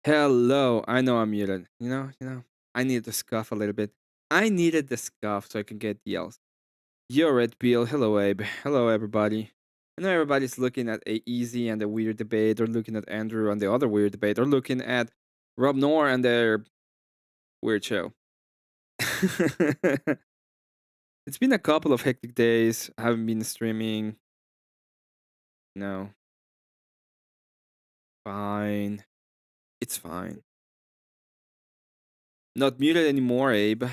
Hello. I know I'm muted. I needed to scuff a little bit. I needed the scuff so I can get yells. Yo, Red Bill. Hello, Abe. Hello, everybody. I know everybody's looking at A Easy and the weird debate, or looking at Andrew and the other weird debate, or looking at Rob Noor and their weird show. It's been a couple of hectic days. I haven't been streaming. No. Fine. It's fine. Not muted anymore, Abe.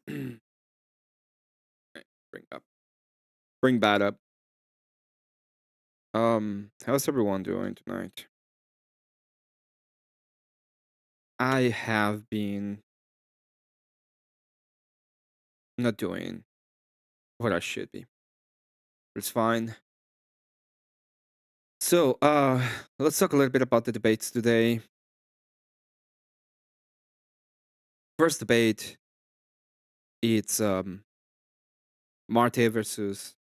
Bring up. Bring that up. How's everyone doing tonight? I have been not doing what I should be. It's fine. So, let's talk a little bit about the debates today. First debate, it's Marte versus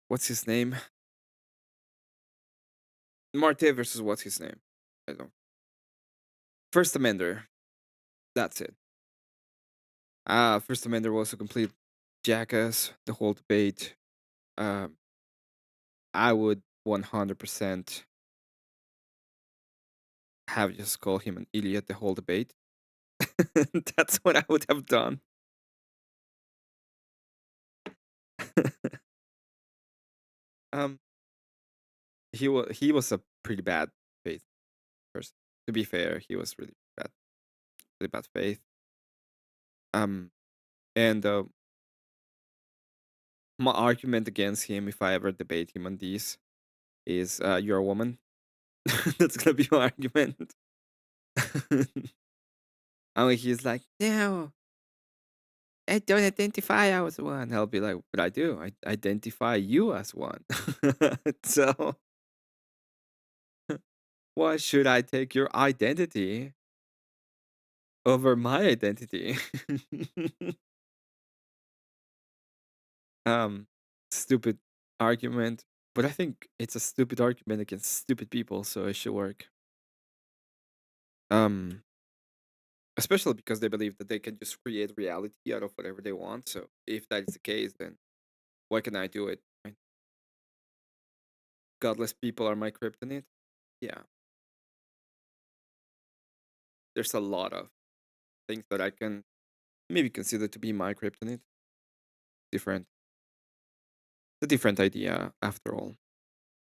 what's his name? Marte versus what's his name? I don't. First Amender. That's it. First Amender was a complete jackass. The whole debate. Um, I would 100% have just called him an idiot the whole debate. That's what I would have done. um, he was a pretty bad faith person. To be fair, he was really bad faith. Um, and my argument against him, if I ever debate him on these, is you're a woman. That's gonna be my argument. I mean, he's like, no, I don't identify as one. I'll be like, but I do. I identify you as one. So why should I take your identity over my identity? um, Stupid argument, but I think it's a stupid argument against stupid people, so it should work. Um, Especially because they believe that they can just create reality out of whatever they want. So if that is the case, then why can I do it? Right? Godless people are my kryptonite. Yeah, there's a lot of things that I can maybe consider to be my kryptonite. Different, a different idea after all.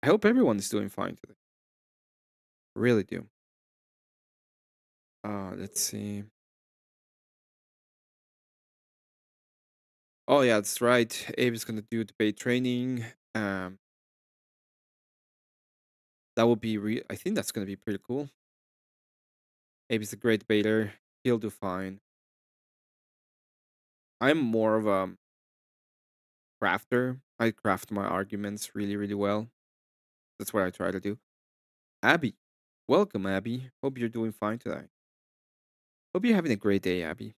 I hope everyone is doing fine today. Really do. Let's see. Oh yeah, that's right. Abe is gonna do debate training. Um, that will be I think that's gonna be pretty cool. Abe is a great debater. He'll do fine. I'm more of a crafter. I craft my arguments really, really well. That's what I try to do. Abby, welcome, Abby. Hope you're doing fine today. Hope you're having a great day, Abby.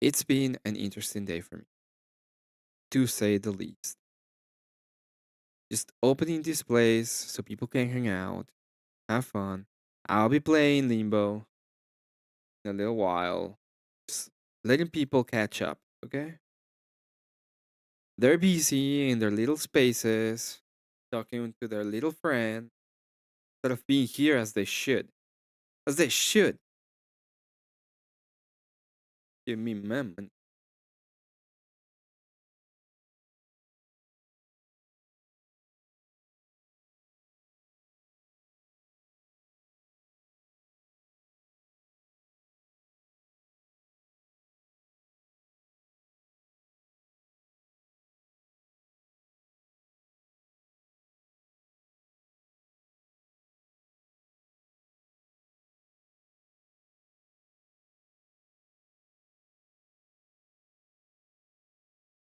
It's been an interesting day for me, to say the least. Just opening this place so people can hang out, have fun. I'll be playing Limbo in a little while. Just letting people catch up, okay? They're busy in their little spaces, talking to their little friend, instead of being here as they should. As they should. Give me mem.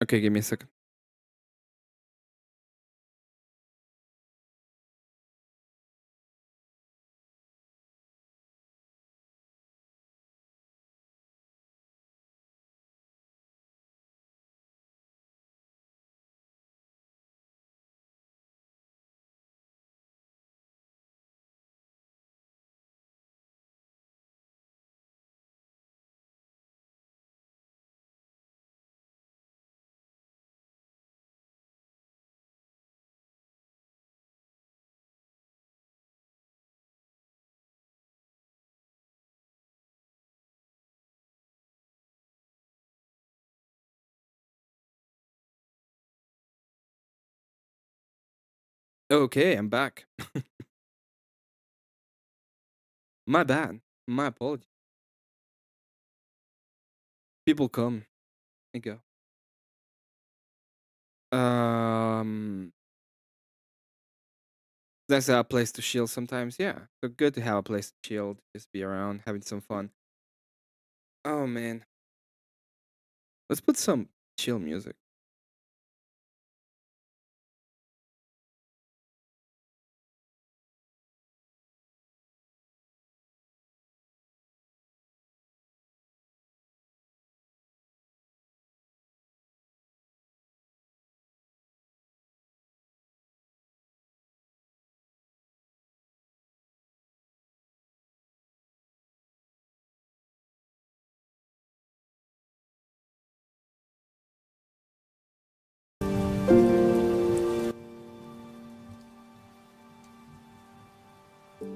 Okay, give me a second. Okay, I'm back. My bad. My apology. People come and go. Um, that's a place to chill sometimes. Yeah, so good to have a place to chill, to just be around, having some fun. Oh man, let's put some chill music.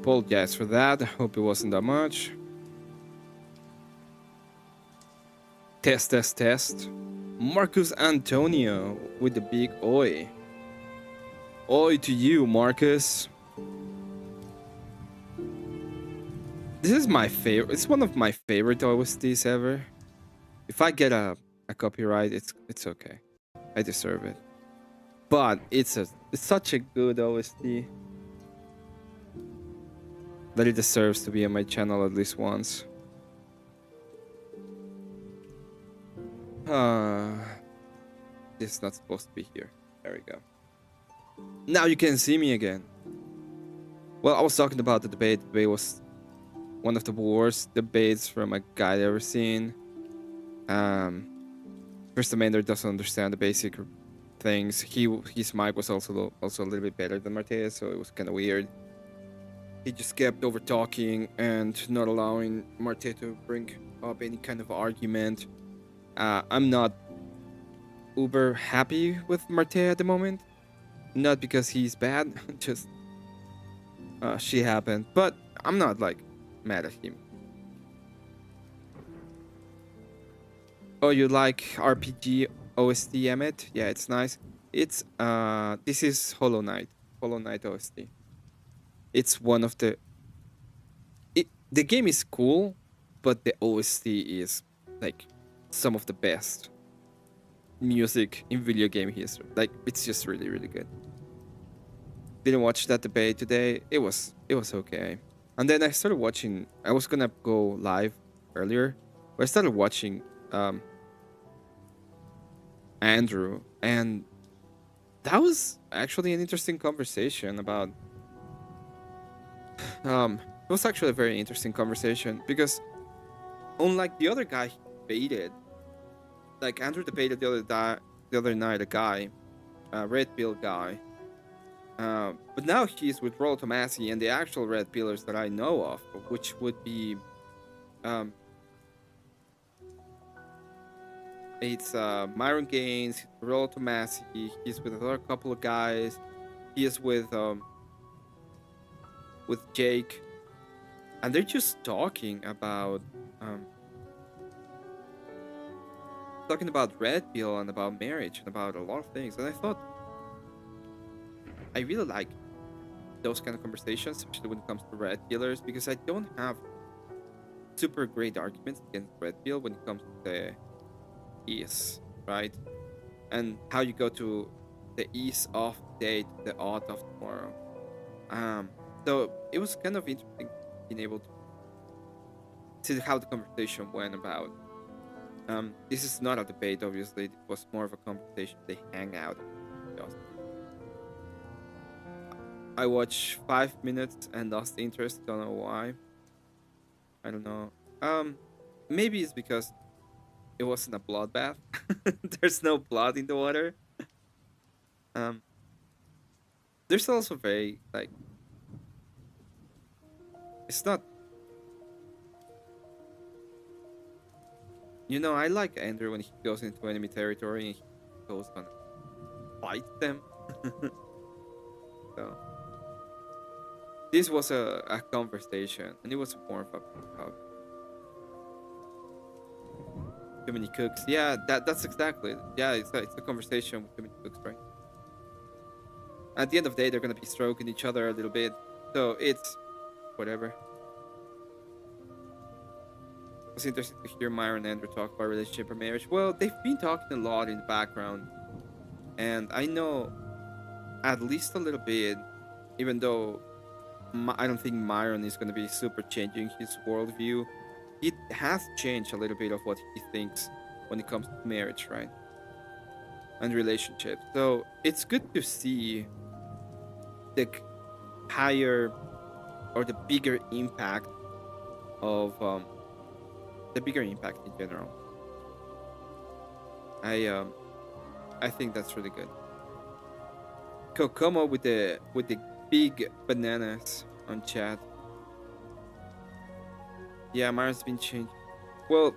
Apologize for that. I hope it wasn't that much. Test, test, test. Marcus Antonio with the big oi. Oi to you, Marcus. This is my favorite. It's one of my favorite OSTs ever. If I get a copyright, it's okay. I deserve it. But it's such a good OST that it deserves to be on my channel at least once. This is not supposed to be here. There we go. Now you can see me again. Well, I was talking about the debate. The debate was one of the worst debates from a guy I've ever seen. First, the Mander doesn't understand the basic things. His mic was also a little bit better than Marte's, so it was kind of weird. He just kept over talking and not allowing Marte to bring up any kind of argument. I'm not uber happy with Marte at the moment. Not because he's bad, just she happened. But I'm not like mad at him. Oh, you like RPG OST, Emmet? Yeah, it's nice. It's this is Hollow Knight OST. It's one of the game is cool, but the OST is like some of the best music in video game history. Like it's just really really good. Didn't watch that debate today. It was okay. And then I started watching. I was gonna go live earlier, but I started watching Andrew, and that was actually an interesting conversation about. It was actually a very interesting conversation because, unlike the other guy, he debated. Like Andrew debated the other night a guy, a red pill guy. But now he's with Rollo Tomasi and the actual red pillars that I know of, which would be, it's Myron Gaines, Rollo Tomasi. He's with another couple of guys. He is with Jake, and they're just talking about red pill and about marriage and about a lot of things. And I thought I really like those kind of conversations, especially when it comes to red pillars, because I don't have super great arguments against red pill when it comes to the ease, right? And how you go to the ease of day to the odd of tomorrow. So it was kind of interesting being able to see how the conversation went about. This is not a debate, obviously. It was more of a conversation. They hang out. I watched 5 minutes and lost interest. Don't know why. I don't know. Maybe it's because it wasn't a bloodbath. There's no blood in the water. Um, there's also very like it's not. I like Andrew when he goes into enemy territory and he goes on fight them. So this was a conversation, and it was more of a too many cooks. Yeah, that's exactly. Yeah, it's a conversation with too many cooks, right? At the end of the day, they're gonna be stroking each other a little bit, so it's whatever. It was interesting to hear Myron and Andrew talk about relationship or marriage. Well, they've been talking a lot in the background, and I know at least a little bit, even though I don't think Myron is going to be super changing his worldview. he has changed a little bit of what he thinks when it comes to marriage, right? And relationships. So it's good to see the higher or the bigger impact of the bigger impact in general. I um I think that's really good. Kokomo with the big bananas on chat. Yeah, Mara's been changed. Well,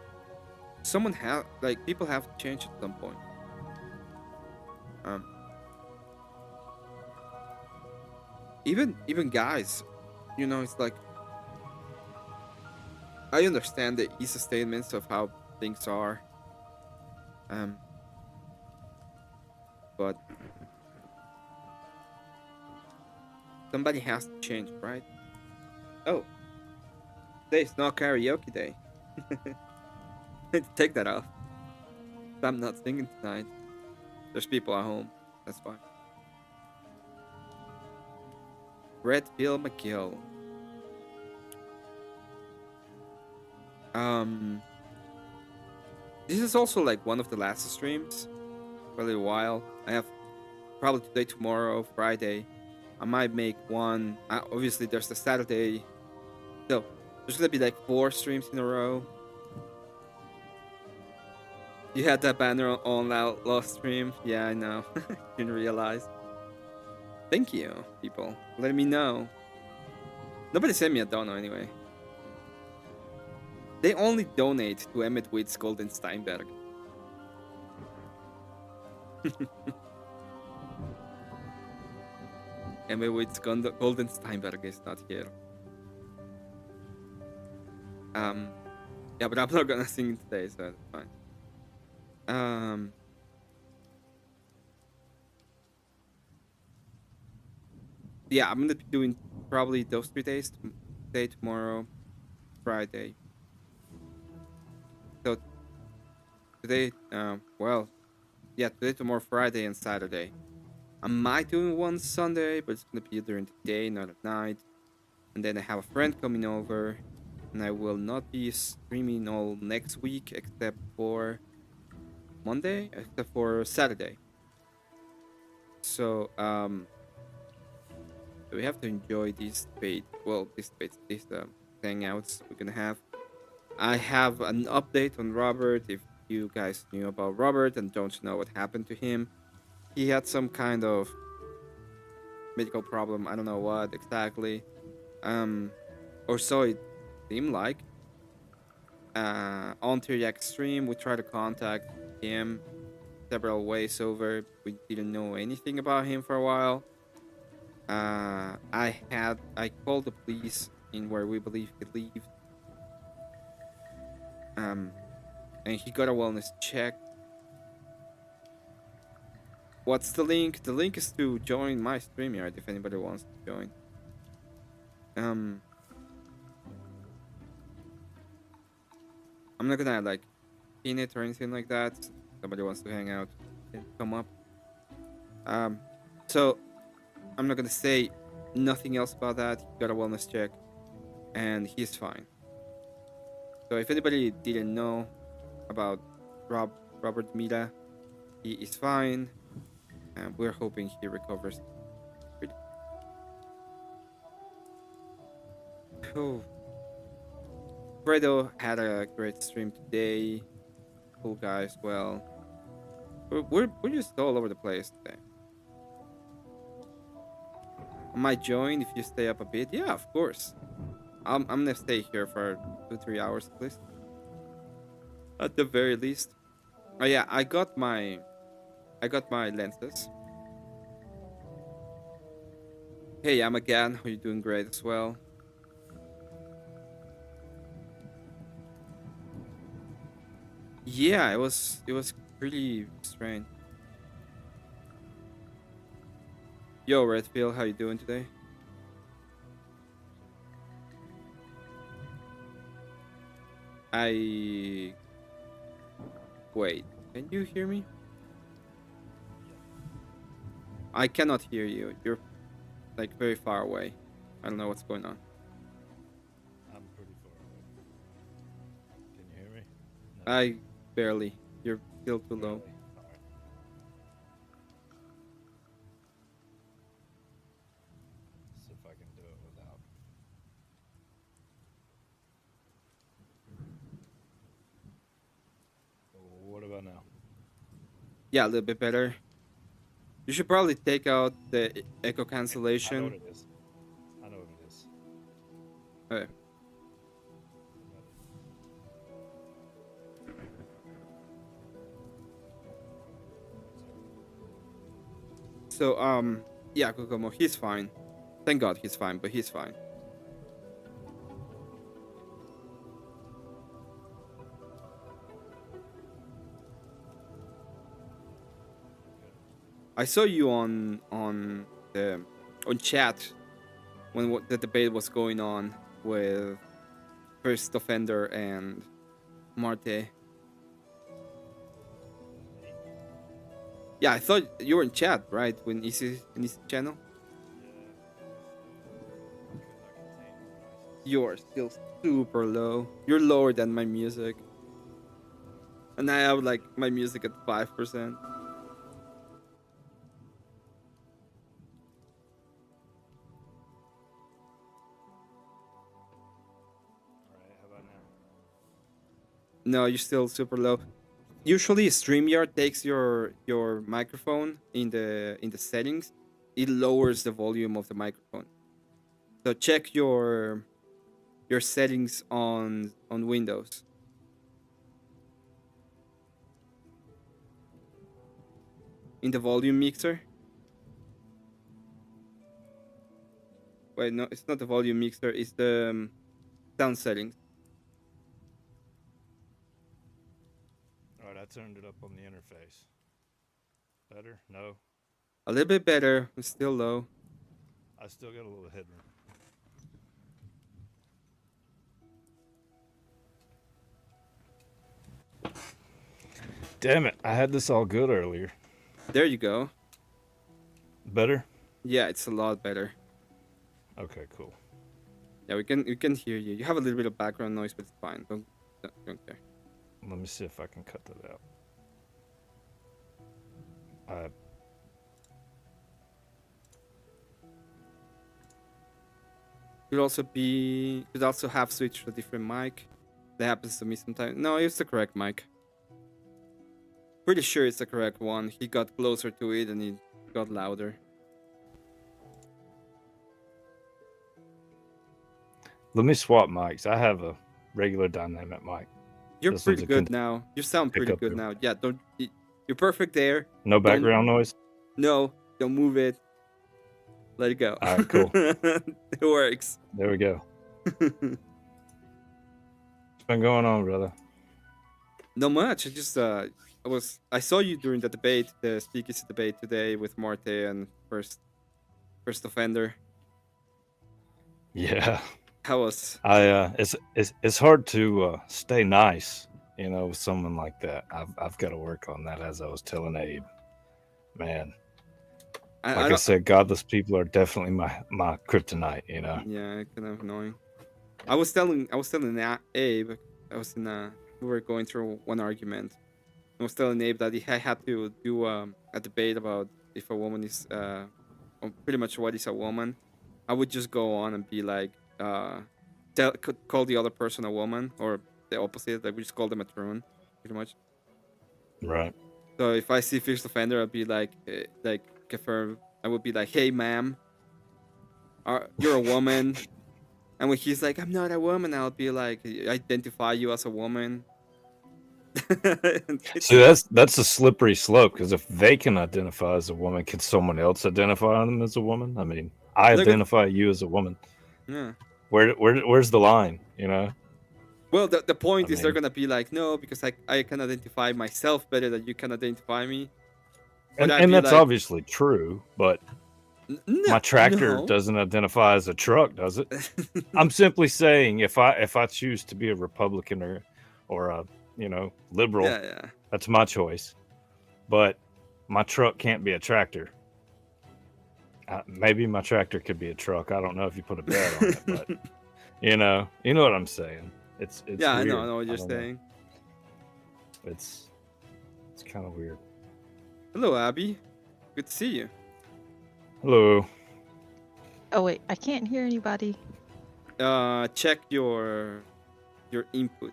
someone have like people have to change at some point. Um, even guys, it's like I understand the easy statements of how things are. Um, but somebody has to change, right? Oh, today's not karaoke day. Take that off. I'm not singing tonight. There's people at home. That's fine. Red Bill McGill. Um, this is also like one of the last streams for a little while. I have probably today, tomorrow, Friday. I might make one. Obviously, there's the Saturday. So there's gonna be like 4 streams in a row. You had that banner on last stream. Yeah, I know. Didn't realize. Thank you, people. Let me know. Nobody sent me a dono anyway. They only donate to Emmett Witt's Golden Steinberg. Emmett Witt's Golden Steinberg is not here. Yeah, but I'm not gonna sing today, so that's fine. Yeah, I'm gonna be doing probably those 3 days. Today, tomorrow, Friday. So today, today, tomorrow, Friday, and Saturday. I might do one Sunday, but it's gonna be during the day, not at night. And then I have a friend coming over, and I will not be streaming all next week except for Monday, except for Saturday. So we have to enjoy these hangouts we're gonna have. I have an update on Robert. If you guys knew about Robert and don't know what happened to him, he had some kind of medical problem. I don't know what exactly. Or so it seemed like. On Teriak stream, we tried to contact him several ways over. We didn't know anything about him for a while. I called the police in where we believe he lived. And he got a wellness check. What's the link? The link is to join my StreamYard if anybody wants to join. I'm not gonna like pin it or anything like that. Somebody wants to hang out, come up. So I'm not gonna say nothing else about that. He got a wellness check, and he's fine. So if anybody didn't know about Robert Mira, he is fine, and we're hoping he recovers. Oh. Fredo had a great stream today. Cool guy as well. We're just all over the place today. I might join if you stay up a bit. Yeah, of course. I'm gonna stay here for 2-3 hours at least. At the very least. Oh yeah, I got my lenses. Hey, I'm again. How you doing? Great as well. Yeah, it was pretty strange. Yo, Redfield, how you doing today? Wait, can you hear me? I cannot hear you. You're like very far away. I don't know what's going on. I'm pretty far I barely. You're still too low. Barely. All right. See if I can do it without. What about now? Yeah, a little bit better. You should probably take out the echo I know what cancellation. it is. I know what it is. Okay. So yeah, Kokomo, he's fine. Thank God he's fine, but he's fine. I saw you the on chat when the debate was going on with First Offender and Marte. Yeah, I thought you were in chat, right? When Easy in his channel. You're still super low. You're lower than my music. And I have like my music at 5%. All right. How about now? No, you're still super low. Usually StreamYard takes your microphone in the settings. It lowers the volume of the microphone. So check your settings on Windows. In the volume mixer. Wait, no, it's not the volume mixer. It's the sound settings. All right. I turned it up on the interface. Better? No. A little bit better. It's still low. I still got a little headroom. Damn it! I had this all good earlier. There you go. Better? Yeah, it's a lot better. Okay. Cool. Yeah, we can hear you. You have a little bit of background noise, but it's fine. Don't care. Let me see if I can cut that out. I Could also have switched to a different mic. That happens to me sometimes. No, it's the correct mic. Pretty sure it's the correct one. He got closer to it and it got louder. Let me swap mics. I have a regular dynamic mic. You're This pretty one's a good now. You sound pretty pickup good here. now. Yeah, you're perfect there. No Don't background noise. no, don't move it. Let it go. All right, cool. It works. There we go. What's been going on, brother? Not much. I saw you during the debate, the speakeasy debate today with Marte and first offender. Yeah, How was it's hard to stay nice, with someone like that. I've got to work on that. As I was telling Abe, man, I like I don't said, godless people are definitely my kryptonite. yeah, kind of annoying. I was telling Abe, we were going through one argument. I was telling Abe that I had to do a debate about if a woman is pretty much what is a woman. I would just go on and be like, call the other person a woman or the opposite. Like we just call them a troon, pretty much. Right. So if I see first offender, I'd be like confirm. I would be like, hey, ma'am, you're a woman. And when he's like, I'm not a woman, I'll be like, identify you as a woman. See, that's a slippery slope because if they can identify as a woman, can someone else identify them as a woman? I mean, I identify you as a woman. Yeah. Where's the line? Well, the point I is they're mean, gonna be like, no, because I can identify myself better than you can identify me. But I'd and be that's like, obviously true, but no, my tractor no. doesn't identify as a truck, does it? I'm simply saying if I choose to be a Republican or a liberal, Yeah. that's my choice. But my truck can't be a tractor. Maybe my tractor could be a truck. I don't know if you put a bed on it, but you know what I'm saying. It's Yeah, weird. I know what I you're don't know. saying. It's kind of weird. Hello, Abby. Good to see you. Hello. Oh wait, I can't hear anybody. Check your input,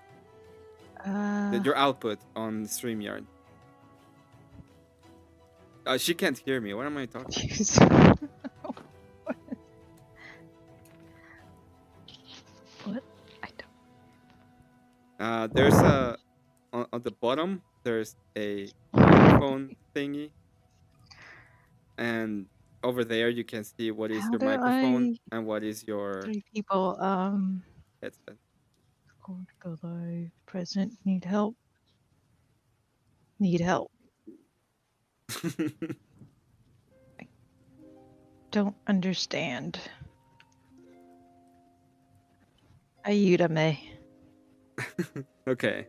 your output on StreamYard. She can't hear me. What am I talking? Jeez. What? I don't. There's a on the bottom. There's a microphone thingy, and over there you can see what is How your do microphone I? and what is your Three people. headset. Going to go live. President need help. Need help. Don't understand. Ayúdame. Okay.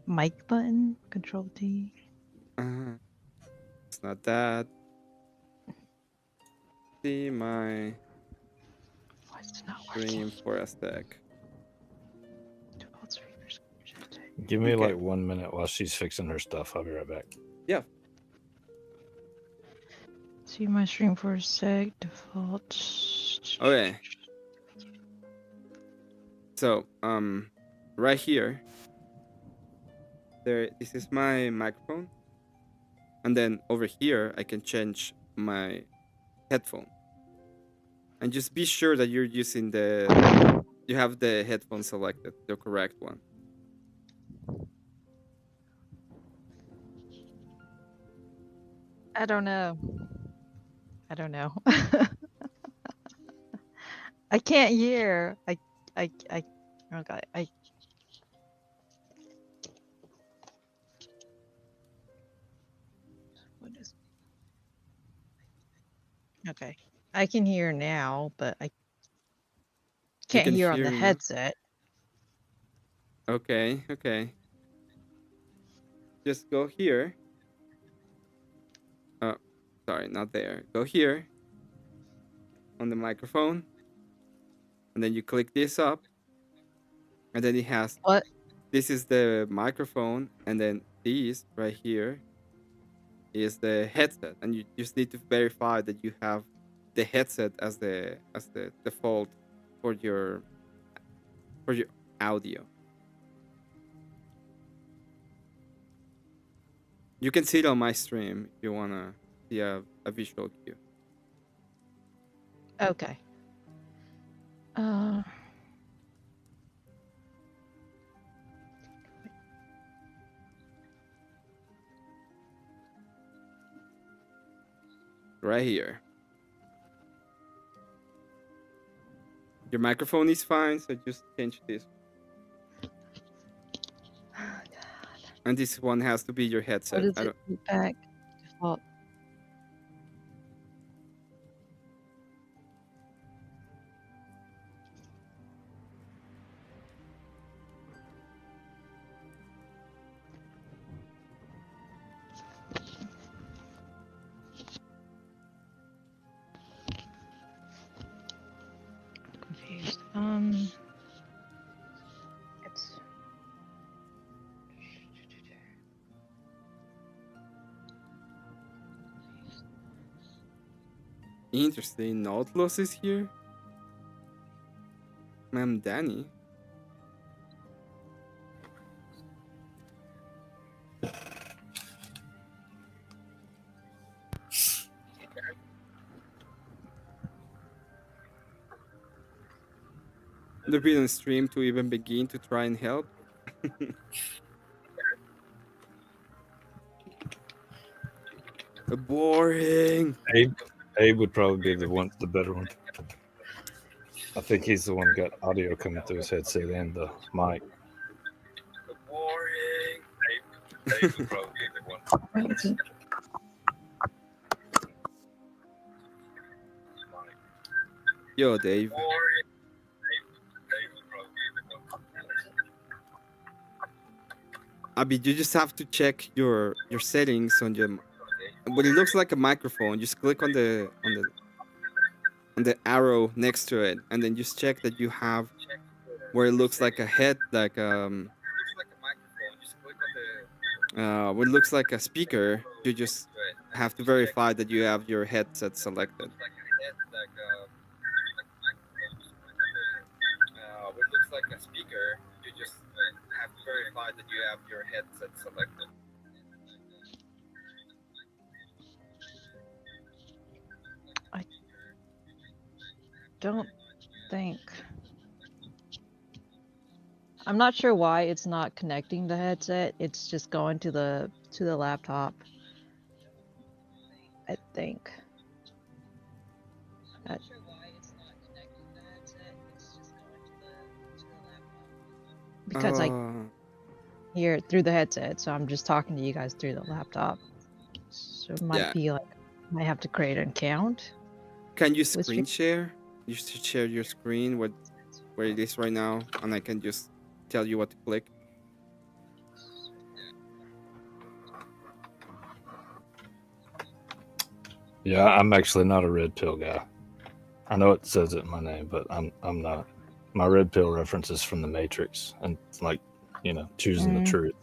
Mic button. Control D. It's not that. See my Why is it not stream working? for a sec. Default streamers. Give me Okay. like 1 minute while she's fixing her stuff. I'll be right back. Yeah. See my stream for a sec. Default. Okay. So, right here, this is my microphone, and then over here I can change my headphone. And just be sure that you're using you have the headphone selected, the correct one. I don't know. I don't know. I can't hear. Oh god. What is? Okay. I can hear now, but I can't can hear on the hear now? headset. Okay, okay. Just go here. Oh, sorry, not there. Go here on the microphone, and then you click this up, and then it has What? this is the microphone, and then this right here is the headset, and you just need to verify that you have the headset as the default for your audio. You can see it on my stream if you wanna see a visual cue. Okay. Right here. Your microphone is fine, so just change this. Oh, And this one has to be your what headset. is it? Back default. Confused. It's Interesting. Nautilus is here. Ma'am Danny. They've been on stream to even begin to try and help. Boring. Abe would probably be the better one. I think he's the one who got audio coming through his headset and the mic. Boring. Abe would probably be the one. where is it? Yo, Dave. Abby, you just have to check your settings on your. When it looks like a microphone, just click on the arrow next to it, and then just check that you have where it looks like a head, like what looks like a speaker, you just have to verify that you have your headset selected. What looks like a speaker, you just have to verify that you have your headset selected. Don't think. I'm not sure why it's not connecting the headset. It's just going to the laptop. I think. I'm not sure why it's not connecting the headset. It's just going to the laptop. Because I hear it through the headset, so I'm just talking to you guys through the laptop. So it might be like I might have to create an account. Can you screen share? You should share your screen where it is right now, and I can just tell you what to click. Yeah, I'm actually not a red pill guy. I know it says it in my name, but I'm not. My red pill reference is from the Matrix, and like, choosing the truth.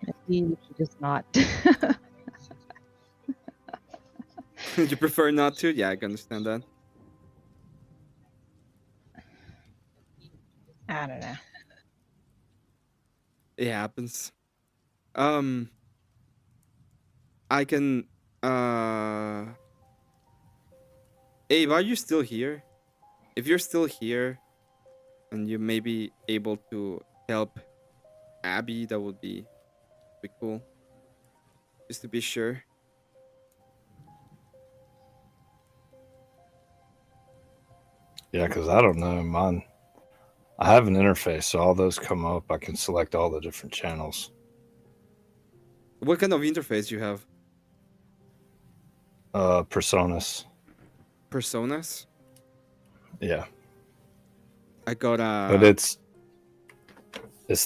Maybe you should just not. You prefer not to? Yeah, I can understand that. I don't know. It happens. I can. Abe, are you still here? If you're still here, and you may be able to help Abby, that would be cool. Just to be sure. Yeah, because I don't know. Mine, I have an interface, so all those come up. I can select all the different channels. What kind of interface you have? Personas. Personas? Yeah. I got But it's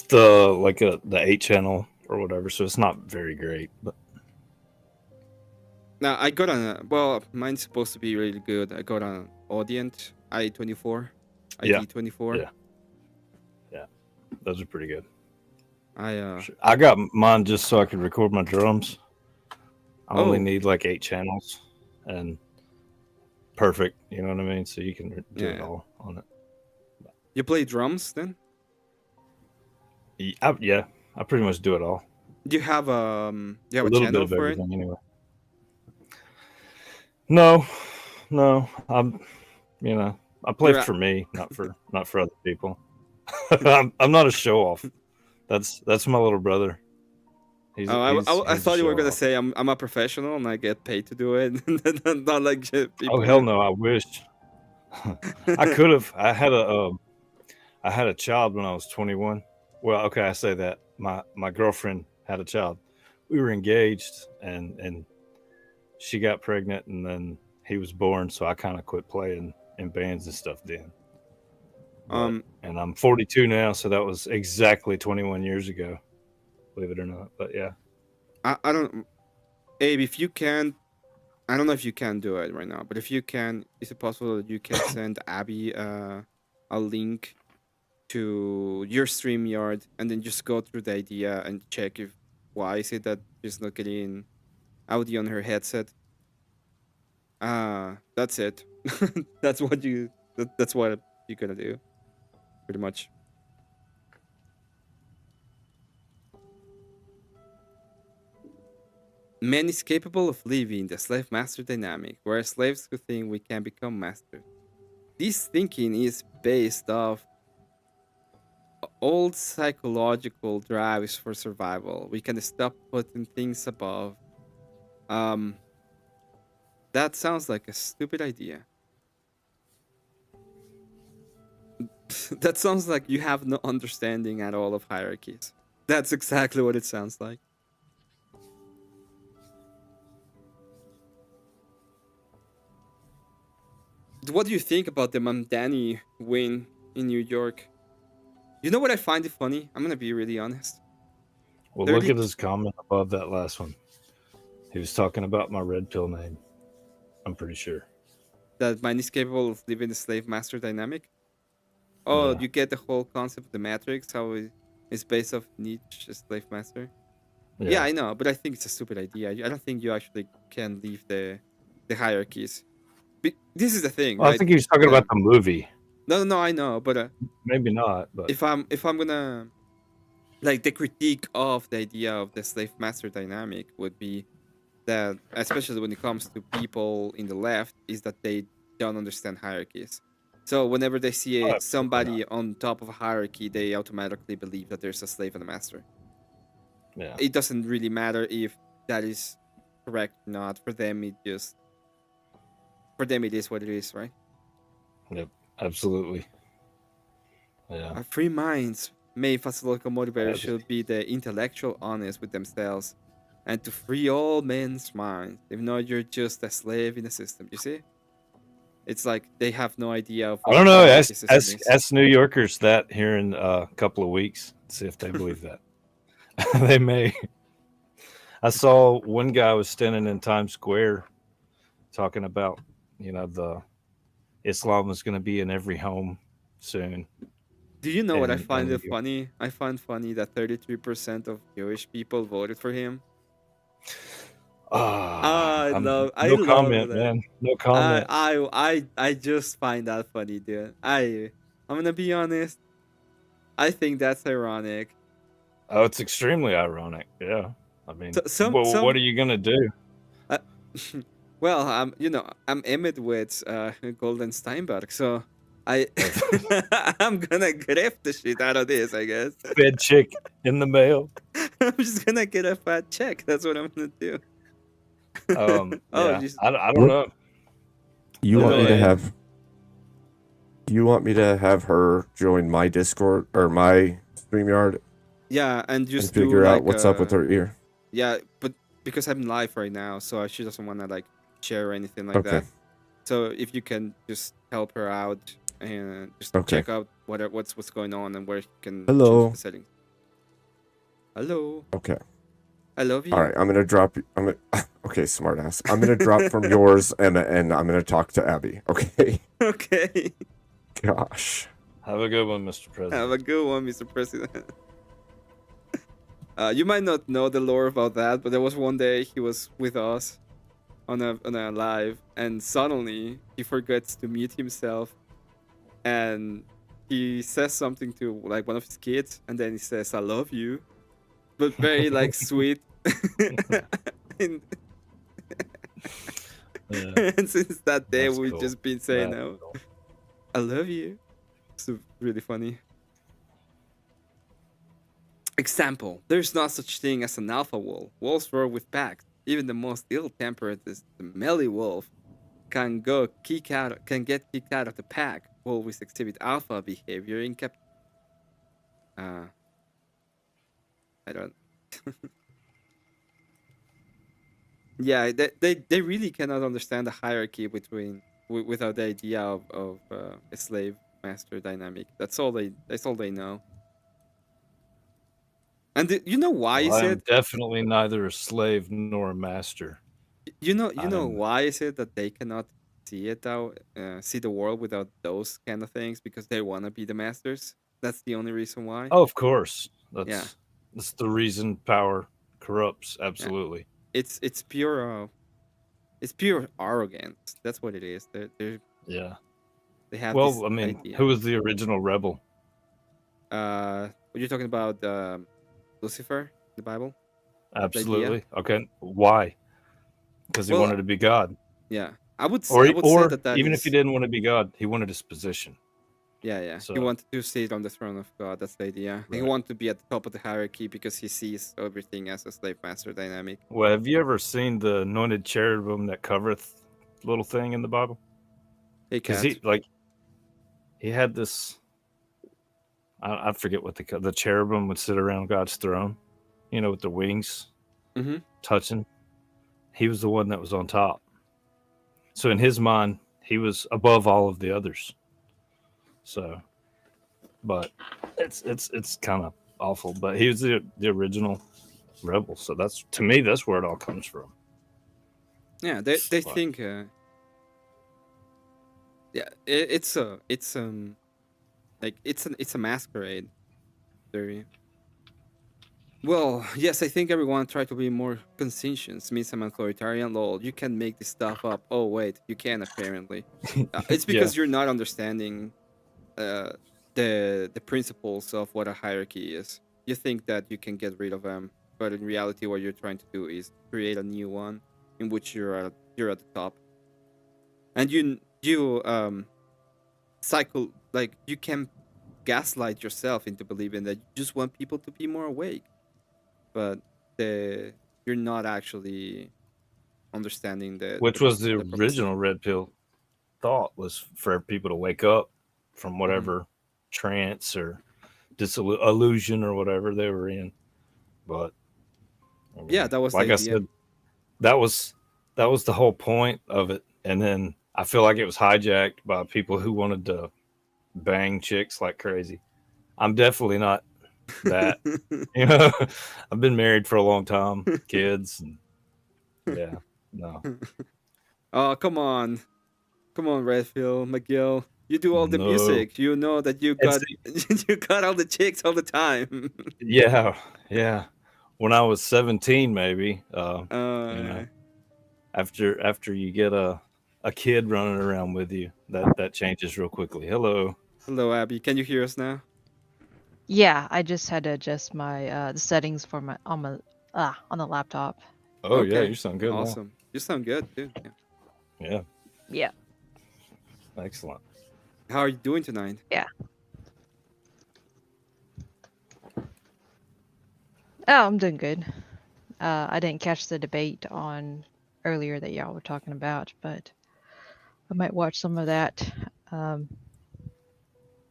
the 8 channel or whatever, so it's not very great. But now I got well, mine's supposed to be really good. I got an Audient i24, ID24. Yeah, those are pretty good. I got mine just so I could record my drums. I only Oh. need like 8 channels, and perfect. You know what I mean? So you can do it all on it. You play drums then? Yeah, I pretty much do it all. Do you have a little channel bit of for everything it? Anyway. No, I'm, I play for me, not for other people. I'm not a show off. That's my little brother. I thought you were gonna say I'm a professional and I get paid to do it. Not like people. Oh hell no! I wish I could have. I had a child when I was 21. Well, okay, I say that my girlfriend had a child. We were engaged, and she got pregnant, and then he was born. So I kind of quit playing in bands and stuff then. And I'm 42 now, so that was exactly 21 years ago. Believe it or not, but yeah. I don't, Abe. If you can, I don't know if you can do it right now, but if you can, is it possible that you can send Abby a link to your StreamYard and then just go through the idea and check if why is it that she's not getting audio on her headset? That's it. That's what that's what you're gonna do, pretty much. Man is capable of living the slave-master dynamic, where slaves who think we can become masters. This thinking is based off old psychological drives for survival. We can stop putting things above. That sounds like a stupid idea. That sounds like you have no understanding at all of hierarchies. That's exactly what it sounds like. What do you think about the Mamdani win in New York? You know what I find it funny? I'm gonna be really honest. Well, look at his comment above that last one. He was talking about my red pill name. I'm pretty sure that mine is capable of living the slave master dynamic. Oh, yeah. You get the whole concept of the Matrix, how it's based off Nietzsche's slave master. Yeah, Yeah. I know, but I think it's a stupid idea. I don't think you actually can leave the hierarchies. This is the thing, Well, I right? think he was talking about the movie. No, I know, but Maybe not, but if I'm gonna like the critique of the idea of the slave master dynamic would be that, especially when it comes to people in the left, is that they don't understand hierarchies. So whenever they see oh, absolutely not. somebody on top of a hierarchy, they automatically believe that there's a slave and a master. Yeah. It doesn't really matter if that is correct or not. For them it is what it is, right? Yep. Absolutely. Yeah. Our free minds, main philosophical motivators Abs- should be the intellectual honest with themselves and to free all men's minds. If not, you're just a slave in the system. You see? It's like they have no idea of I what don't know. hierarchy system is. Ask New Yorkers that here in a couple of weeks. See if they believe that. They may. I saw one guy was standing in Times Square talking about, the Islam was going to be in every home soon. Do you know what I find And it funny? I find funny that 33% of Jewish people voted for him. I'm I no love comment, that. man. No comment. I just find that funny, dude. I'm gonna be honest. I think that's ironic. Oh, it's extremely ironic. Yeah. I mean, So, what are you going to do? uh, well, I'm Emmett with Golden Steinberg, so I I'm gonna grab the shit out of this, I guess. Fed chick in the mail. I'm just gonna get a fat check. That's what I'm gonna do. Oh, Yeah. just I don't What know. you you want know, me to They, have? Do you want me to have her join my Discord or my StreamYard yeah, and and just do figure out like what's up with her ear? yeah, but because I'm live right now, so she doesn't want to like share or anything like Okay. that. So if you can just help her out and just Okay. check out what's going on and where you can change Hello. the settings. Hello, Okay. I love you. All right. I'm gonna drop. Okay, smartass. I'm gonna drop from yours and I'm gonna talk to Abby. Okay. Okay, Gosh. have a good one, Mr. President. have a good one, Mr. President. You might not know the lore about that, but there was one day he was with us on a live, and suddenly he forgets to mute himself, and he says something to like one of his kids, and then he says, "I love you," but very like sweet. and, Yeah, and since that day, that's we've cool. just been saying, That's "Oh, cool. I love you." It's really funny. Example: there's no such thing as an alpha wolf. Wolves roar with packs. Even the most ill-tempered, the smelly wolf, can get kicked out of the pack. Wolves exhibit alpha behavior in cap. I don't. Yeah, they really cannot understand the hierarchy without the idea of a slave master dynamic. That's all they know. And you know why Well, is I am it? definitely neither a slave nor a master. You I know am. why is it that they cannot see it out, see the world without those kind of things because they want to be the masters. That's the only reason why. Oh, of course. Yeah, That's the reason power corrupts. yeah. Absolutely. It's it's pure arrogance. That's what it is. Yeah. They have this Well, I mean, idea. who was the original rebel? What you're talking about, Lucifer, the Bible, the idea. Absolutely. Okay. Why? Because he Well, wanted to be God, yeah, or I would say or that that even if he is didn't want to be God, he wanted his position. yeah. He So wanted to sit on the throne of God. That's the idea. He right. wanted to be at the top of the hierarchy because he sees everything as a slave master dynamic. Well, have you ever seen the anointed cherubim that covereth little thing in the Bible? Hey, Because cat. he had this. I forget what the cherubim would sit around God's throne, with the wings Mm-hmm. touching. He was the one that was on top. So in his mind, he was above all of the others. So, but it's kind of awful. But he was the original rebel. So to me, that's where it all comes from. Yeah, they But think. Yeah, it's like it's a masquerade. Very. Well, yes, I think everyone try to be more conscientious. Means I'm authoritarian. Lol, you can make this stuff up. Oh wait, you can apparently. It's Yeah. because you're not understanding uh, the principles of what a hierarchy is. You think that you can get rid of them, but in reality, what you're trying to do is create a new one in which you're at the top, and you cycle like you can gaslight yourself into believing that you just want people to be more awake, but the you're not actually understanding Which was the the original proposition. red pill thought, was for people to wake up from Hmm. whatever trance or illusion or whatever they were in. But I Yeah, mean, that was the like I idea. said, that was that was the whole point of it. And then I feel like it was hijacked by people who wanted to bang chicks like crazy. I'm definitely not that. You know, I've been married for a long time, kids, and yeah, no, Oh, come on, Redfield, McGill. You do all the no. music. You know that you And got see, you got all the chicks all the time. yeah, yeah. When I was 17, maybe, you know, uh, after you get a kid running around with you, that changes real quickly. Hello. Hello, Abby. Can you hear us now? Yeah, I just had to adjust my the settings for my on the laptop. Oh yeah, you Okay, sound good now. awesome. You sound good too. Yeah. Yeah, Yeah. excellent. How are you doing tonight? Yeah. Oh, I'm doing good. I didn't catch the debate on earlier that y'all were talking about, but I might watch some of that. Um,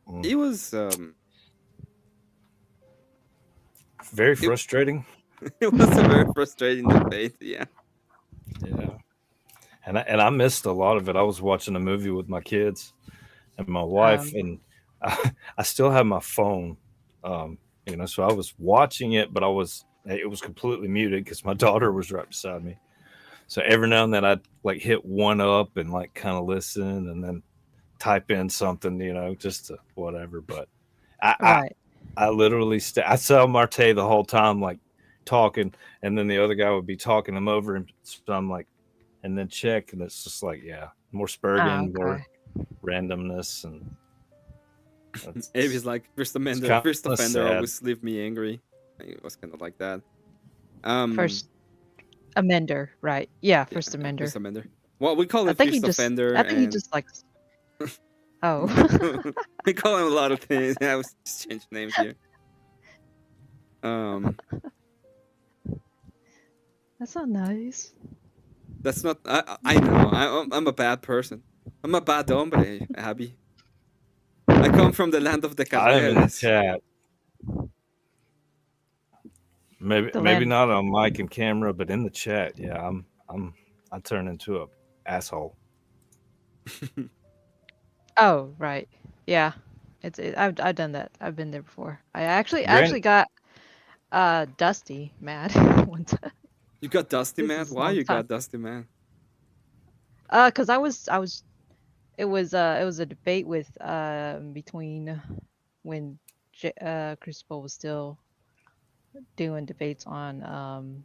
Mm. It was Very it, frustrating. it was a very frustrating debate. Yeah. Yeah, and I missed a lot of it. I was watching a movie with my kids and my wife, um, and I still have my phone. So I was watching it, but it was completely muted because my daughter was right beside me. So every now and then I'd like hit one up and like kind of listen, and then type in something, just to whatever. But I I, right. I literally I saw Marte the whole time, like talking, and then the other guy would be talking him over, and so I'm like, and then check, and it's just like, yeah, more Ah, spurging, more okay. randomness, and Abe's it's like it's kind first of offender sad. always leave me angry. It was kind of like that. First amender, right? Yeah, Yeah, first yeah, amender. first offender. Well, we call it first offender, I think he and just likes. Oh, we call him a lot of things. I was just change names here. Um, that's not nice. that's not. I know. I'm a bad person. I'm a bad hombre, Abby. I come from the land of the I am in the carreras. chat. The Maybe land. not on mic and camera, but in the chat, yeah, I turn into a asshole. Oh, right. Yeah, I've done that. I've been there before. I Grand actually got Dusty mad one time. You got Dusty This Man? is a Why long you time. got Dusty Man? Cause I was it was a debate with between when Crucible was still doing debates on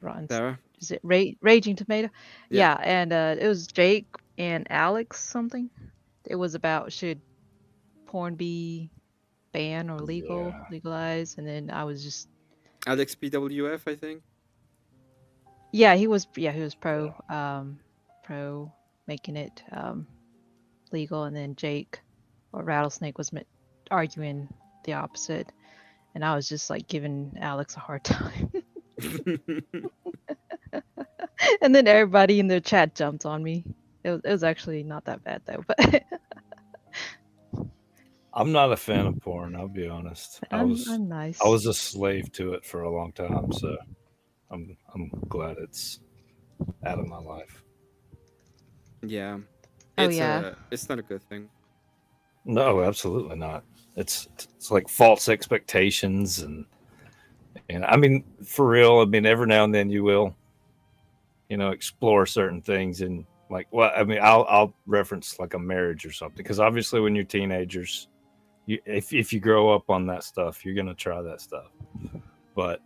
Rotten. Sarah? Is it Raging Tomato? Yeah. Yeah, and it was Jake and Alex something. It was about should porn be banned or Yeah. legalized, and then I was just Alex PWF, I think. he was pro Yeah. pro making it legal, and then Jake or Rattlesnake was arguing the opposite, and I was just like giving Alex a hard time. And then everybody in the chat jumped on me. It was actually not that bad though, but I'm not a fan of porn, I'll be honest. I'm I nice. was a slave to it for a long time, so I'm glad it's out of my life. Yeah. Oh yeah. It's not a good thing. No, absolutely not. It's like false expectations, and I mean, for real, I mean, every now and then you will, explore certain things, and like, well, I mean, I'll reference like a marriage or something, because obviously when you're teenagers, if you grow up on that stuff, you're gonna try that stuff. but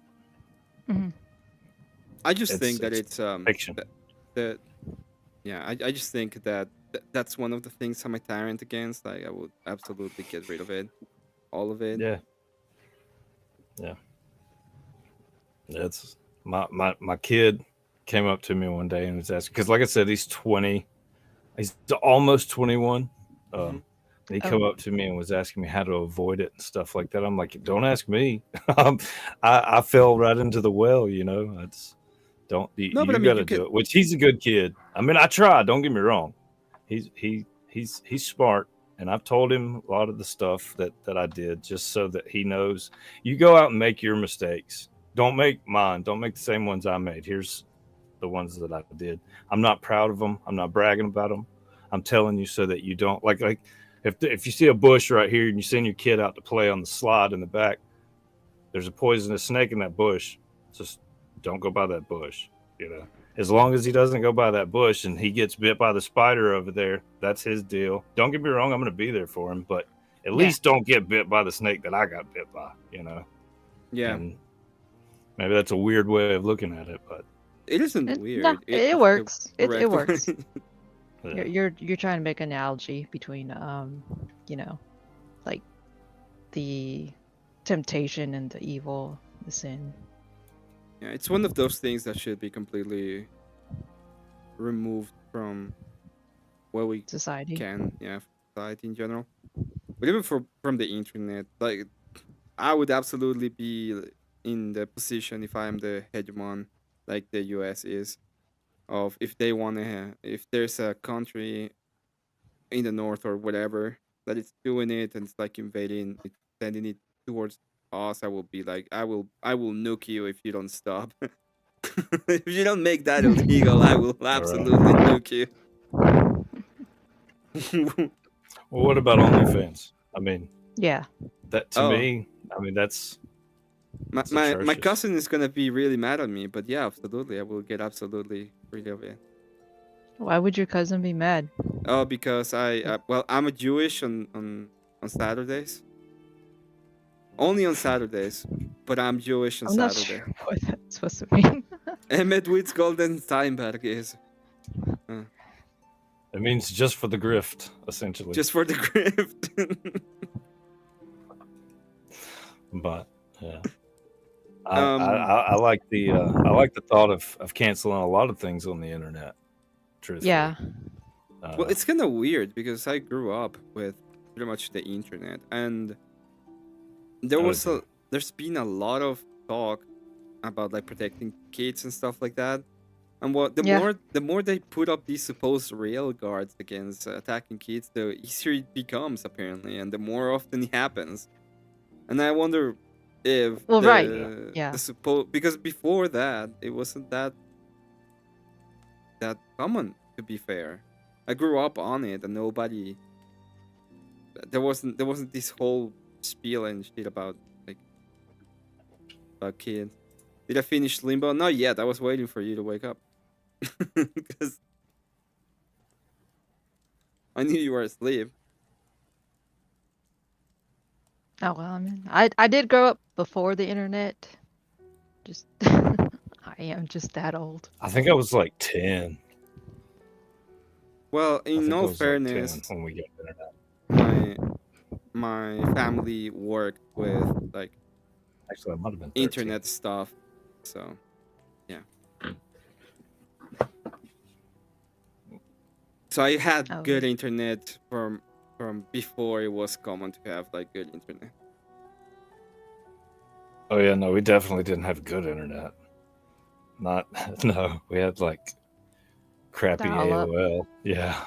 I just think that it's fiction. that yeah, I just think that that's one of the things I'm a tyrant against. Like I would absolutely get rid of it, all of it. Yeah. It's my kid came up to me one day and was asking, because like I said, he's almost 21. Mhm. And he Oh. came up to me and was asking me how to avoid it and stuff like that. I'm like, don't ask me. I fell right into the well, you know. It's No, but I you mean, got you to do can. it. Which he's a good kid. I mean, I tried. Don't get me wrong. He's smart, and I've told him a lot of the stuff that I did just so that he knows. You go out and make your mistakes. Don't make mine. Don't make the same ones I made. Here's the ones that I did. I'm not proud of them. I'm not bragging about them. I'm telling you so that you don't like if you see a bush right here and you send your kid out to play on the slide in the back, there's a poisonous snake in that bush. Just don't go by that bush. You know, as long as he doesn't go by that bush and he gets bit by the spider over there, that's his deal. Don't get me wrong, I'm going to be there for him, but at least don't get bit by the snake that I got bit by. You know. Yeah. And maybe that's a weird way of looking at it, but it isn't weird. No, it works. It works. yeah. You're trying to make an analogy between you know, like the temptation and the evil, the sin. Yeah, it's one of those things that should be completely removed from what we Society. can, society in general. But even from the internet, like I would absolutely be in the position if I am the hegemon, like the US is, of if they want to, if there's a country in the north or whatever that it's doing it and it's like invading, it's sending it towards us, I will be like, I will nuke you if you don't stop. If you don't make that illegal, I will absolutely nuke you. Well, what about OnlyFans? I mean, Yeah. that to me, I mean that's my cousin is gonna be really mad at me, but yeah, absolutely, I will get absolutely rid of it. Why would your cousin be mad? Oh, because I'm a Jewish on Saturdays. Only on Saturdays, but I'm Jewish on I'm not Saturday. sure what that's supposed to mean. Emmet Golden Steinberg is. It means just for the grift, essentially. Just for the grift. But yeah, I like the thought of canceling a lot of things on the internet. Truthfully. Yeah. Well, it's kind of weird because I grew up with pretty much the internet, and there's been a lot of talk about like protecting kids and stuff like that. And the more they put up these supposed rail guards against attacking kids, the easier it becomes apparently, and the more often it happens. And I wonder if because before that it wasn't that common, to be fair. I grew up on it and there wasn't this whole spiel and shit about kids. Did I finish Limbo? Not yet. I was waiting for you to wake up. Because I knew you were asleep. Oh well, I mean, I did grow up before the internet. Just I am just that old. I think I was like 10. Well, in all fairness, like when we got internet, my family worked with actually I might have been 13. internet stuff, so yeah. So I had good internet from before it was common to have like good internet. Oh yeah, no, we definitely didn't have good internet. No, we had like crappy AOL. Yeah.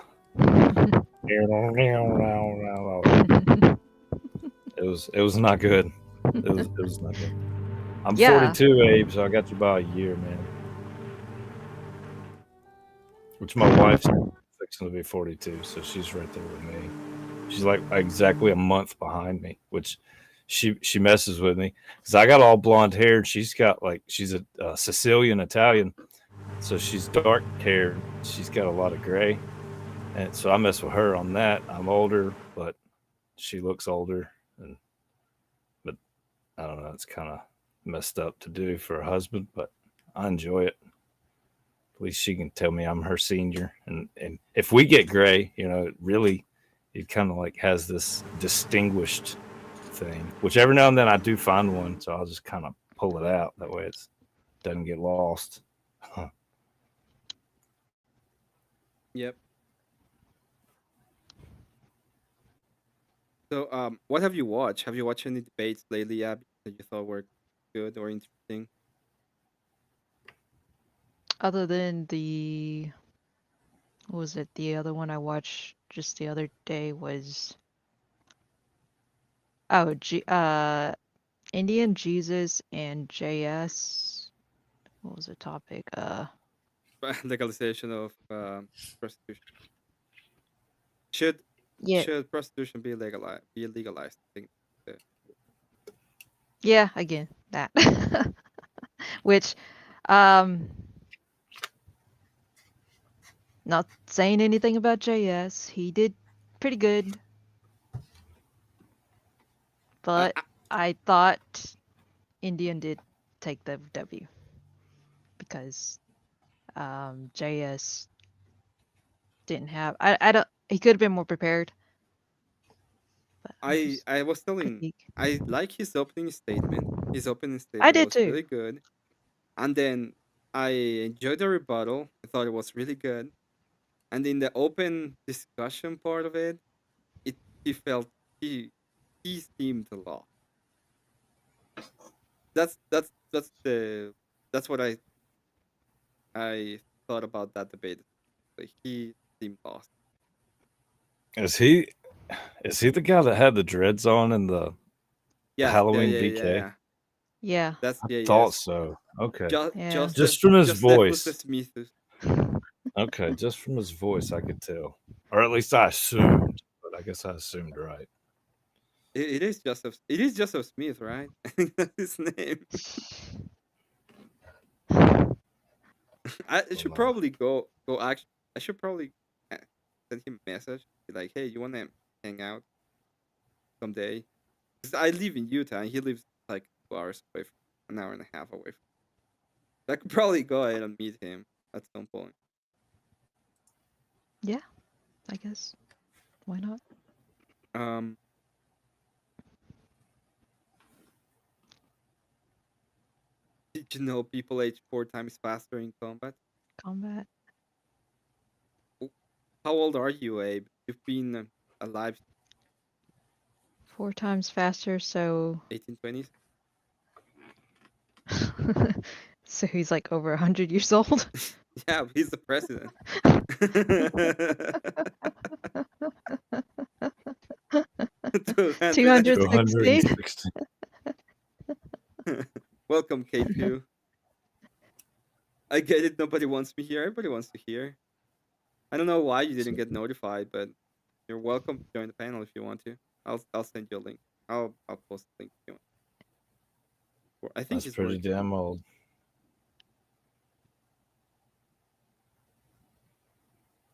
It was not good. It was not good. I'm 42, Abe, so I got you by a year, man. Which my wife's fixing to be 42, so she's right there with me. She's like exactly a month behind me, which she messes with me because I got all blonde hair and she's got she's a Sicilian Italian, so she's dark haired. She's got a lot of gray, and so I mess with her on that. I'm older, but she looks older, but I don't know. It's kind of messed up to do for a husband, but I enjoy it. At least she can tell me I'm her senior, and if we get gray, it kind of like has this distinguished thing. Which every now and then I do find one, so I'll just kind of pull it out. That way it doesn't get lost. Yep. So, what have you watched? Have you watched any debates lately, Abby, that you thought were good or interesting? Other than what was it? The other one I watched just the other day was Indian Jesus and JS. What was the topic? Legalization of prostitution. Should Yeah, should prostitution be legalized? Be legalized? I think. uh, yeah, again, that. Which, um, not saying anything about JS. He did pretty good, I, but I, I thought Indian did take the W because JS didn't have. I don't. He could have been more prepared. But I'm I just I was telling. critique. I like his opening statement. His opening I statement did was too. really good, and then I enjoyed the rebuttal. I thought it was really good, and in the open discussion part of it, it he felt he he seemed a lot. That's what I thought about that debate. Like, he seemed lost. Is he is he the guy that had the dreads on in the Yes, yeah, Halloween yeah, yeah, VK? yeah. Yeah, That's I yeah, thought yes. so. Okay. yeah. Just from his Josephus voice. Smithus. Okay, just from his voice I could tell. Or at least I assumed, but I guess I assumed right. It is Joseph. It is Joseph Smith, right? I think that's his name. I Oh should no. probably go. Actually, I should probably uh, send him a message. Be like, hey, you wanna hang out someday? Because I live in Utah and he lives like 2 hours away, from, an hour and a half away. I could probably go ahead and meet him at some point. Yeah, I guess. Why not? Um, did you know people age 4 times faster in combat? Combat. How old are you, Abe? You've been alive 4 times faster, so 1820s. so he's like over 100 years old. Yeah, he's the president. 260. 260. 260. Welcome, K2. I get it. Nobody wants me here. Everybody wants to hear. I don't know why you didn't get notified, but you're welcome to join the panel if you want to. I'll send you a link. I'll post a link if you want. I think That's he's pretty working. damn old.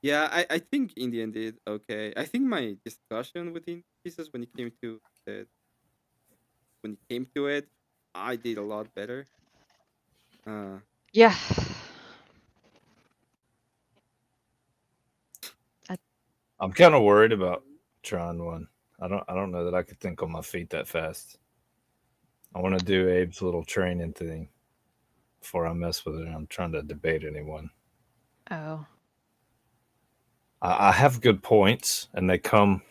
Yeah, I think Indian did okay. I think my discussion with Jesus when it came to it, I did a lot better. Yeah. I'm kind of worried about trying one. I don't know that I could think on my feet that fast. I want to do Abe's little training thing before I mess with it. I'm trying to debate anyone. Oh. I have good points, and they come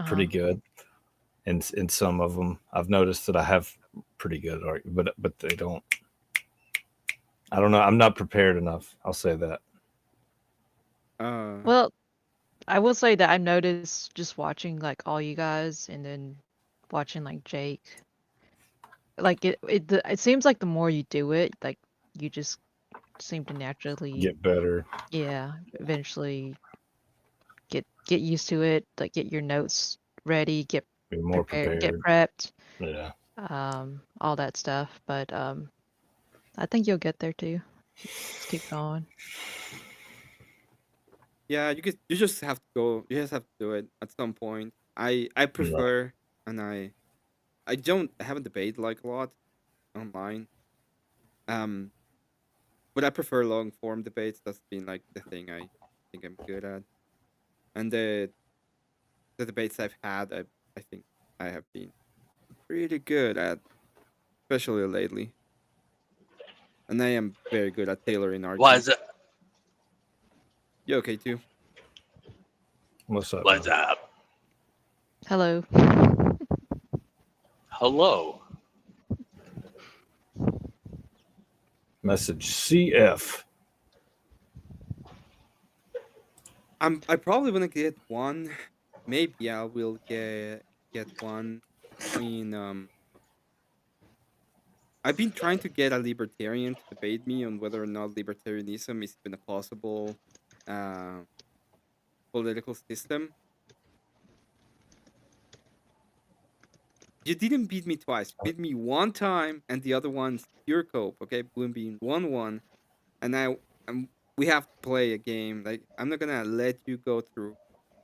pretty Uh-huh. good. In some of them, I've noticed that I have pretty good argument, but they don't. I don't know. I'm not prepared enough. I'll say that. Well, I will say that I've noticed just watching like all you guys and then watching like Jake. Like it seems like the more you do it, like you just seem to naturally, Get better. yeah, eventually get used to it, like get your notes ready, get Be more prepared, get prepared. prepped, Yeah. all that stuff. But I think you'll get there too. Just keep going. Yeah, you just have to go. You just have to do it at some point. I Right. prefer, and I haven't debated like a lot. online. But I prefer long form debates. That's been like the thing I think I'm good at. And the debates I've had, I think I have been pretty good at, especially lately. And I am very good at tailoring What's arguments. up? You okay too? What's up, What's man? up? Hello. Hello. Message CF. I probably wanna get one. Maybe I will get one. I mean, I've been trying to get a libertarian to debate me on whether or not libertarianism is even a possible uh, political system. You didn't beat me twice. You beat me one time, and the other one's pure cope. Okay, Bloom being 1-1, and we have to play a game. Like I'm not gonna let you go through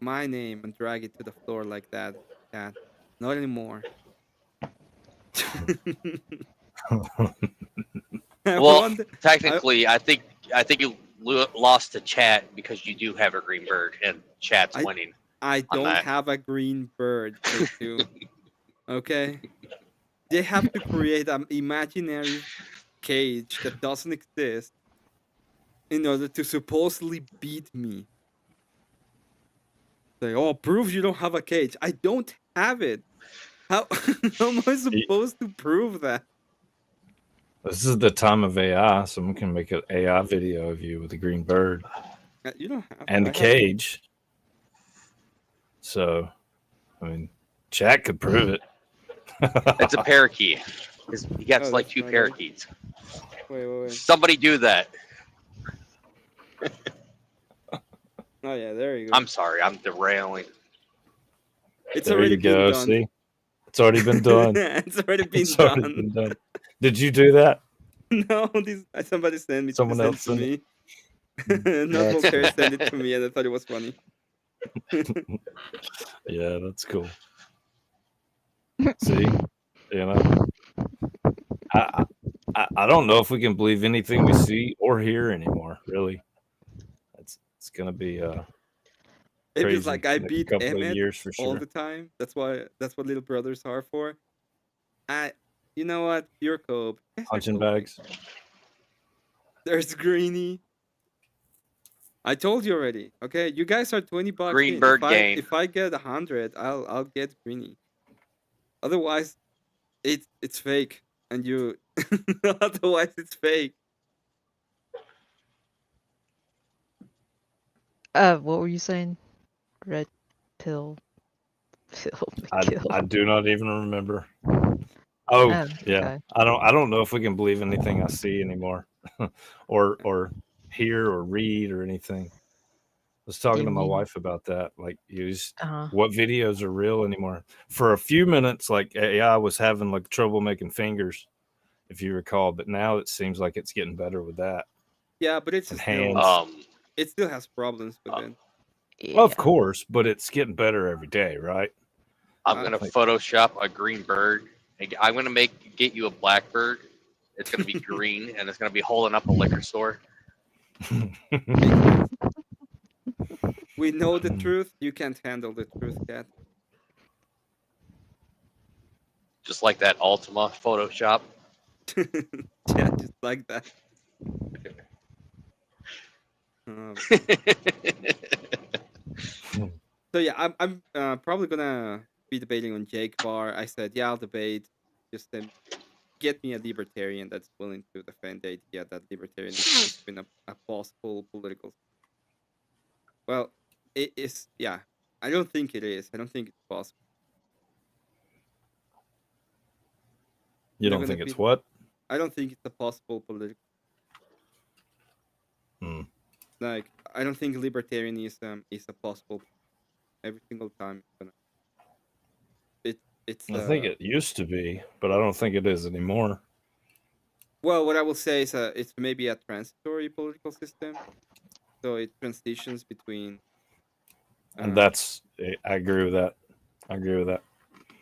my name and drag it to the floor like that. Cat, not anymore. I Well, want. I technically, I think you lost to chat because you do have a green bird and chat's I winning I on don't that. have a green bird. They do. Okay, they have to create an imaginary cage that doesn't exist in order to supposedly beat me. Like, oh, prove you don't have a cage. I don't have it. How, how am I supposed to prove that? This is the time of AI. Someone can make an AI video of you with a green bird You don't have and to. a cage. So, I mean, chat could prove it. It's a parakeet. He got Oh, like that's 2 my guy. parakeets. Wait. Somebody do that. Oh yeah, there you go. I'm sorry, I'm derailing. It's There already you go. been done. See, it's already been done. It's already been It's already done. been done. Did you do that? No, somebody sent me. Someone Sent else it to sent it. me. Not That's Voltaire cool. sent it to me, and I thought it was funny. Yeah, that's cool. See, you know, I don't know if we can believe anything we see or hear anymore. Really, it's gonna be Maybe it's crazy like I next beat couple of Emmet years for all sure. the time. That's what little brothers are for. You know what? Pure cope. You guys are Punching coping. bags. There's Greenie. I told you already. Okay, you guys are $20 Green in. bird game. If I get 100, I'll get Greenie. Otherwise, it's fake, and you. Otherwise, it's fake. What were you saying? Red pill, kill. I do not even remember. Oh Oh, yeah, okay. I don't know if we can believe anything I see anymore, or hear or read or anything. I was Do talking you to my mean? wife about that. Like, Uh-huh. what videos are real anymore? For a few minutes, like AI was having like trouble making fingers, if you recall. But now it seems like it's getting better with that Yeah, but it's and still hands. it still has problems with it. Of Yeah. course, but it's getting better every day, right? I'm gonna Like- Photoshop a green bird. I'm gonna get you a black bird. It's gonna be green and it's gonna be holding up a liquor store. We know the truth. You can't handle the truth, Cat. Just like that Ultima Photoshop. Yeah, just like that. Um, so yeah, I'm probably gonna be debating on Jake Bar. I said, yeah, I'll debate. Just get me a libertarian that's willing to defend the idea that libertarianism has been a possible political. Well, it is. Yeah, I don't think it is. I don't think it's possible. You They're don't gonna think be. it's what? I don't think it's a possible political. Hmm. Like, I don't think libertarianism is a possible every single time. It's I think it used to be, but I don't think it is anymore. well, what I will say is it's maybe a transitory political system, so it transitions between. And that's I agree with that. I agree with that.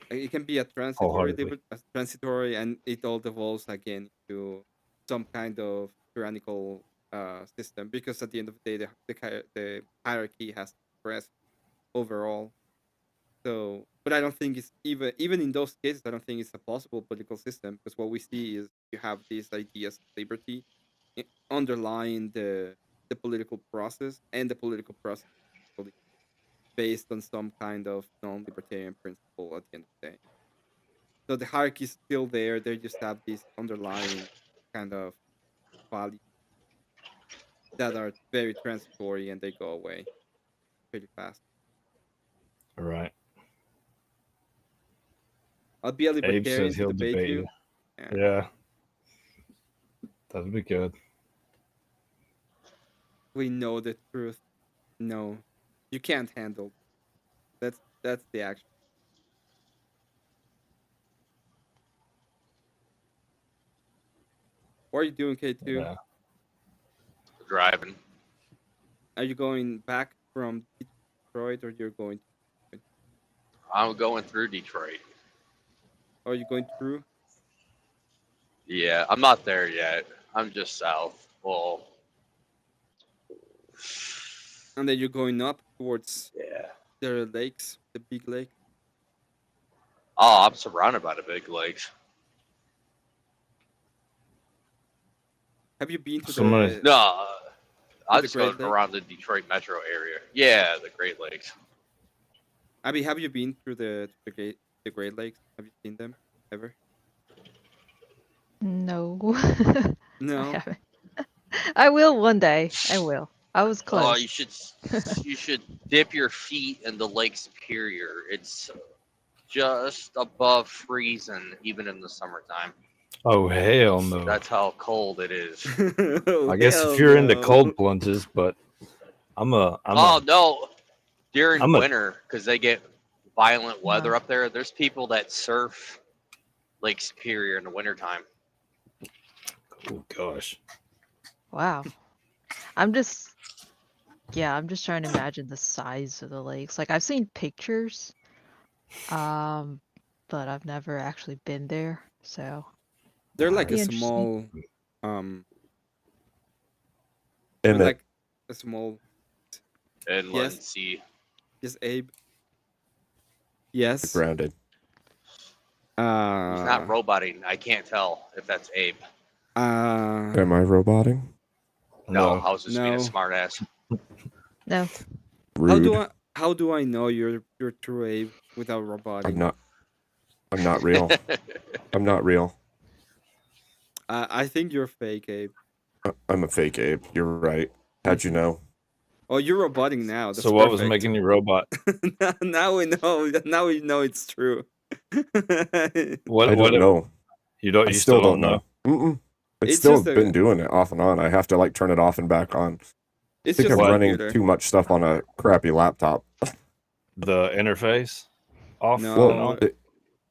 It can be a Wholeheartedly. transitory, and it all devolves again to some kind of tyrannical system. Because at the end of the day, the hierarchy has to press overall. So, but I don't think it's even in those cases. I don't think it's a possible political system, because what we see is you have these ideas of liberty underlying the political process, and the political process is actually based on some kind of non-libertarian principle at the end of the day. So the hierarchy is still there. They just have these underlying kind of values that are very transitory, and they go away pretty fast. All right. I'll be a Abe libertarian says to he'll debate debate you. you. Yeah. Yeah. That'd be good. We know the truth. No, you can't handle. That's the action. What are you doing, K2? Yeah. Driving. Are you going back from Detroit, or you're going? I'm going through Detroit. Or are you going through? Yeah, I'm not there yet. I'm just south. Well, And then you're going up towards yeah. the lakes, the big lake. Oh, I'm surrounded by the big lakes. Have you been to Somebody- the? No, I the just Great go Lake? around the Detroit metro area. Yeah, the Great Lakes. Abby, have you been through the Great Lakes? Have you seen them ever? No. I No. haven't. I will one day. I will. I was Oh, close. you should dip your feet in the Lake Superior. It's just above freezing, even in the summertime. Oh hell no! That's how cold it is. I guess if you're into cold plunges, but I'm Oh no, during I'm a- winter, because they get violent weather up there. There's people that surf Lake Superior in the wintertime. oh gosh. Wow. I'm just trying to imagine the size of the lakes. Like I've seen pictures, but I've never actually been there. So they're like Be a interesting. small, Emmett, like a small. Inland Yes. Sea. Yes, Abe. Yes. grounded. He's not Uh. roboting. I can't tell if that's Abe. Am I roboting? No, I was just being a No. smart ass. no. Rude. How do I know you're true Abe without robotic? I'm not real. I'm not real. I think you're fake, Abe. I'm a fake Abe. You're right. How'd you know? Oh, you're robotic now. That's So what was perfect. making you robot? Now we know. Now we know it's true. What? I don't know. You don't. I You still don't know. Mm-mm. It's It's still just been doing it off and on. I have to like turn it off and back on. I It's think just I'm a running computer. too much stuff on a crappy laptop. The interface off No. and on.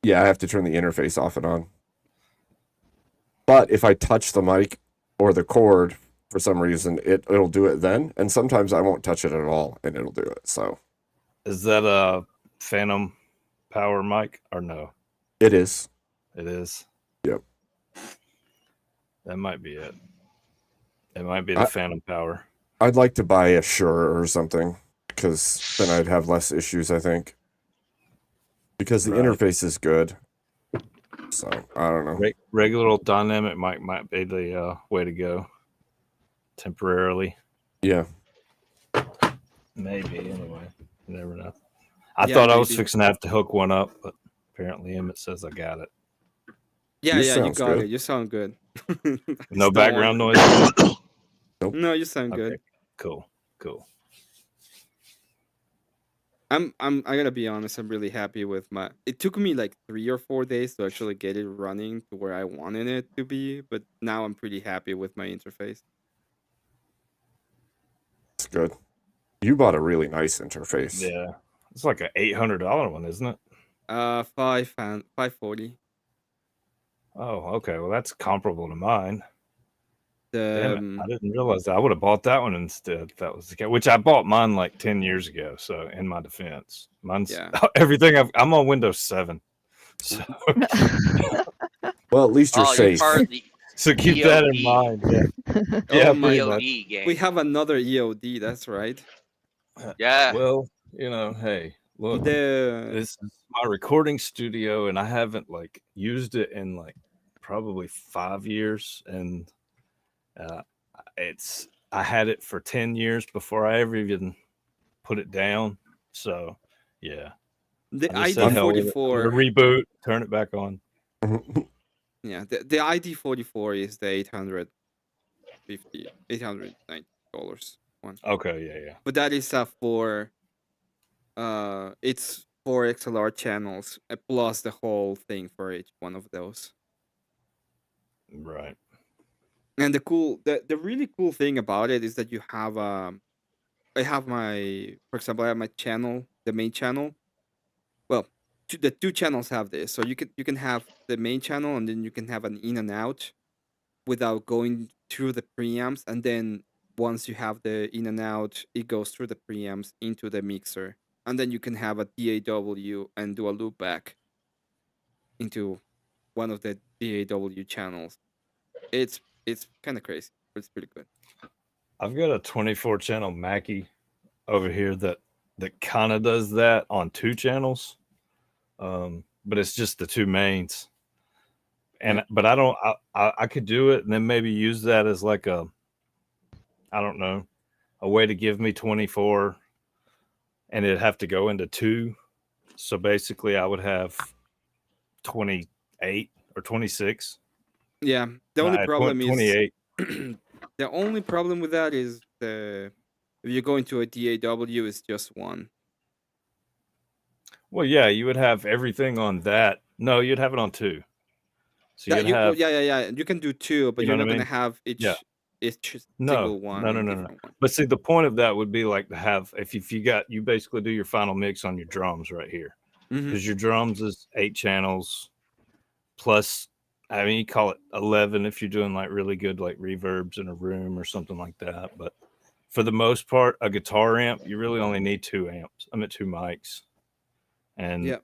Yeah, I have to turn the interface off and on. But if I touch the mic or the cord for some reason, it'll do it then. And sometimes I won't touch it at all and it'll do it. So Is that a Phantom Power mic or no? it is. It is. Yep. That might be it. It might be the Phantom Power. I'd like to buy a Shure or something because then I'd have less issues, I think. Because the Right. interface is good. So I don't know. Regular old dynamic mic might be the way to go. Temporarily. Yeah. Maybe anyway. You never know. I Yeah, thought I was maybe. fixing to have to hook one up, but apparently Emmett says I got it. Yeah, You you sounds got good. it. You sound good. No Still background on. noise. No, you sound good. Okay. Cool. I gotta be honest, I'm really happy with my it took me like 3 or 4 days to actually get it running to where I wanted it to be, but now I'm pretty happy with my interface. It's good. You bought a really nice interface. Yeah. It's like an $800 one, isn't it? 540. Oh, okay. Well, that's comparable to mine. Damn it. The I didn't realize that. I would have bought that one instead if that was the case, which I bought mine like 10 years ago. So, in my defense, mine's Yeah. everything I'm on Windows 7. So, Well, at least you're Oh, you're safe. part of the so keep that in EOD. mind. Yeah, Oh yeah, my! pretty much. EOD game. We have another EOD. That's right. Yeah. Well, hey, look, The this is my recording studio, and I haven't like used it in like probably 5 years, and uh, I had it for 10 years before I ever even put it down. So, yeah, the I just said hell with it. I'm gonna ID44. reboot, turn it back on. Yeah, the ID44 is the $890 one. Okay, yeah. But that is for it's 4 XLR channels plus the whole thing for each one of those. Right. And the really cool thing about it is that you have I have my, for example, I have my channel, the main channel. Well, the two channels have this, so you can have the main channel and then you can have an in and out without going through the preamps, and then once you have the in and out, it goes through the preamps into the mixer, and then you can have a DAW and do a loop back into one of the DAW channels. It's kind of crazy, but it's pretty good. I've got a 24 channel Mackie over here that kind of does that on 2 channels, but it's just the 2 mains. And but I don't. I could do it, and then maybe use that as like a, I don't know, a way to give me 24, and it'd have to go into 2. So basically, I would have 28 or 26. Yeah, the only problem is 28. the only problem with that is the if you go into a DAW, it's just one. Well, yeah, you would have everything on that. No, you'd have it on 2. So Yeah, you'd have, yeah. You can do two, but you know you're what not I gonna mean? have Yeah. each No, single one no, no, in no, no. different one. But see, the point of that would be like to have, if you basically do your final mix on your drums right here, because your drums is 8 channels plus, I mean, you call it 11 if you're doing like really good like reverbs in a room or something like that. But for the most part, a guitar amp, you really only need 2 amps. I mean, 2 mics, and Yeah.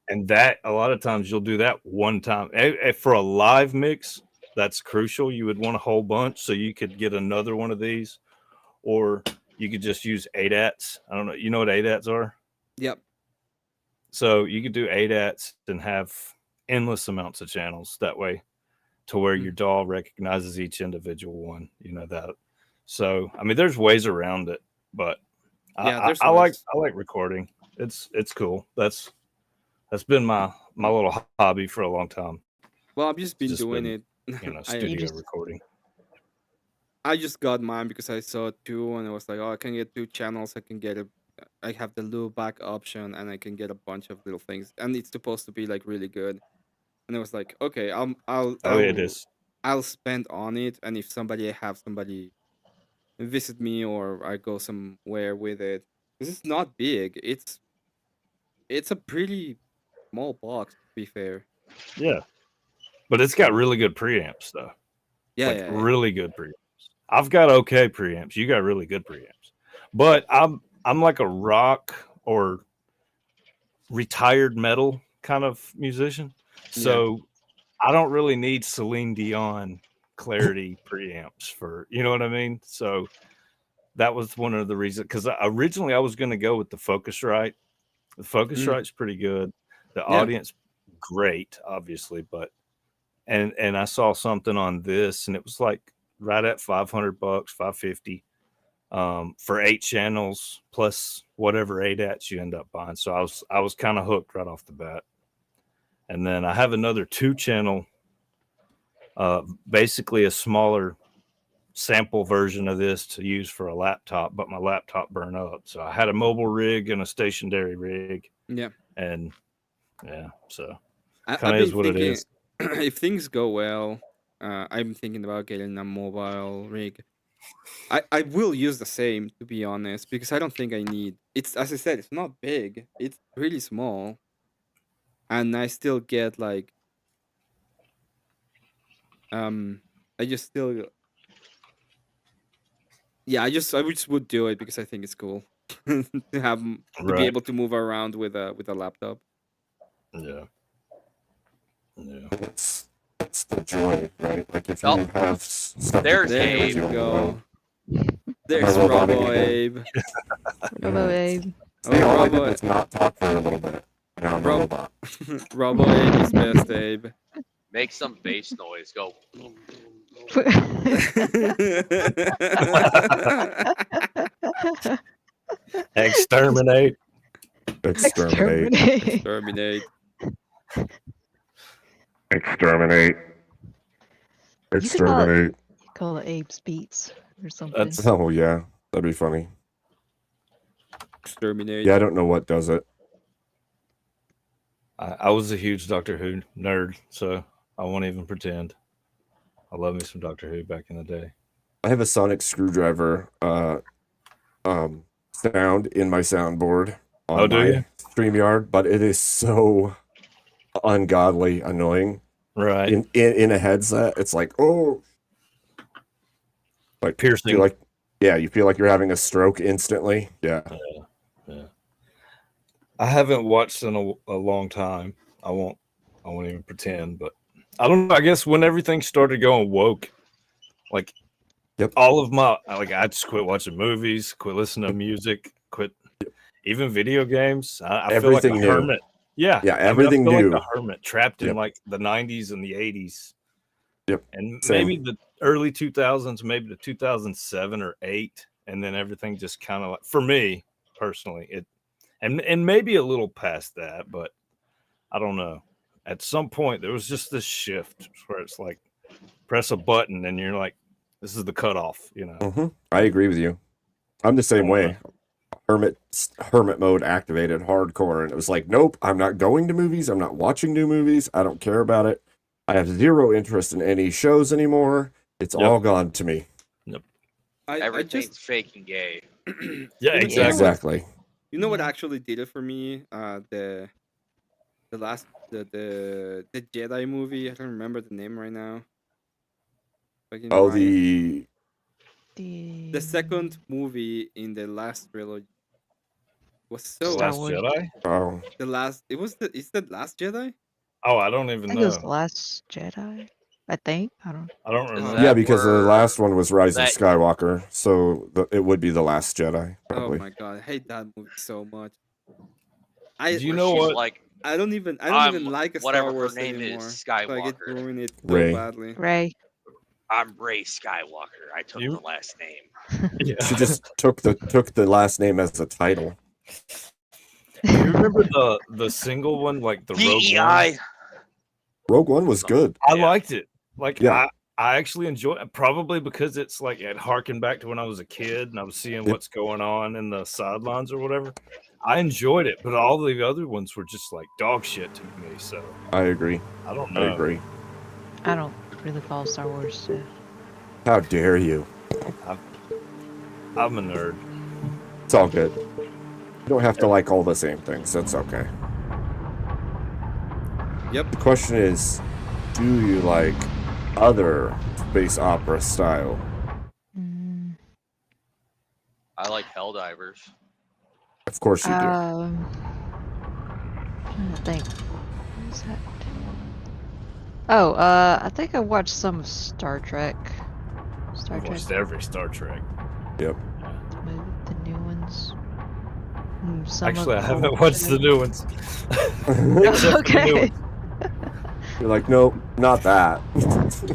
and that a lot of times you'll do that one time. For a live mix, that's crucial. You would want a whole bunch so you could get another one of these, or you could just use ADATs. I don't know. You know what ADATs are? Yep. So you could do ADATs and have endless amounts of channels that way, to where your DAW recognizes each individual one. You know that. So I mean, there's ways around it, but Yeah, I, there's I like ways. I like recording. It's cool. That's been my little hobby for a long time. Well, I've just It's been just doing been, it. studio recording. I just got mine because I saw 2 and I was like, oh, I can get 2 channels. I have the loop back option and I can get a bunch of little things, and it's supposed to be like really good. And I was like, okay, Oh, it is. I'll spend on it, and if somebody visit me or I go somewhere with it, because it's not big. It's a pretty small box, to be fair. Yeah, but it's got really good preamps though. Yeah, Like yeah, yeah. really good preamps. I've got okay preamps. You got really good preamps. But I'm like a rock or retired metal kind of musician. So I don't really need Celine Dion clarity preamps for, you know what I mean? So that was one of the reasons, because originally I was going to go with the Focusrite. The Focusrite's pretty good. The Yeah. audience, great, obviously, but and I saw something on this, and it was like right at $500, $550, for 8 channels plus whatever ADATs you end up buying. So I was kind of hooked right off the bat. And then I have another 2 channel, basically a smaller sample version of this to use for a laptop, but my laptop burned up. So I had a mobile rig and a stationary rig. Yeah. And yeah, so I've kind of been is what it thinking, is. if things go well, I'm thinking about getting a mobile rig. I will use the same, to be honest, because I don't think I need. It's, as I said, it's not big. It's really small, and I still get like I just still yeah. I just would do it because I think it's cool to have to be Right. able to move around with a laptop. Yeah. Yeah. It's the joy, right? Like if Oh, you have stuff there's to There do Abe. you with you, go. Am There's I roboting Robo again? Abe. Robo Abe. See, all I did Robo was not talk for a little bit. Now I'm a Rob robot. Robo Abe is best Abe. Make some bass noise. Go. Exterminate. Exterminate. Exterminate. Exterminate. Exterminate. You could call it, Exterminate. call it Abe's Beats or something. That's Oh yeah, that'd be funny. Exterminate. Yeah, I don't know what does it. I was a huge Doctor Who nerd, so I won't even pretend. I love me some Doctor Who back in the day. I have a sonic screwdriver sound in my soundboard on Oh, do my you? StreamYard, but it is so ungodly annoying. Right. In a headset, it's like, oh, like Piercing. you feel like you're having a stroke instantly. Yeah. Yeah. I haven't watched in a long time. I won't even pretend, but I don't know. I guess when everything started going woke, like Yep. all of my I just quit watching movies, quit listening to music, quit even video games. I feel like Everything a new. hermit. Yeah. Yeah, I mean, everything I feel new. like a hermit trapped in Yep. like the 90s and the 80s. Yep. And Same. maybe the early 2000s, maybe the 2007 or 8, and then everything just kind of like, for me personally, it and maybe a little past that, but I don't know. At some point, there was just this shift where it's like press a button and you're like, this is the cutoff, you know. Mm-hmm. I agree with you. I'm the same way. Hermit mode activated hardcore, and it was like, nope, I'm not going to movies. I'm not watching new movies. I don't care about it. I have zero interest in any shows anymore. It's all gone to me. Everything's fake and gay. Yeah, exactly. Exactly. You know what actually did it for me? The Jedi movie. I don't remember the name right now. Fucking Oh, Ryan. The The second movie in the last trilogy was The so. Last Wars. Jedi? Oh, The last. It's the Last Jedi. Oh, I don't I even think it was The know. Last Jedi. I think. I don't. I don't Is remember. that yeah, because the where last one was Rise of that- Skywalker, so it would be the Last Jedi, Oh probably. my god, I hate that movie so much. Do you where know she's what? like, I don't even I'm like a whatever Star her Wars name is, anymore. Skywalker. Like it ruined it so Rey. badly. Ray. I'm Ray Skywalker. I took You- the last name. Yeah. She just took the last name as a title. Do you remember the single one, like the Rogue One? DEI. Rogue One was good. I Yeah. liked it. Like Yeah. I actually enjoy it, probably because it's like it harkened back to when I was a kid and I was seeing what's going on in the sidelines or whatever. I enjoyed it, but all the other ones were just like dog shit to me. So I agree. I don't know. I agree. I don't really follow Star Wars. So. How dare you? I'm a nerd. It's all good. You don't have to like all the same things. That's okay. Yep. The question is, do you like other space opera style? Mm, I like Helldivers. Of course you do. trying to think. What is that? Oh, I think I watched some of Star Trek. Star I've Trek, watched every Star Trek. Yep. the new ones. Some of Actually, I the haven't old watched the shit. new ones. Except for the new Okay. ones. You're like, nope, not that.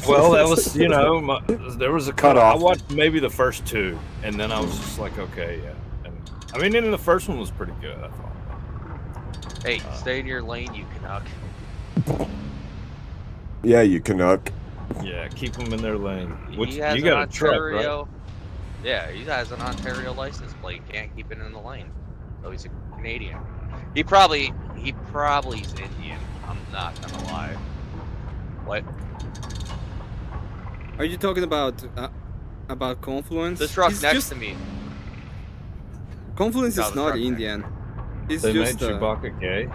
Well, that was, you know, there was a Cut cut. I off. watched maybe the first two, and then I was just like, okay, yeah. And I mean, even the first one was pretty good, I thought. Hey, stay in your lane, you Canuck. Yeah, you Canuck. Yeah, keep them in their lane. Which He has you got an a truck, right? Ontario. Yeah, he has an Ontario license plate. Can't keep it in the lane. So he's a Canadian. He probably is Indian. I'm not gonna lie. What? Are you talking about Confluence? This truck He's next just- to me. Confluence No, is the not truck next. Indian. He's They just made Chewbacca gay.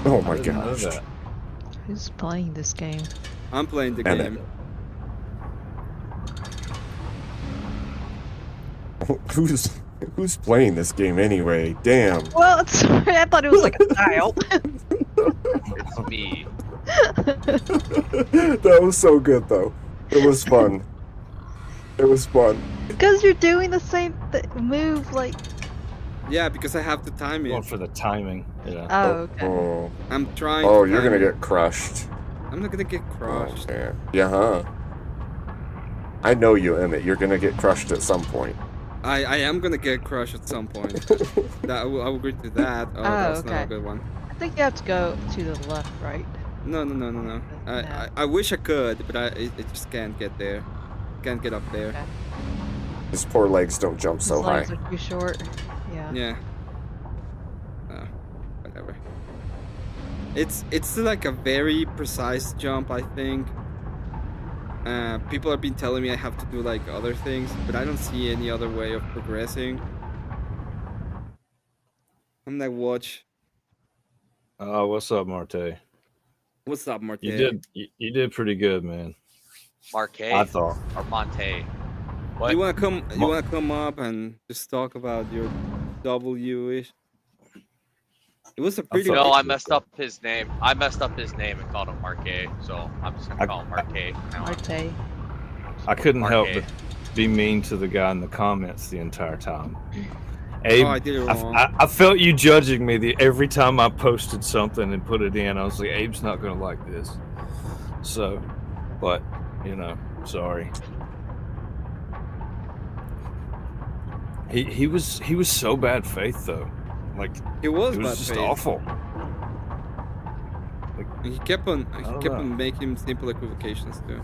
Oh I my didn't know gosh. that. Who's playing this game? I'm playing the Emmett. game. Who's playing this game anyway? Damn. Well, sorry, I thought it was like a child. It's me. That was so good, though. It was fun. It was fun. Because you're doing the same move, like. Yeah, because I have to time Going it. for the timing. Yeah. Oh, okay. Oh, I'm trying. oh to you're time gonna it. get crushed. I'm not gonna get Oh, crushed. man. Yeah, huh? I know you, Emmett. You're gonna get crushed at some point. I am gonna get crushed at some point. That I will agree to that. Oh, that's not a okay. good one. I think you have to go to the left, right? No. No. I wish I could, but I just can't get there. Can't get up there. Okay. His poor legs don't jump His so high. legs are too short. Yeah. Yeah. Whatever. It's like a very precise jump, I think. People have been telling me I have to do like other things, but I don't see any other way of progressing. I'm like, watch. Oh, what's up, Marte? What's up, Marte? You did pretty good, man. Marquet I thought. or Monte. What? You wanna come up and just talk about your W-ish? It was a pretty. No, I messed up his name. I messed up his name and called him Marquet, so I'm just gonna call him Marquet now. Marte. I couldn't help Marte. but be mean to the guy in the comments the entire time. Abe, Oh, I did it wrong. I felt you judging me every time I posted something and put it in. I was like, Abe's not gonna like this. So, but you know, sorry. He was so bad faith though. Like It was it bad was just faith. awful. He kept on know. making simple equivocations too.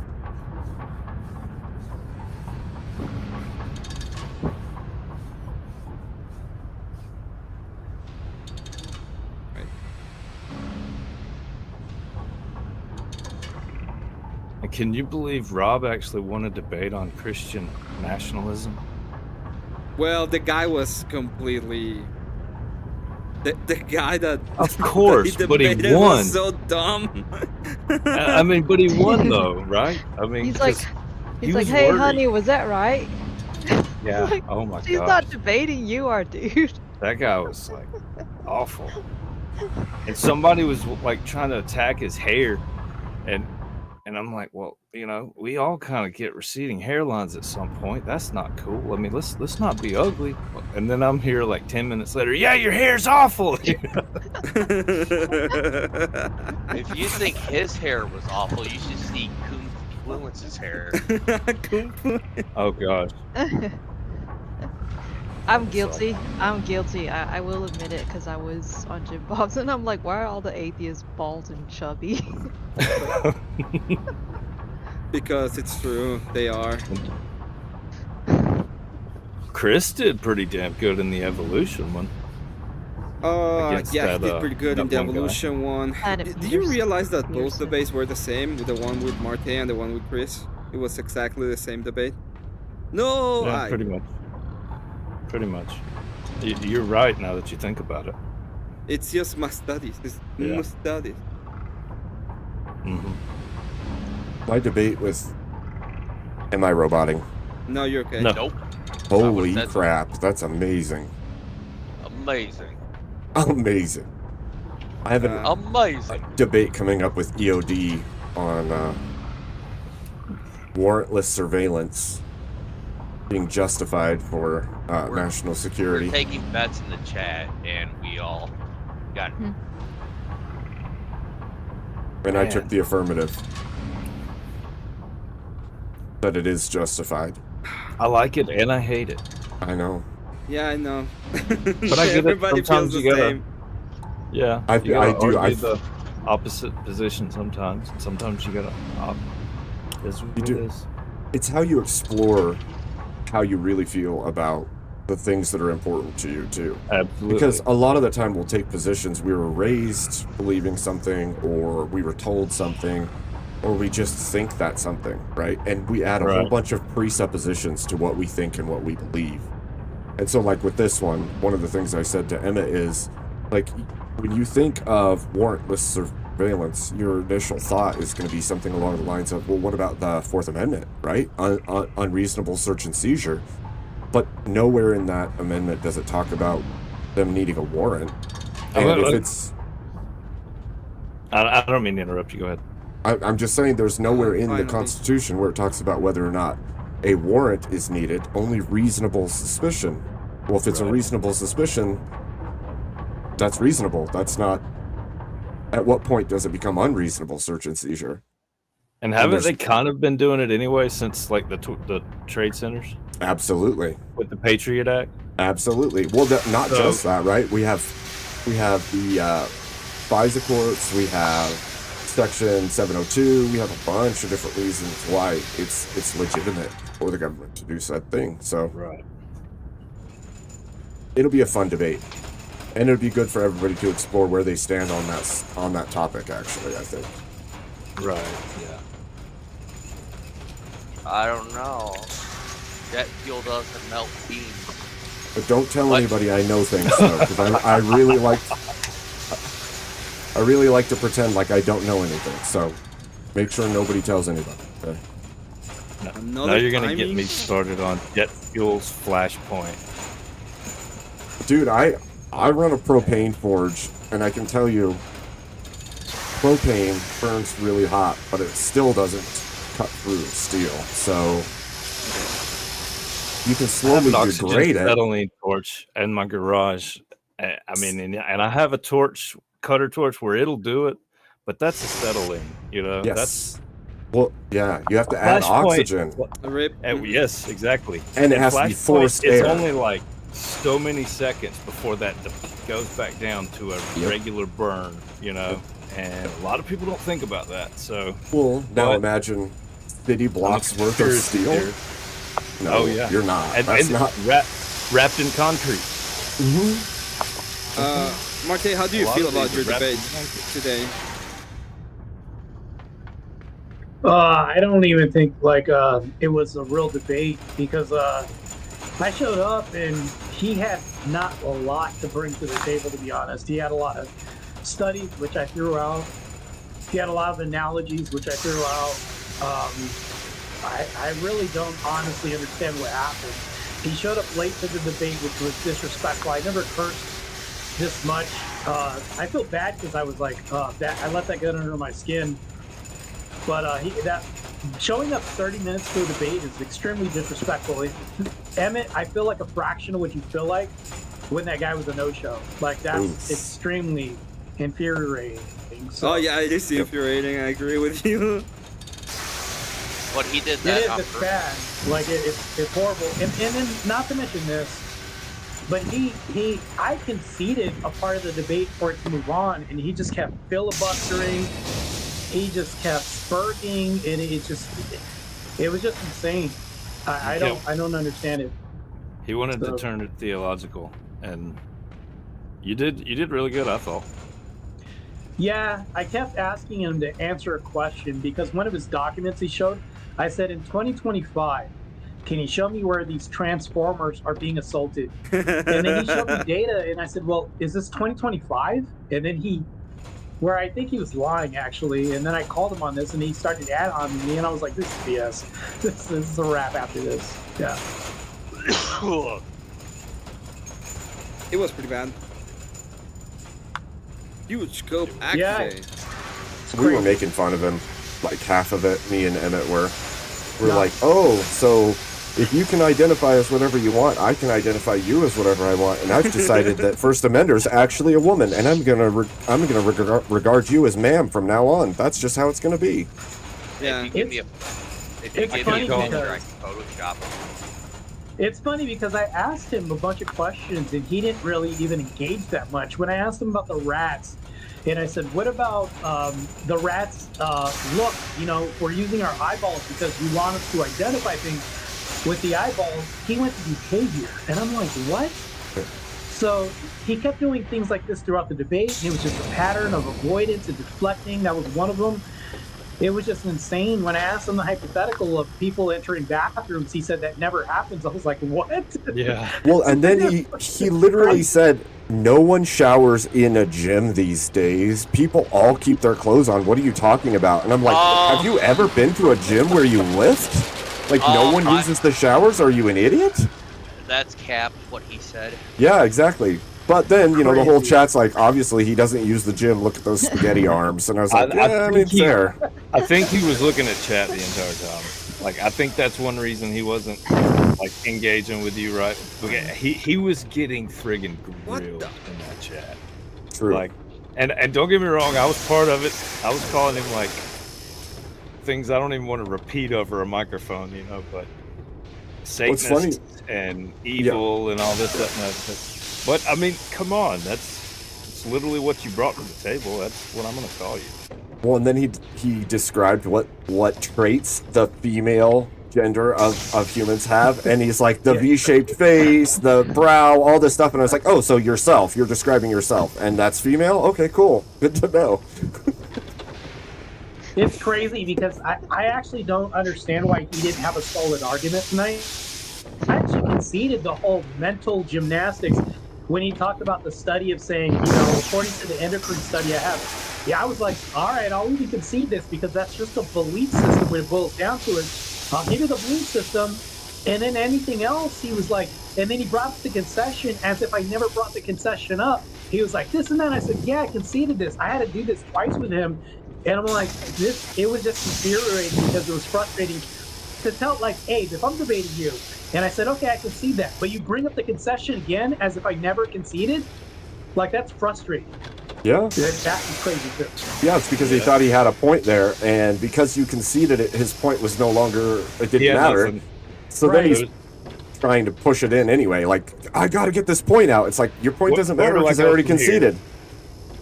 Right. And can you believe Rob actually won a debate on Christian nationalism? Well, the guy was completely. The guy that. Of course, that but he debated won. was so dumb. I mean, but he won though, right? I mean, He's like, 'cause he was hey, worried. honey, was that right? Yeah. like, Oh my She's god. not debating, you are, dude. That guy was like awful. And somebody was like trying to attack his hair, and I'm like, well, you know, we all kind of get receding hairlines at some point. That's not cool. I mean, let's not be ugly. And then I'm here like 10 minutes later. Yeah, your hair's awful. If you think his hair was awful, you should see Confluence's hair. Oh gosh. I'm guilty. I'm guilty. I will admit it because I was on Jim Bob's and I'm like, why are all the atheists bald and chubby? Because it's true, they are. Chris did pretty damn good in the evolution one. Against Yeah, that, he did pretty good in that the one guy. evolution one. And Did you realize that both Pearson. debates were the same? The one with Marte and the one with Chris? It was exactly the same debate? No! Yeah, pretty much. Pretty much. You're right now that you think about it. It's just my studies. It's Yeah. my studies. Mm-hmm. My debate with. Am I roboting? No, you're okay. No. Nope. Holy That's crap. That's amazing. Amazing. Amazing. I have a Amazing. debate coming up with EOD on warrantless surveillance being justified for national We're security. taking bets in the chat, and we all got it. And I Man. took the affirmative. That it is justified. I like it and I hate it. I know. Yeah, I know. But I get it. Everybody feels Sometimes the you gotta- same. Yeah. I you gotta do- argue the opposite position sometimes. Sometimes you gotta is what You it do. is. It's how you explore how you really feel about the things that are important to you too. Absolutely. Because a lot of the time we'll take positions, we were raised believing something, or we were told something, or we just think that's something, right? And we add a whole Right. bunch of presuppositions to what we think and what we believe. And so like with this one of the things I said to Emma is, like, when you think of warrantless surveillance, your initial thought is going to be something along the lines of, well, what about the Fourth Amendment, right? Unreasonable search and seizure. But nowhere in that amendment does it talk about them needing a warrant. And if it's... I don't mean to interrupt you. Go ahead. I'm just saying there's nowhere in the Finally. Constitution where it talks about whether or not a warrant is needed, only reasonable suspicion. Well, if it's a Right. reasonable suspicion, that's reasonable. That's not... At what point does it become unreasonable search and seizure? And haven't there's- they kind of been doing it anyway since like the trade centers Absolutely. with the Patriot Act? Absolutely. Well, not So- just that, right? We have the FISA courts, we have Section 702, we have a bunch of different reasons why it's legitimate for the government to do said thing. So Right. it'll be a fun debate, and it'll be good for everybody to explore where they stand on that topic. Actually, I think. Right. Yeah. I don't know. Jet fuel doesn't melt beans. But don't tell What? anybody I know things though, because I really like to pretend like I don't know anything. So make sure nobody tells anybody. Okay? Now Another you're gonna get timing? me started on jet fuel's flashpoint. Dude, I run a propane forge, and I can tell you, propane burns really hot, but it still doesn't cut through steel. So you can I have slowly an oxygen degrade it. acetylene torch in my garage. I mean, and I have a cutter torch where it'll do it, but that's acetylene. You know, Yes. Well, yeah, you have to add Flashpoint- oxygen, A rip. Yes, exactly. and it has to be Flashpoint, forced it's air. only like so many seconds before that goes back down to a Yep. regular burn. You know, and a lot of people don't think about that. So Well, now But- imagine city blocks I'm a worth of conspiracy steel. theorist. No, Oh, yeah. you're not. And, That's and not. wrapped in concrete. Marte, how do A you lot feel of about these your are wrapped in debate concrete. today? I don't even think like it was a real debate because I showed up and he had not a lot to bring to the table, to be honest. He had a lot of studies, which I threw out. He had a lot of analogies, which I threw out. I really don't honestly understand what happened. He showed up late to the debate, which was disrespectful. I never cursed this much. I feel bad because I was like, I let that get under my skin. But showing up 30 minutes to a debate is extremely disrespectful. Emmett, I feel like a fraction of what you feel like when that guy was a no-show. Like, that's Oof. extremely infuriating. So, Oh yeah, it is infuriating. I agree with you. But he did It that is, on it's purpose. bad. Like, it's horrible. And then, not to mention this, but I conceded a part of the debate for it to move on, and he just kept filibustering. He just kept spurting, and it was just insane. I don't understand it. He wanted to So- turn it theological, and you did really good, I thought. Yeah, I kept asking him to answer a question because one of his documents he showed, I said, in 2025, can you show me where these transformers are being assaulted? And then he showed me data, and I said, well, is this 2025? And then where I think he was lying, actually, and then I called him on this, and he started to add on me, and I was like, this is BS. This is a wrap after this. Yeah. It was pretty bad. Huge scope Yeah. actually. We were making fun of him, like half of it. Me and Emmett were. We're Yeah. like, oh, so if you can identify as whatever you want, I can identify you as whatever I want. And I've decided that First Amender is actually a woman, and I'm gonna regard you as ma'am from now on. That's just how it's gonna be. Yeah. If you give me It's a funny picture, I because- can Photoshop him. It's funny because I asked him a bunch of questions and he didn't really even engage that much. When I asked him about the rats, and I said, what about the rats? Look, we're using our eyeballs because we want us to identify things with the eyeballs. He went to behavior. And I'm like, what? So he kept doing things like this throughout the debate. And it was just a pattern of avoidance and deflecting. That was one of them. It was just insane. When I asked him the hypothetical of people entering bathrooms, he said that never happens. I was like, what? Yeah. Well, and then he literally said, no one showers in a gym these days. People all keep their clothes on. What are you talking about? And I'm like, Oh. have you ever been to a gym where you lift? Like, no Oh, one I- uses the showers? Are you an idiot? That's cap what he said. Yeah, exactly. But then, you know, the whole Crazy. chat's like, obviously he doesn't use the gym. Look at those spaghetti arms. And I was like, I I mean, think fair. I think he was looking at chat the entire time. Like, I think that's one reason he wasn't like engaging with you, right? He was getting friggin' grilled in that chat. True. Like, and don't get me wrong, I was part of it. I was calling him like things I don't even want to repeat over a microphone, you know, but Satanist and evil and all this stuff and everything. But I mean, come on, it's literally what you brought to the table. That's what I'm gonna call you. Well, and then he described what traits the female gender of humans have, and he's like the V-shaped face, the brow, all this stuff, and I was like, oh, so yourself, you're describing yourself, and that's female? Okay, cool, good to know. It's crazy because I actually don't understand why he didn't have a solid argument tonight. I actually conceded the whole mental gymnastics when he talked about the study of saying, you know, according to the endocrine study I have. Yeah, I was like, all right, I'll even concede this because that's just a belief system when it boils down to it. I'll give you the belief system. And then anything else, he was like, and then he brought up the concession as if I never brought the concession up. He was like, this and that. I said, yeah, I conceded this. I had to do this twice with him. And I'm like, it was just infuriating because it was frustrating to tell, like, hey, if I'm debating you, and I said, okay, I concede that, but you bring up the concession again as if I never conceded, like, that's frustrating. Yeah. That's crazy too. Yeah, it's because he thought he had a point there, and because you conceded it, his point was no longer, it didn't matter. Nothing. So then he's trying to push it in anyway, like, I gotta get this point out. It's like, your point doesn't matter because I already conceded.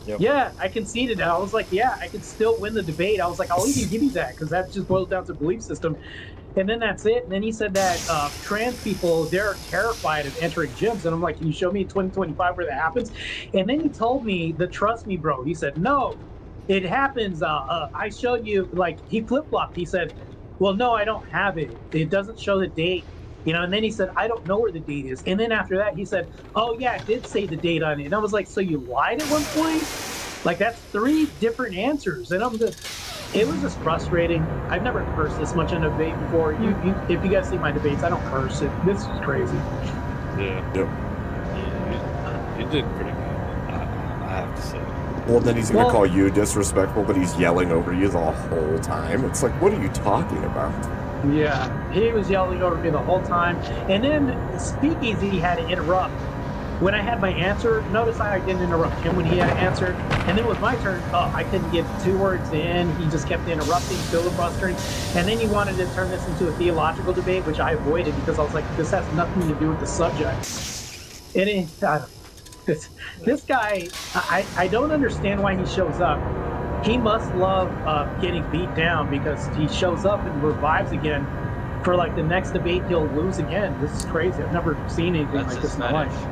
Yep. Yeah, I conceded. I was like, yeah, I could still win the debate. I was like, I'll even give you that because that just boils down to belief system. And then that's it. And then he said that trans people, they're terrified of entering gyms. And I'm like, can you show me in 2025 where that happens? And then he told me, trust me, bro. He said, no, it happens. I showed you, like, he flip-flopped. He said, well, no, I don't have it. It doesn't show the date. You know, and then he said, I don't know where the date is. And then after that, he said, oh, yeah, I did say the date on it. And I was like, so you lied at one point? Like, that's 3 different answers. And it was just frustrating. I've never cursed this much in a debate before. If you guys see my debates, I don't curse it. This is crazy. Yeah. Yep. You did pretty good, I have to say. Well, then he's going to call you disrespectful, but he's yelling over you the whole time. It's like, what are you talking about? Yeah, he was yelling over me the whole time. And then Speakeasy had to interrupt. When I had my answer, notice I didn't interrupt him when he had an answer. And then it was my turn. Oh, I couldn't get 2 words in. He just kept interrupting, filibustering. And then he wanted to turn this into a theological debate, which I avoided because I was like, this has nothing to do with the subject. And this guy, I don't understand why he shows up. He must love getting beat down because he shows up and revives again. For like the next debate, he'll lose again. This is crazy. I've never seen anything like this in my life.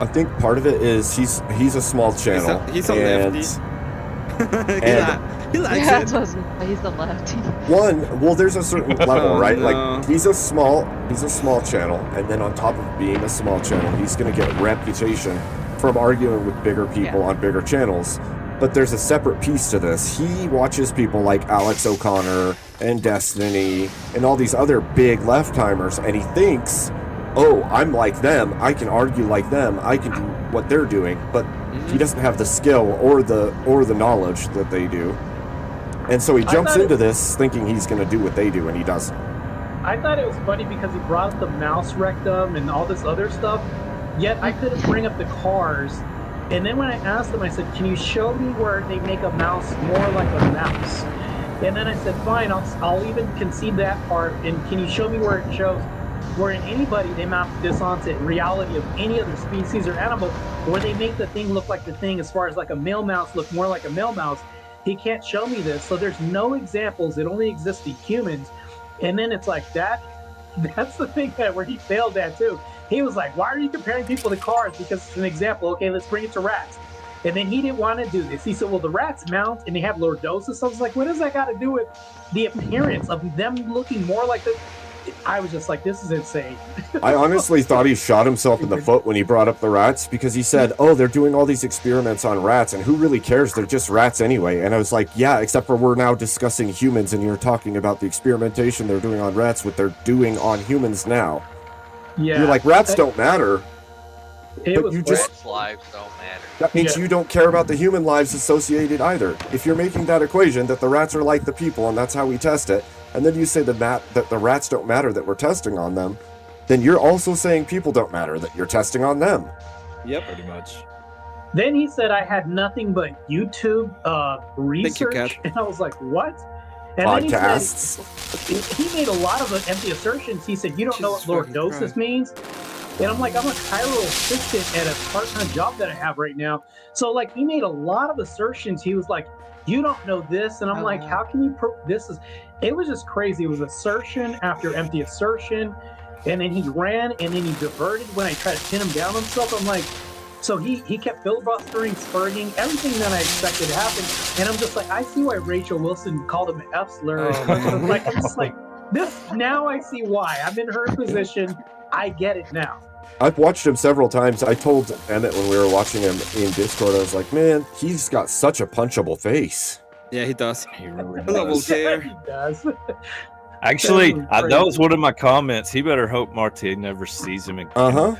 I think part of it is he's a small channel. He's a lefty. He likes Yeah, it. he's the lefty. Well, there's a certain level, right? No. Like he's a small channel, and then on top of being a small channel, he's going to get reputation from arguing with bigger people on bigger channels. But there's a separate piece to this. He watches people like Alex O'Connor and Destiny and all these other big left-timers, and he thinks, oh, I'm like them. I can argue like them. I can do what they're doing. But he doesn't have the skill or the knowledge that they do. And so he jumps into this thinking he's going to do what they do, and he doesn't. I thought it was funny because he brought up the mouse rectum and all this other stuff, yet I couldn't bring up the cars. And then when I asked him, I said, can you show me where they make a mouse more like a mouse? And then I said, fine, I'll even concede that part. And can you show me where it shows where in anybody they map this onto reality of any other species or animal where they make the thing look like the thing as far as like a male mouse look more like a male mouse? He can't show me this. So there's no examples. It only exists in humans. And then it's like that's the thing where he failed at too. He was like, why are you comparing people to cars? Because it's an example. Okay, let's bring it to rats. And then he didn't want to do this. He said, well, the rats mount and they have lordosis. I was like, what does that got to do with the appearance of them looking more like the... I was just like, this is insane. I honestly thought he shot himself in the foot when he brought up the rats, because he said, oh, they're doing all these experiments on rats, and who really cares? They're just rats anyway. And I was like, yeah, except for we're now discussing humans, and you're talking about the experimentation they're doing on rats, what they're doing on humans now. Yeah. You're like, rats don't matter. It But was you just- Rats' lives don't matter. That means Yeah. you don't care about the human lives associated either. If you're making that equation that the rats are like the people and that's how we test it, and then you say that the rats don't matter, that we're testing on them, then you're also saying people don't matter, that you're testing on them. Yep. Pretty much. Then he said I had nothing but YouTube research, Kat. and I was like, what? And then Podcasts. he made a lot of empty assertions. He said, you don't know what Jesus fucking lordosis Christ. means? And I'm like, I'm a Cairo assistant at a part-time job that I have right now. So like, he made a lot of assertions. He was like, you don't know this. And I'm Oh, like, wow. how can you it was just crazy. It was assertion after empty assertion. And then he ran and then he diverted when I tried to pin him down and stuff. I'm like, so he kept filibustering, spurging, everything that I expected to happen. And I'm just like, I see why Rachel Wilson called him an F slur. Oh, I'm just like, this, now I see why. I'm in her position. I get it now. I've watched him several times. I told Emmett when we were watching him in Discord, I was like, man, he's got such a punchable face. Yeah, he does. He really Hello, does. Voltaire. He does. Actually, That was that crazy. was one of my comments. He better hope Marte never sees him again. Uh-huh.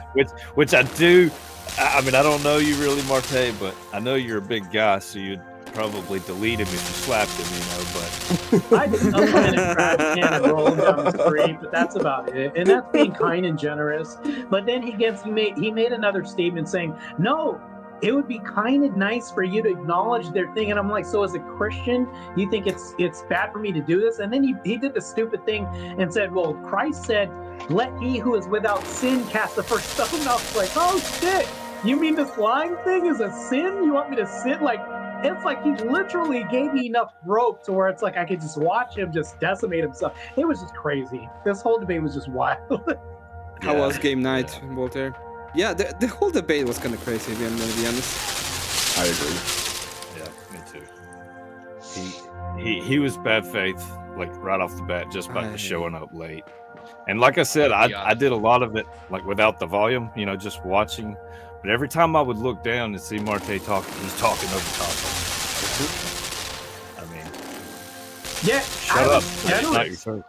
Which I do. I mean, I don't know you really, Marte, but I know you're a big guy, so you'd probably delete him if you slapped him, But I just up him in a trash can and roll him down the street, but that's about it. And that's being kind and generous. But then he made another statement saying, no, it would be kind and nice for you to acknowledge their thing. And I'm like, so as a Christian, you think it's bad for me to do this? And then he did the stupid thing and said, well, Christ said, let he who is without sin cast the first stone. And I was like, oh shit, you mean this lying thing is a sin? You want me to sin? Like, it's like he literally gave me enough rope to where it's like I could just watch him just decimate himself. It was just crazy. This whole debate was just wild. How was game night, Walter? Yeah, the whole debate was kind of crazy, if I'm gonna be honest. I agree. Yeah, me too. He was bad faith, like right off the bat, just by Aye. showing up late. And like I said, I did a lot of it like without the volume, just watching. But every time I would look down and see Marte talking, he's talking over top of me. I mean, Yeah, shut up. It's not your generous. turn.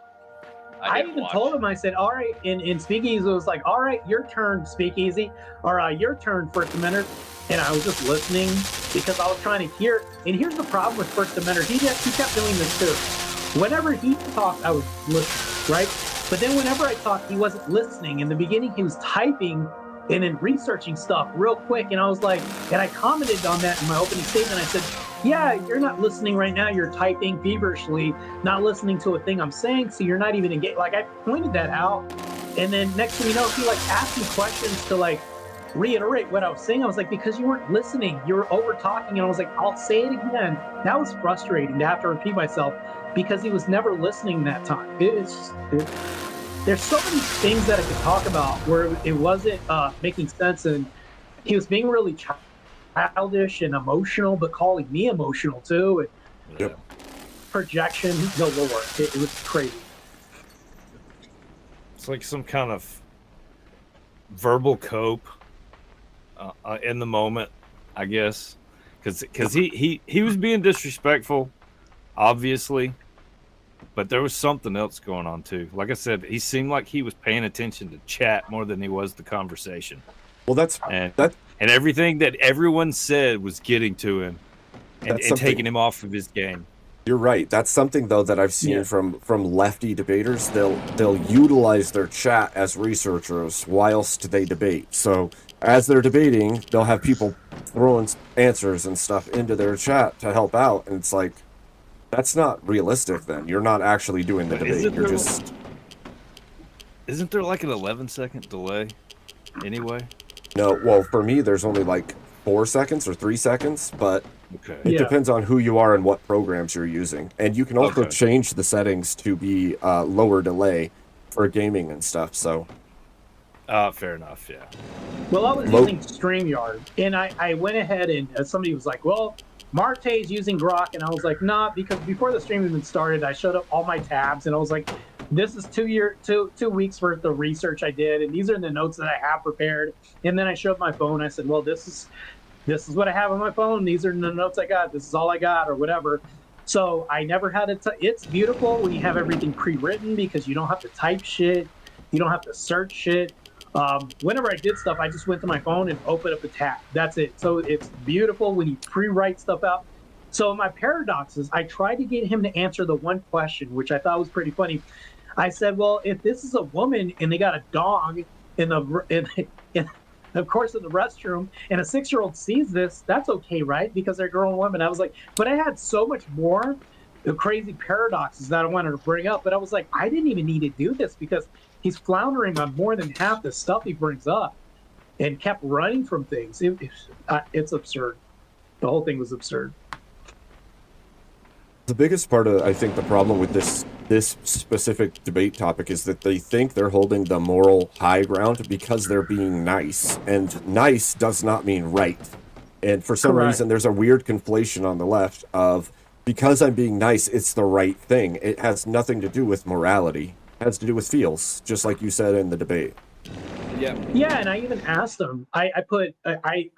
I didn't even watch. told him, I said, all right, in Speakeasy, it was like, all right, your turn, Speakeasy, or your turn, First Amendment. And I was just listening because I was trying to hear. And here's the problem with First Amendment. He kept doing this too. Whenever he talked, I was listening, right? But then whenever I talked, he wasn't listening. In the beginning, he was typing and then researching stuff real quick. And I was like, and I commented on that in my opening statement. I said, yeah, you're not listening right now. You're typing feverishly, not listening to a thing I'm saying. So you're not even engaged. Like, I pointed that out. And then next thing you know, he like asked me questions to like reiterate what I was saying. I was like, because you weren't listening, you were over talking. And I was like, I'll say it again. That was frustrating to have to repeat myself because he was never listening that time. There's so many things that I could talk about where it wasn't making sense, and he was being really childish and emotional, but calling me emotional too. And Yep. projection galore. It was crazy. It's like some kind of verbal cope in the moment, I guess, because he was being disrespectful, obviously, but there was something else going on too. Like I said, he seemed like he was paying attention to chat more than he was the conversation, Well, and everything that everyone said was getting to him and taking him off of his game. You're right. That's something though that I've seen Yeah. from lefty debaters. They'll utilize their chat as researchers whilst they debate. So as they're debating, they'll have people throwing answers and stuff into their chat to help out, and it's like that's not realistic. Then you're not actually doing the But debate. You're just Isn't there like an 11-second delay anyway? no. Well, for me, there's only like 4 seconds or 3 seconds, but Okay. it Yeah. depends on who you are and what programs you're using. And you can also Okay. change the settings to be lower delay for gaming and stuff. So Fair enough. Yeah. Well, I was Mo- using StreamYard, and I went ahead and somebody was like, well, Marte's using Grok, and I was like, nah, because before the stream even started, I showed up all my tabs, and I was like, this is 2 weeks worth of research I did, and these are the notes that I have prepared. And then I showed my phone. I said, well, this is what I have on my phone. These are the notes I got. This is all I got, or whatever. So I never had it. It's beautiful when you have everything pre-written because you don't have to type shit. You don't have to search shit. Whenever I did stuff, I just went to my phone and opened up a tab. That's it. So it's beautiful when you pre-write stuff out. So in my paradoxes, I tried to get him to answer the one question, which I thought was pretty funny. I said, well, if this is a woman and they got a dog in in, of course, in the restroom, and a 6-year-old sees this, that's okay, right? Because they're grown women. I was like, but I had so much more crazy paradoxes that I wanted to bring up. But I was like, I didn't even need to do this because he's floundering on more than half the stuff he brings up and kept running from things. It's absurd. The whole thing was absurd. The biggest part of, I think, the problem with this specific debate topic is that they think they're holding the moral high ground because they're being nice, and nice does not mean right. And for some reason, there's a weird conflation on the left of, because I'm being nice, it's the right thing. It has nothing to do with morality. It has to do with feels, just like you said in the debate. Yeah, and I even asked them. I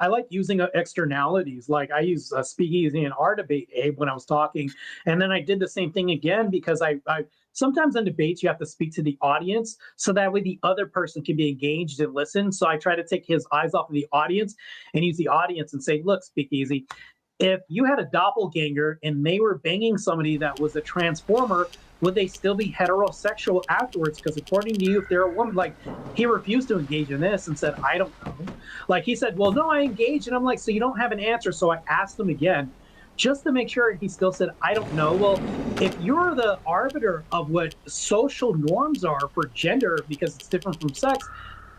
like using externalities. Like I use speakeasy in our debate, Abe, when I was talking, and then I did the same thing again because I sometimes in debates you have to speak to the audience so that way the other person can be engaged and listen. So I try to take his eyes off of the audience and use the audience and say, look, speakeasy, if you had a doppelganger and they were banging somebody that was a transformer, would they still be heterosexual afterwards? Because according to you, if they're a woman, like he refused to engage in this and said, I don't know. Like he said, well, no, I engaged. And I'm like, so you don't have an answer. So I asked him again, just to make sure. He still said, I don't know. Well, if you're the arbiter of what social norms are for gender, because it's different from sex,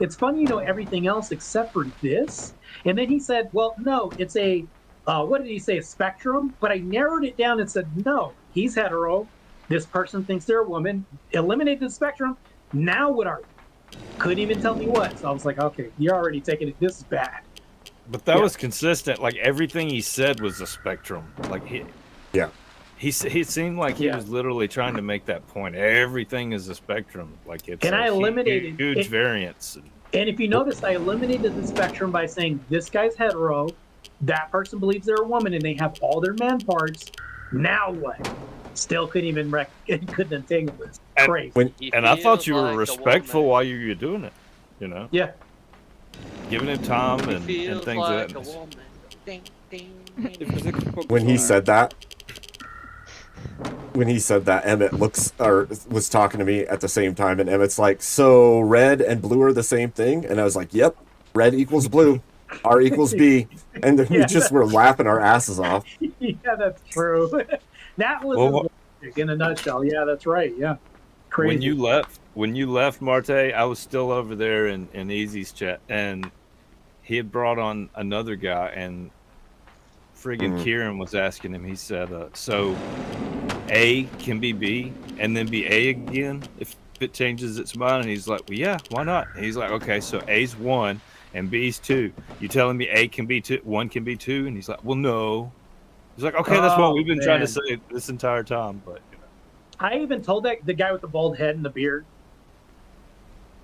it's funny you know everything else except for this. And then he said, well, no, it's a, what did he say, a spectrum? But I narrowed it down and said, no, he's hetero. This person thinks they're a woman. Eliminate the spectrum. Now what are you? Couldn't even tell me what. So I was like, okay, you're already taking it. This is bad. But that was consistent. Like everything he said was a spectrum. Like he seemed like he was literally trying to make that point. Everything is a spectrum. Like it's I eliminated huge variance. And if you notice, I eliminated the spectrum by saying this guy's hetero, that person believes they're a woman, and they have all their man parts. Now what? Still couldn't even couldn't entangle this. Crazy. And I thought you were respectful while you were doing it. You know. Yeah. Giving him time and things like that. When he said that, Emmett was talking to me at the same time, and Emmett's like, so red and blue are the same thing? And I was like, yep, red equals blue, R equals B. And then we just were laughing our asses off. Yeah, that's true. That was in a nutshell. Yeah, that's right. Yeah. Crazy. When you left, Marte, I was still over there in Easy's chat, and he had brought on another guy, and friggin' Kieran was asking him. He said, so A can be B and then be A again if it changes its mind? And he's like, well, yeah, why not? And he's like, okay, so A's 1 and B's 2. You telling me A can be 2, 1 can be 2? And he's like, well, no. He's like, okay, that's what we've been trying to say this entire time. But you know. I even told the guy with the bald head and the beard.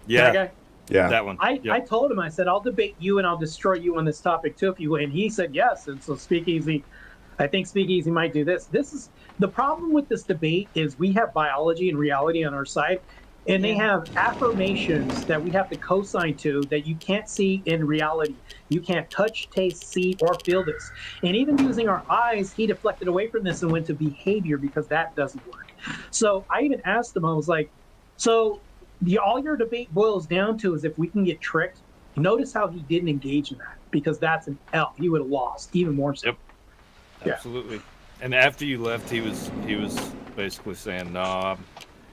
Yeah. That guy? Yeah. That one. I told him, I said, I'll debate you and I'll destroy you on this topic too if you win. And he said yes. And so Speakeasy, I think Speakeasy might do this. This is the problem with this debate is we have biology and reality on our side. And they have affirmations that we have to co-sign to that you can't see in reality. You can't touch, taste, see, or feel this. And even using our eyes, he deflected away from this and went to behavior because that doesn't work. So I even asked him, I was like, so all your debate boils down to is if we can get tricked. Notice how he didn't engage in that because that's an L. He would have lost even more so. Yep. Absolutely. And after you left, he was basically saying, no,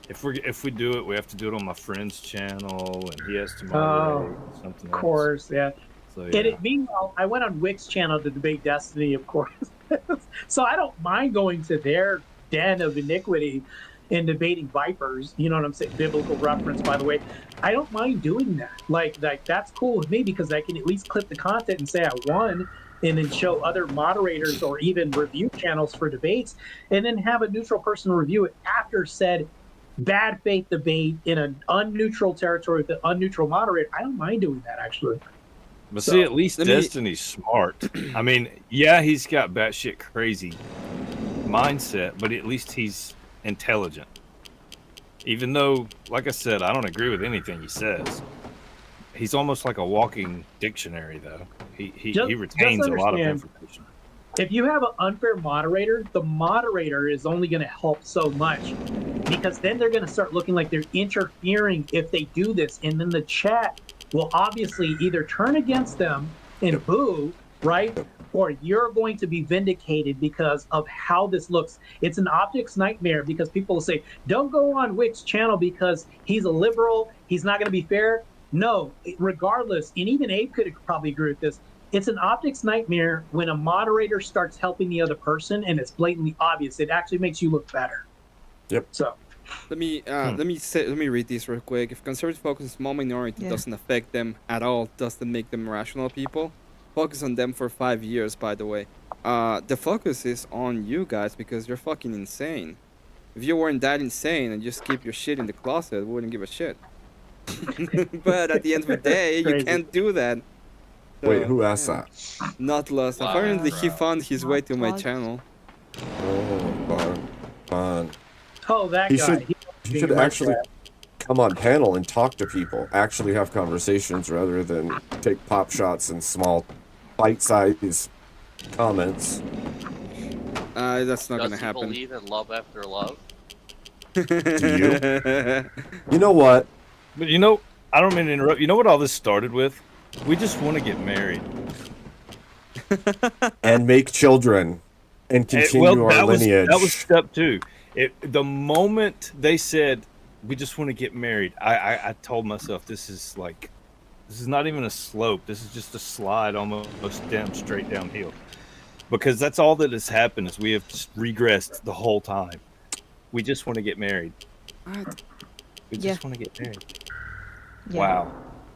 if we do it, we have to do it on my friend's channel, and he has to moderate something else. Of course, yeah. So, yeah. And meanwhile, I went on Wick's channel to debate Destiny, of course. So I don't mind going to their den of iniquity and debating vipers. You know what I'm saying? Biblical reference, by the way. I don't mind doing that. Like that's cool with me because I can at least clip the content and say I won, and then show other moderators or even review channels for debates, and then have a neutral person review it after said bad faith debate in an unneutral territory with an unneutral moderator. I don't mind doing that, actually. But see, at least Destiny's smart. I mean, yeah, he's got batshit crazy mindset, but at least he's intelligent. Even though, like I said, I don't agree with anything he says. He's almost like a walking dictionary, though. He Just retains a lot of understand, information. if you have an unfair moderator, the moderator is only going to help so much, because then they're going to start looking like they're interfering if they do this, and then the chat will obviously either turn against them and boo, right? Or you're going to be vindicated because of how this looks. It's an optics nightmare because people will say, don't go on Wick's channel because he's a liberal, he's not going to be fair. No, regardless, and even Abe could probably agree with this, it's an optics nightmare when a moderator starts helping the other person and it's blatantly obvious. It actually makes you look better. Yep. So Let me read this real quick. If conservative focus on small minority doesn't affect them at all, doesn't make them rational people. Focus on them for 5 years, by the way. The focus is on you guys because you're fucking insane. If you weren't that insane and just keep your shit in the closet, we wouldn't give a shit. But at the end of the day, you can't do that. So, Wait, who asked that? Not lost. Wow. Apparently, he found his way to my Not channel. Oh, fun. oh, that He guy. He should actually come on panel and talk to people. Actually have conversations rather than take pop shots and small bite-sized comments. That's not Does gonna he happen. believe in love after love? Do you know what? But you know, I don't mean to interrupt. You know what all this started with? We just want to get married. And make children and continue our lineage. That was step 2. The moment they said we just want to get married, I told myself this is not even a slope. This is just a slide almost down straight downhill. Because that's all that has happened is we have just regressed the whole time. We just want to get married. What? We just want to get married. Yeah.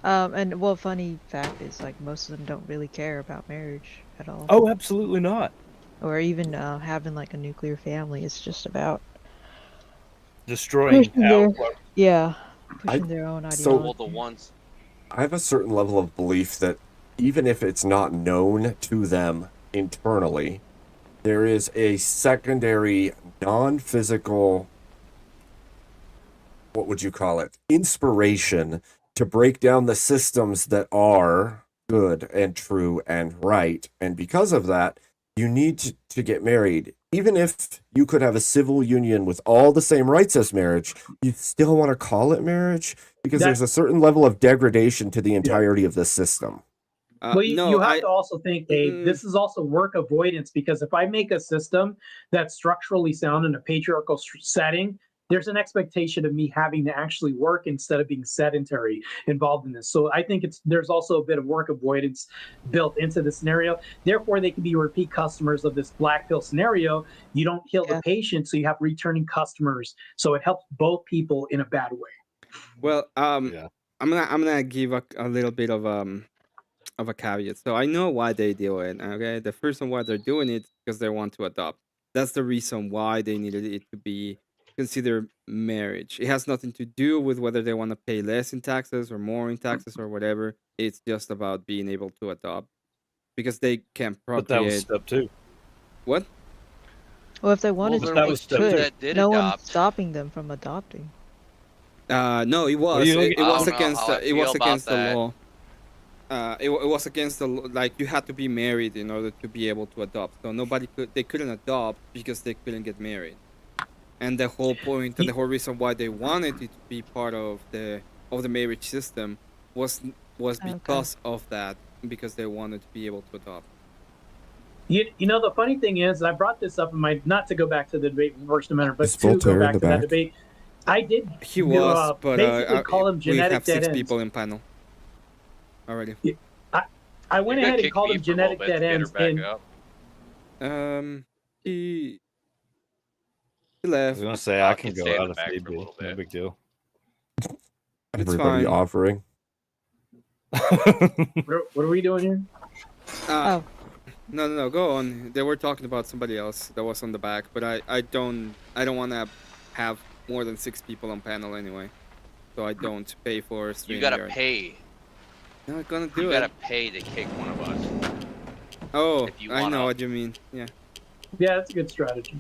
Wow. And well, funny fact is like most of them don't really care about marriage at all. Oh, absolutely not. Or even having like a nuclear family. It's just about Destroying pushing our pushing their own ideology. So- Well, the ones. I have a certain level of belief that even if it's not known to them internally, there is a secondary non-physical, what would you call it, inspiration to break down the systems that are good and true and right. And because of that, you need to get married. Even if you could have a civil union with all the same rights as marriage, you still want to call it marriage because there's a certain level of degradation to the entirety of the system. Well, you have to also think, Abe, this is also work avoidance, because if I make a system that's structurally sound in a patriarchal setting, there's an expectation of me having to actually work instead of being sedentary involved in this. So I think there's also a bit of work avoidance built into the scenario. Therefore, they can be repeat customers of this black pill scenario. You don't heal the patient, so you have returning customers. So it helps both people in a bad way. Well, I'm gonna give a little bit of a caveat. So I know why they do it. Okay, the first one why they're doing it because they want to adopt. That's the reason why they needed it to be considered marriage. It has nothing to do with whether they want to pay less in taxes or more in taxes or whatever. It's just about being able to adopt because they can procreate. But that was step 2. What? Well, if they wanted Well, to, there they was two could. that did No one's adopt. stopping them from adopting. No, it was. you It look- was I don't know against. how I It was feel about against the that. law. It was against the law. Like you had to be married in order to be able to adopt. So they couldn't adopt because they couldn't get married. And the whole point and the whole reason why they wanted it to be part of the marriage system was because of that, because they wanted to be able to adopt. You know, the funny thing is, I brought this up in my, not to go back to the debate with First Amendment, but Is to go Voltaire in back the to that back? debate. I did He was, but basically call them we genetic have 6 dead ends. people in panel already. I went You could ahead and kick called me them for a little genetic bit to dead get her ends. back And up. He I left. was gonna say I I can could go stay in out the if back need for a be. little No bit. big deal. Everybody fine. offering. what are we doing here? Oh. No, go on. They were talking about somebody else that was on the back, but I don't want to have more than 6 people on panel anyway. So I don't pay for stream. You gotta pay. You're not gonna do You it. gotta pay to kick one of us. Oh, if you I know wanna. what you mean. Yeah. Yeah, that's a good strategy.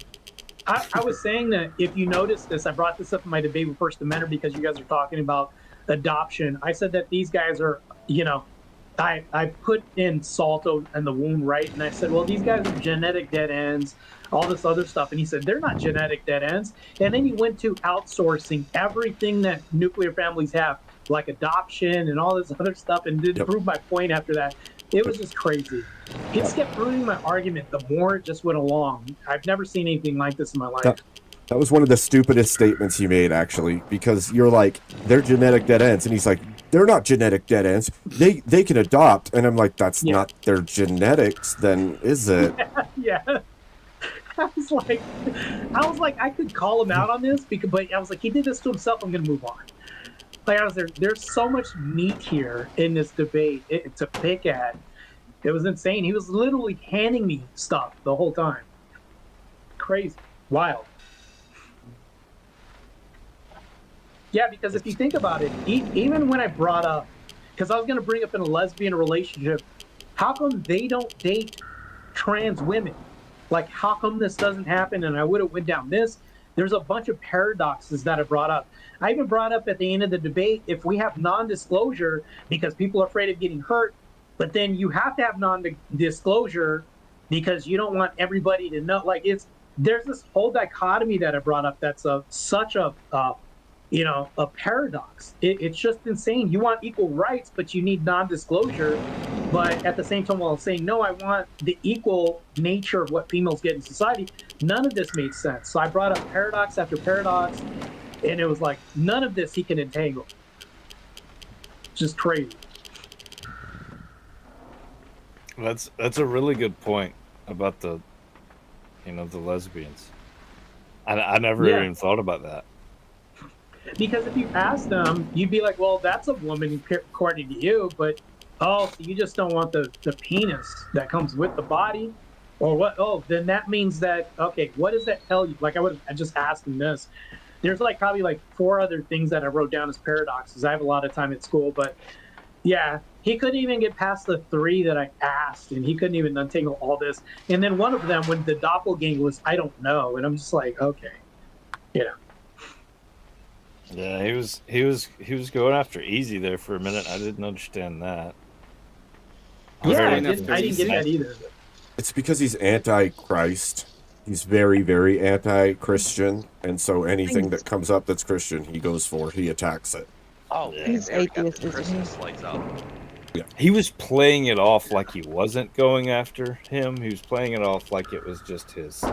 I was saying that if you notice this, I brought this up in my debate with First Amendment because you guys are talking about adoption. I said that these guys are, I put in salt in the wound, right? And I said, well, these guys are genetic dead ends, all this other stuff. And he said, they're not genetic dead ends. And then he went to outsourcing everything that nuclear families have, like adoption and all this other stuff, and did prove my point after that. It was just crazy. He just kept proving my argument the more it just went along. I've never seen anything like this in my life. That was one of the stupidest statements he made, actually, because you're like, they're genetic dead ends. And he's like, they're not genetic dead ends. They can adopt. And I'm like, that's not their genetics, then, is it? Yeah. I was like, I could call him out on this, but I was like, he did this to himself. I'm going to move on. Like I was there. There's so much meat here in this debate to pick at. It was insane. He was literally handing me stuff the whole time. Crazy. Wild. Yeah, because if you think about it, even when I brought up, because I was going to bring up in a lesbian relationship, how come they don't date trans women? Like, how come this doesn't happen? And I would have went down this. There's a bunch of paradoxes that I brought up. I even brought up at the end of the debate, if we have non-disclosure because people are afraid of getting hurt, but then you have to have non-disclosure because you don't want everybody to know. Like, there's this whole dichotomy that I brought up that's such a paradox. It's just insane. You want equal rights, but you need non-disclosure. But at the same time, while saying, no, I want the equal nature of what females get in society, none of this made sense. So I brought up paradox after paradox, and it was like, none of this he can entangle. Just crazy. That's a really good point about the lesbians. I never even thought about that. Because if you ask them, you'd be like, well, that's a woman according to you, but so you just don't want the penis that comes with the body? Or what? Oh, then that means that, okay, what does that tell you? Like, I just asked him this. There's probably 4 other things that I wrote down as paradoxes. I have a lot of time at school, but yeah, he couldn't even get past the 3 that I asked, and he couldn't even untangle all this. And then one of them, when the doppelganger was, I don't know. And I'm just like, okay, Yeah, he was going after easy there for a minute. I didn't understand that. I didn't get that either. It's because he's anti-Christ. He's very, very anti-Christian, and so anything that comes up that's Christian, he goes for. He attacks it. Oh, yeah. He's atheist, Christmas lights up. Yeah. He was playing it off like he wasn't going after him. He was playing it off like it was just his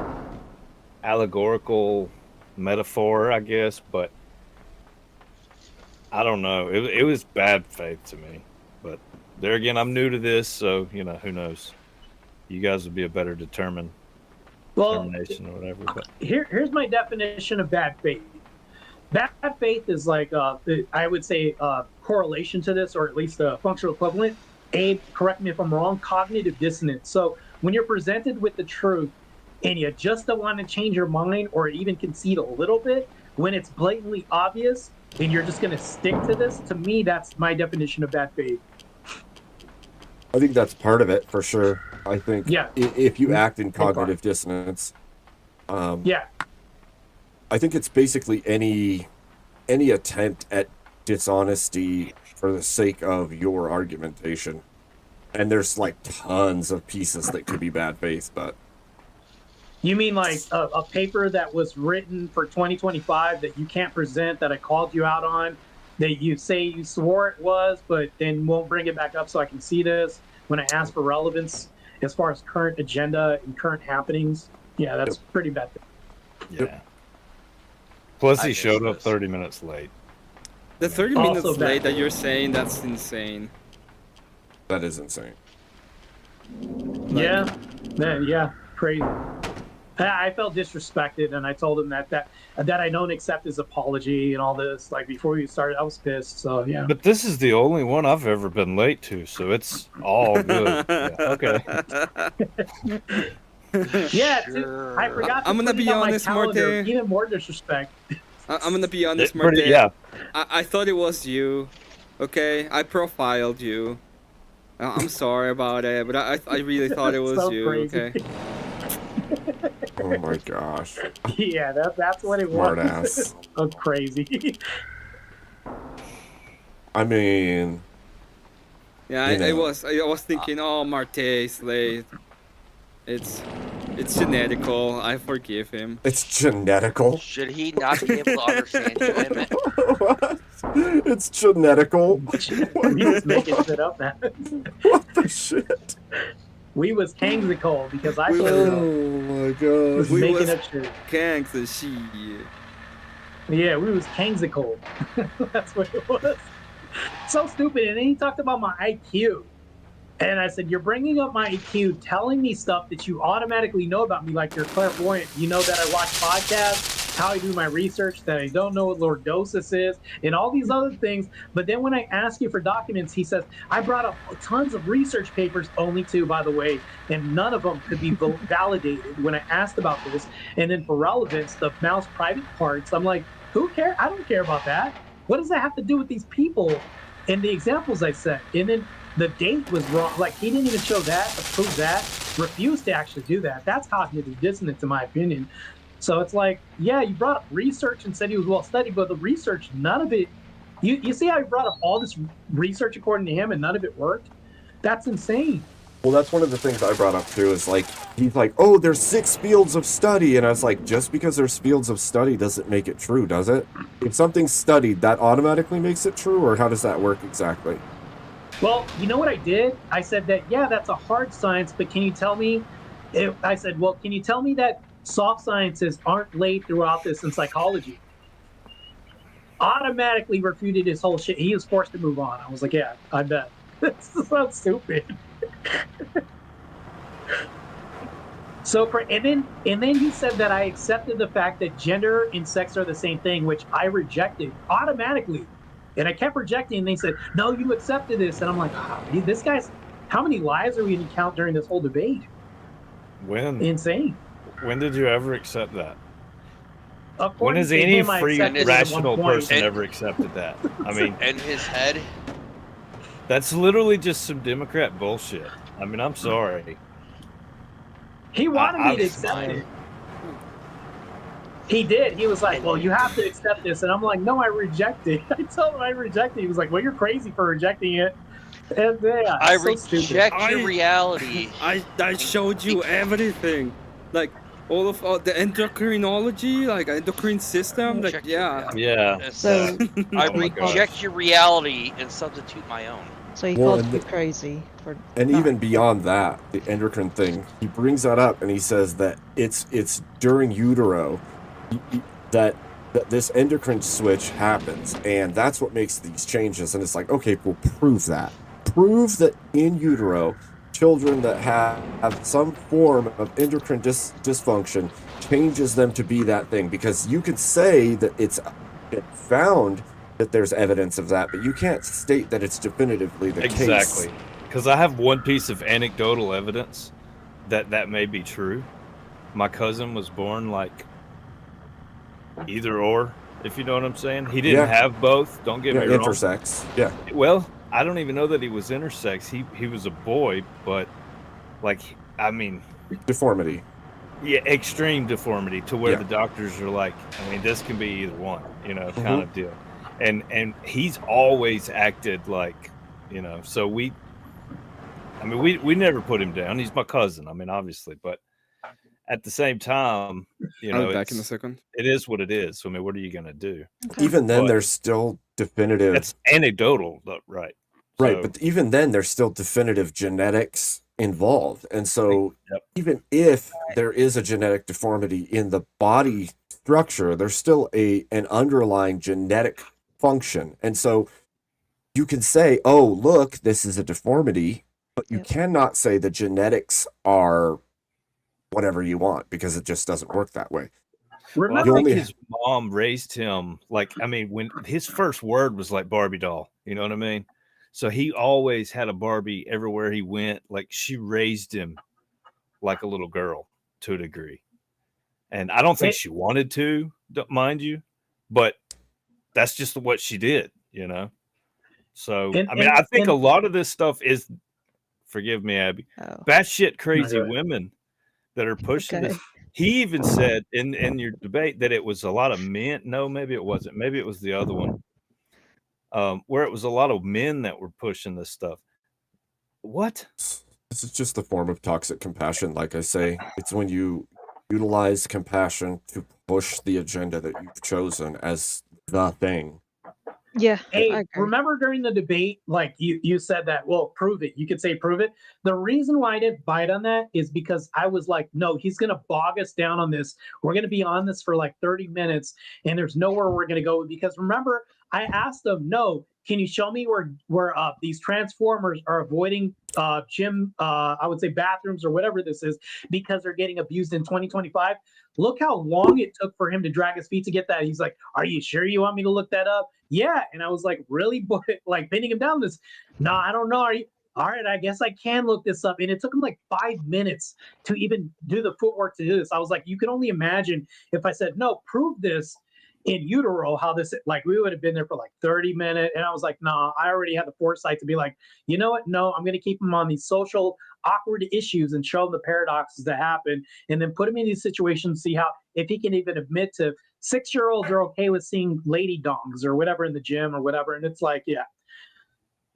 allegorical metaphor, I guess, but I don't know. It was bad faith to me. But there again, I'm new to this, so, who knows? You guys would be a better determination or whatever. But here's my definition of bad faith. Bad faith is I would say correlation to this, or at least a functional equivalent. Abe, correct me if I'm wrong, cognitive dissonance. So when you're presented with the truth and you just don't want to change your mind or even concede a little bit, when it's blatantly obvious and you're just going to stick to this, to me, that's my definition of bad faith. I think that's part of it, for sure. I think if you act in cognitive dissonance, I think it's basically any attempt at dishonesty for the sake of your argumentation. And there's tons of pieces that could be bad faith, but... You mean a paper that was written for 2025 that you can't present, that I called you out on, that you say you swore it was, but then won't bring it back up so I can see this when I ask for relevance as far as current agenda and current happenings? Yeah, that's pretty bad. Yeah. Plus, he showed up 30 minutes late. The 30 minutes late that you're saying, that's insane. That is insane. Yeah, crazy. I felt disrespected, and I told him that I don't accept his apology and all this. Before we started, I was pissed. So yeah. But this is the only one I've ever been late to, so it's all good. Okay. Yeah, sure. I forgot. I'm gonna be honest, Marte. Even more disrespect. I'm gonna be honest, Marte. Yeah. I thought it was you. Okay, I profiled you. I'm sorry about it, but I really thought it was so you. Crazy. Okay. Oh my gosh. Yeah, that's what it was. Smartass. So crazy. I mean, Yeah, you I know. was thinking, oh, Marte's late. It's genetical. I forgive him. It's genetical. Should he not be able to understand you, Emmett? What? It's genetical. We just making shit up, man. What the shit? We was Kangsicle because I We showed was- up. Oh my Was god. We making was- up shit. Kanks and shit. Yeah, we was Kangsicle. That's what it was. So stupid. And then he talked about my IQ. And I said, you're bringing up my IQ, telling me stuff that you automatically know about me, like you're clairvoyant. You know that I watch podcasts, how I do my research, that I don't know what lordosis is, and all these other things. But then when I ask you for documents, he says, I brought up tons of research papers, only two, by the way, and none of them could be validated when I asked about this. And then for relevance, the mouse private parts, I'm like, who cares? I don't care about that. What does that have to do with these people and the examples I set? And then the date was wrong. Like, he didn't even show that to prove that, refused to actually do that. That's cognitive dissonance, in my opinion. So it's like, yeah, you brought up research and said he was well studied, but the research, none of it, you see how he brought up all this research according to him and none of it worked? That's insane. Well, that's one of the things I brought up too, is like, he's like, oh, there's 6 fields of study. And I was like, just because there's fields of study doesn't make it true, does it? If something's studied, that automatically makes it true, or how does that work exactly? Well, you know what I did? I said that, yeah, that's a hard science, but can you tell me, I said, well, can you tell me that soft sciences aren't laid throughout this in psychology? Automatically refuted his whole shit. He was forced to move on. I was like, yeah, I bet. This sounds stupid. And then he said that I accepted the fact that gender and sex are the same thing, which I rejected automatically. And I kept rejecting, and they said, no, you accepted this. And I'm like, this guy's, how many lies are we going to count during this whole debate? When? Insane. When did you ever accept that? When According has to any him, I free, accepted it at rational one point. person ever accepted that? I mean, In his head, that's literally just some Democrat bullshit. I mean, I'm sorry. He wanted me to I'm accept fine. it. He did. He was like, well, you have to accept this. And I'm like, no, I reject it. I told him I reject it. He was like, well, you're crazy for rejecting it. And yeah, I so stupid. reject your reality. I showed you everything. Like, all the endocrinology, like endocrine system. Like, Check yeah. Yeah. It's, So, I Oh my gosh. reject your reality and substitute my own. so he Well, called and you crazy for And not- even beyond that, the endocrine thing, he brings that up and he says that it's during utero that this endocrine switch happens, and that's what makes these changes. And it's like, okay, well, prove that. Prove that in utero, children that have some form of endocrine dysfunction changes them to be that thing. Because you could say that it's found that there's evidence of that, but you can't state that it's definitively the case. Exactly. Because I have one piece of anecdotal evidence that may be true. My cousin was born like either or, if you know what I'm saying. He didn't Yeah. have both. Don't get Yeah, me wrong. intersex. Yeah. Well, I don't even know that he was intersex. He was a boy, but like, I mean, Deformity. yeah, extreme deformity to where Yeah. the doctors are like, I mean, this can be either one, you know, Mm-hmm. kind of deal. And he's always acted like, you know, so we never put him down. He's my cousin. I mean, obviously, but at the same time, you I'll know, be back in a second. it is what it is. So, I mean, what are you going to do? Okay. Even then, But- there's still definitive. It's anecdotal, though, right? Right, So- but even then, there's still definitive genetics involved. And so, Yep. even if there is a genetic deformity in the body structure, there's still an underlying genetic function. And so, you can say, oh, look, this is a deformity, but you Yep. cannot say the genetics are whatever you want, because it just doesn't work that way. Well, I Remember, You think only- his mom raised him like, I mean, when his first word was like Barbie doll, you know what I mean? So he always had a Barbie everywhere he went. Like, she raised him like a little girl to a degree. And I don't think she wanted to, mind you, but that's just what she did, you know? So, And- I mean, and- I think a and- lot of this stuff is, forgive me, Abby, Oh, batshit crazy No, go women that are pushing okay. this. He even said in your debate that it was a lot of men. No, maybe it wasn't. Maybe it was the other one. where it was a lot of men that were pushing this stuff. What? This is just a form of toxic compassion. Like I say, it's when you utilize compassion to push the agenda that you've chosen as the thing. Yeah. Hey, remember during the debate, like you said that, well, prove it. You could say prove it. The reason why I didn't bite on that is because I was like, no, he's going to bog us down on this. We're going to be on this for like 30 minutes and there's nowhere we're going to go. Because remember, I asked them, no, can you show me where these transformers are avoiding gym, I would say bathrooms or whatever this is, because they're getting abused in 2025. Look how long it took for him to drag his feet to get that. He's like, are you sure you want me to look that up? Yeah. And I was like, really? Like pinning him down this. No, I don't know. Are you all right? I guess I can look this up. And it took him like 5 minutes to even do the footwork to do this. I was like, you can only imagine if I said, no, prove this in utero, how this, like, we would have been there for like 30 minutes. And I was like, nah, I already had the foresight to be like, you know what? No, I'm going to keep him on these social awkward issues and show him the paradoxes that happen, and then put him in these situations, see how, if he can even admit to 6-year-olds are okay with seeing lady dongs or whatever in the gym or whatever. And it's like, yeah,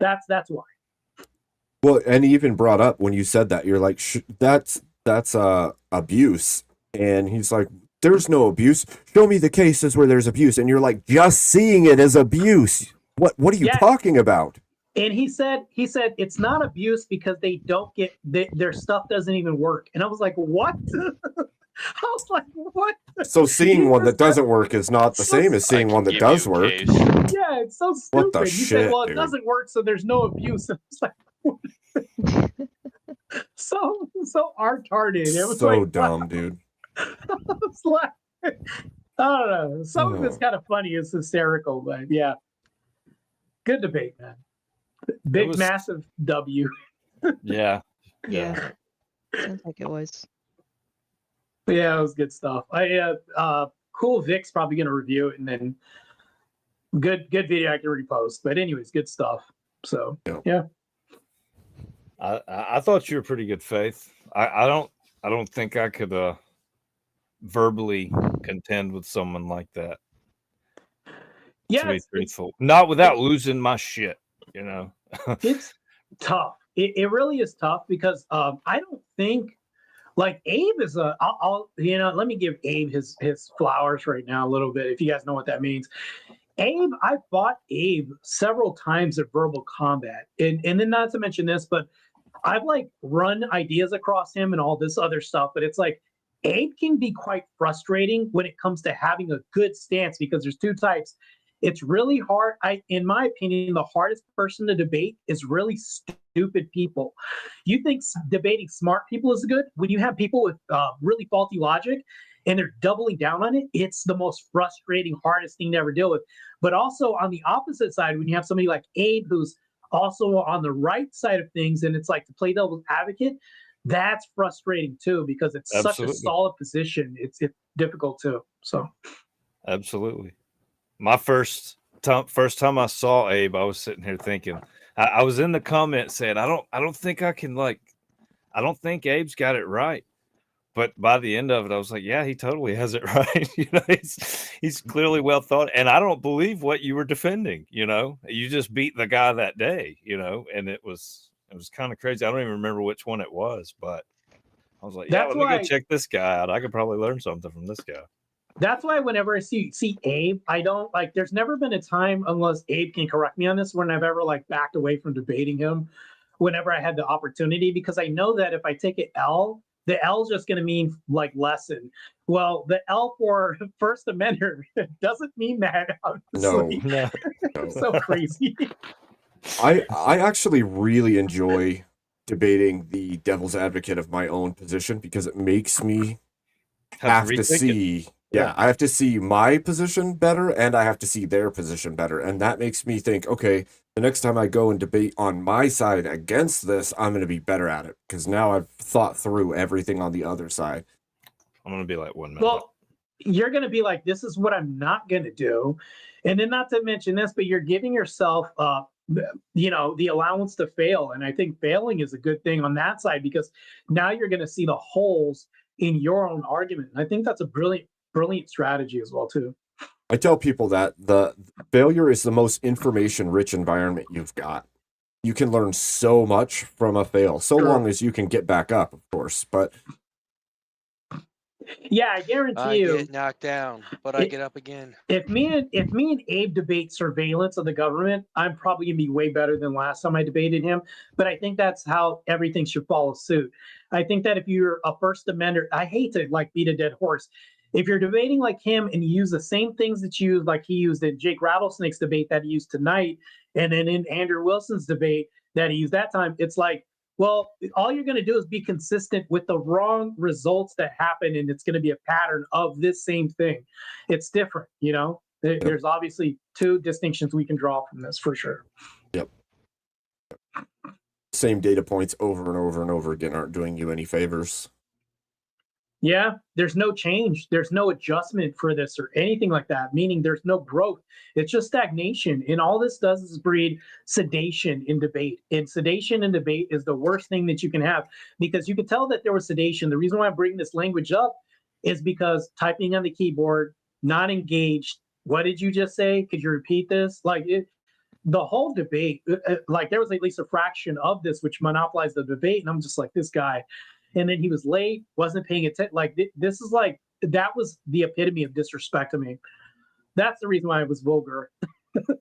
that's why. Well, and he even brought up when you said that, you're like, that's abuse. And he's like, there's no abuse. Show me the cases where there's abuse. And you're like, just seeing it as abuse. What are you talking about? And he said it's not abuse because they don't get their stuff doesn't even work. And I was like, what? I was like, what? So seeing one that doesn't work is not the same as seeing one that does work. Yeah, it's so stupid. What the He shit, said, well, it dude? doesn't work, so there's no abuse. And I was like, so retarded. It was so like, dumb, wow. dude. I was like, I don't know. Some of it's kind of funny. It's hysterical, but yeah. Good debate, man. Big, massive W. Yeah. Yeah. Sounds like it was. Yeah, it was good stuff. Cool Vic's probably gonna review it, and then good video I can repost. But anyways, good stuff. So yeah. I thought you were pretty good, Faith. I don't think I could verbally contend with someone like that. Yeah, to be truthful, not without losing my shit. You know, it's tough. It really is tough because I don't think. Like Abe is I'll let me give Abe his flowers right now a little bit, if you guys know what that means. Abe, I fought Abe several times at Verbal Combat. And then not to mention this, but I've like run ideas across him and all this other stuff. But it's like Abe can be quite frustrating when it comes to having a good stance, because there's two types. It's really hard. In my opinion, the hardest person to debate is really stupid people. You think debating smart people is good? When you have people with really faulty logic and they're doubling down on it, it's the most frustrating, hardest thing to ever deal with. But also on the opposite side, when you have somebody like Abe, who's also on the right side of things, and it's like to play devil's advocate, that's frustrating too, because it's such a solid position. It's difficult too. So absolutely. My first time I saw Abe, I was sitting here thinking, I was in the comments saying, I don't think I can, like, I don't think Abe's got it right. But by the end of it, I was like, yeah, he totally has it right. You know, he's clearly well thought. And I don't believe what you were defending. You know, you just beat the guy that day, you know, and it was kind of crazy. I don't even remember which one it was, but I was like, yeah, let me go check this guy out. I could probably learn something from this guy. That's why whenever I see Abe, I don't like, there's never been a time, unless Abe can correct me on this, when I've ever like backed away from debating him whenever I had the opportunity, because I know that if I take an L, the L is just going to mean like lesson. Well, the L for First Amendment doesn't mean that. Obviously. No. It's so crazy. I actually really enjoy debating the devil's advocate of my own position, because it makes me have to see. Yeah, I have to see my position better, and I have to see their position better. And that makes me think, okay, the next time I go and debate on my side against this, I'm going to be better at it, because now I've thought through everything on the other side. I'm going to be like 1 minute. Well, you're going to be like, this is what I'm not going to do. And then not to mention this, but you're giving yourself, the allowance to fail. And I think failing is a good thing on that side, because now you're going to see the holes in your own argument. And I think that's a brilliant strategy as well too. I tell people that the failure is the most information-rich environment you've got. You can learn so much from a fail, so Sure. long as you can get back up, of course. But Yeah, I guarantee I you. get knocked down, but I get up again. If me and Abe debate surveillance of the government, I'm probably gonna be way better than last time I debated him. But I think that's how everything should follow suit. I think that if you're a First Amender, I hate to like beat a dead horse. If you're debating like him and you use the same things that you use, like he used in Jake Rattlesnake's debate that he used tonight, and then in Andrew Wilson's debate that he used that time, it's like, well, all you're going to do is be consistent with the wrong results that happen, and it's going to be a pattern of this same thing. It's different, you know. There's obviously two distinctions we can draw from this for sure. yep, same data points over and over and over again aren't doing you any favors. Yeah, there's no change. There's no adjustment for this or anything like that, meaning there's no growth. It's just stagnation. And all this does is breed sedation in debate. And sedation in debate is the worst thing that you can have because you can tell that there was sedation. The reason why I'm bringing this language up is because typing on the keyboard, not engaged. What did you just say? Could you repeat this? The whole debate, like there was at least a fraction of this which monopolized the debate. And I'm just like, this guy. And then he was late, wasn't paying attention. Like this is like that was the epitome of disrespect to me. That's the reason why I was vulgar.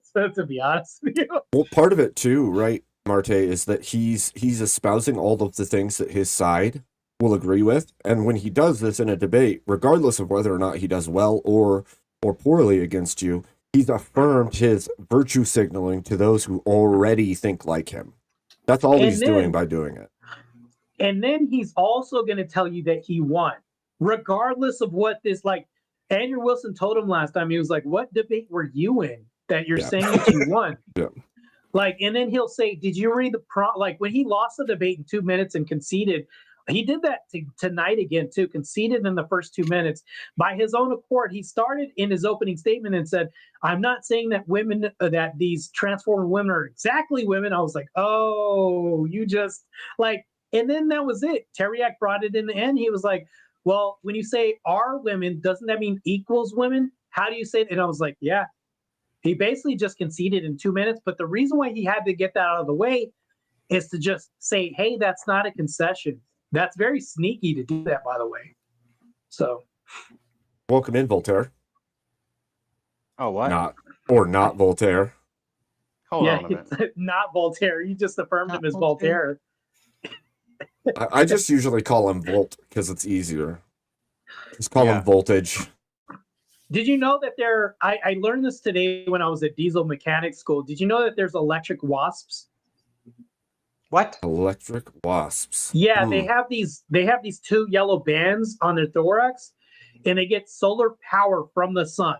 So, to be honest with you. Well, part of it too, right, Marte, is that he's espousing all of the things that his side will agree with, and when he does this in a debate, regardless of whether or not he does well or poorly against you, he's affirmed his virtue signaling to those who already think like him. That's all he's doing by doing it. And then he's also going to tell you that he won, regardless of what this, like Andrew Wilson told him last time. He was like, what debate were you in that you're saying that you won? Yeah. Like, and then he'll say, did you read the like when he lost the debate in 2 minutes and conceded, he did that tonight again too, conceded in the first 2 minutes by his own accord. He started in his opening statement and said, I'm not saying that women, that these transformed women are exactly women. I was like, oh, you just like, and then that was it. Teriak brought it in the end. He was like, well, when you say are women, doesn't that mean equals women? How do you say it? And I was like, yeah. He basically just conceded in 2 minutes. But the reason why he had to get that out of the way is to just say, hey, that's not a concession. That's very sneaky to do that, by the way. So. Welcome in, Voltaire. Oh, what? Not Voltaire. Hold on a minute. Not Voltaire. You just affirmed him as Voltaire. I just usually call him Volt because it's easier. Just call him Voltage. Did you know that I learned this today when I was at diesel mechanics school. Did you know that there's electric wasps? What? Electric wasps. Yeah, they have these two yellow bands on their thorax, and they get solar power from the sun.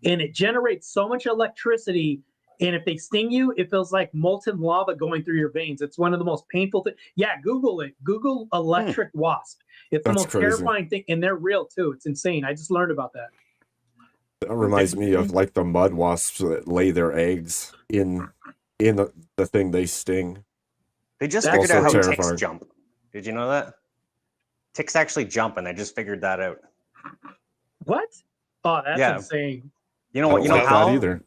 And it generates so much electricity. And if they sting you, it feels like molten lava going through your veins. It's one of the most painful things. Yeah, Google it. Google electric wasp. It's the most terrifying thing, and they're real too. It's insane. I just learned about that. That reminds me of like the mud wasps that lay their eggs in the thing they sting. They just figured out how ticks jump. Did you know that? Ticks actually jump, and they just figured that out. What? Oh, that's insane. You know what? You know how? Either.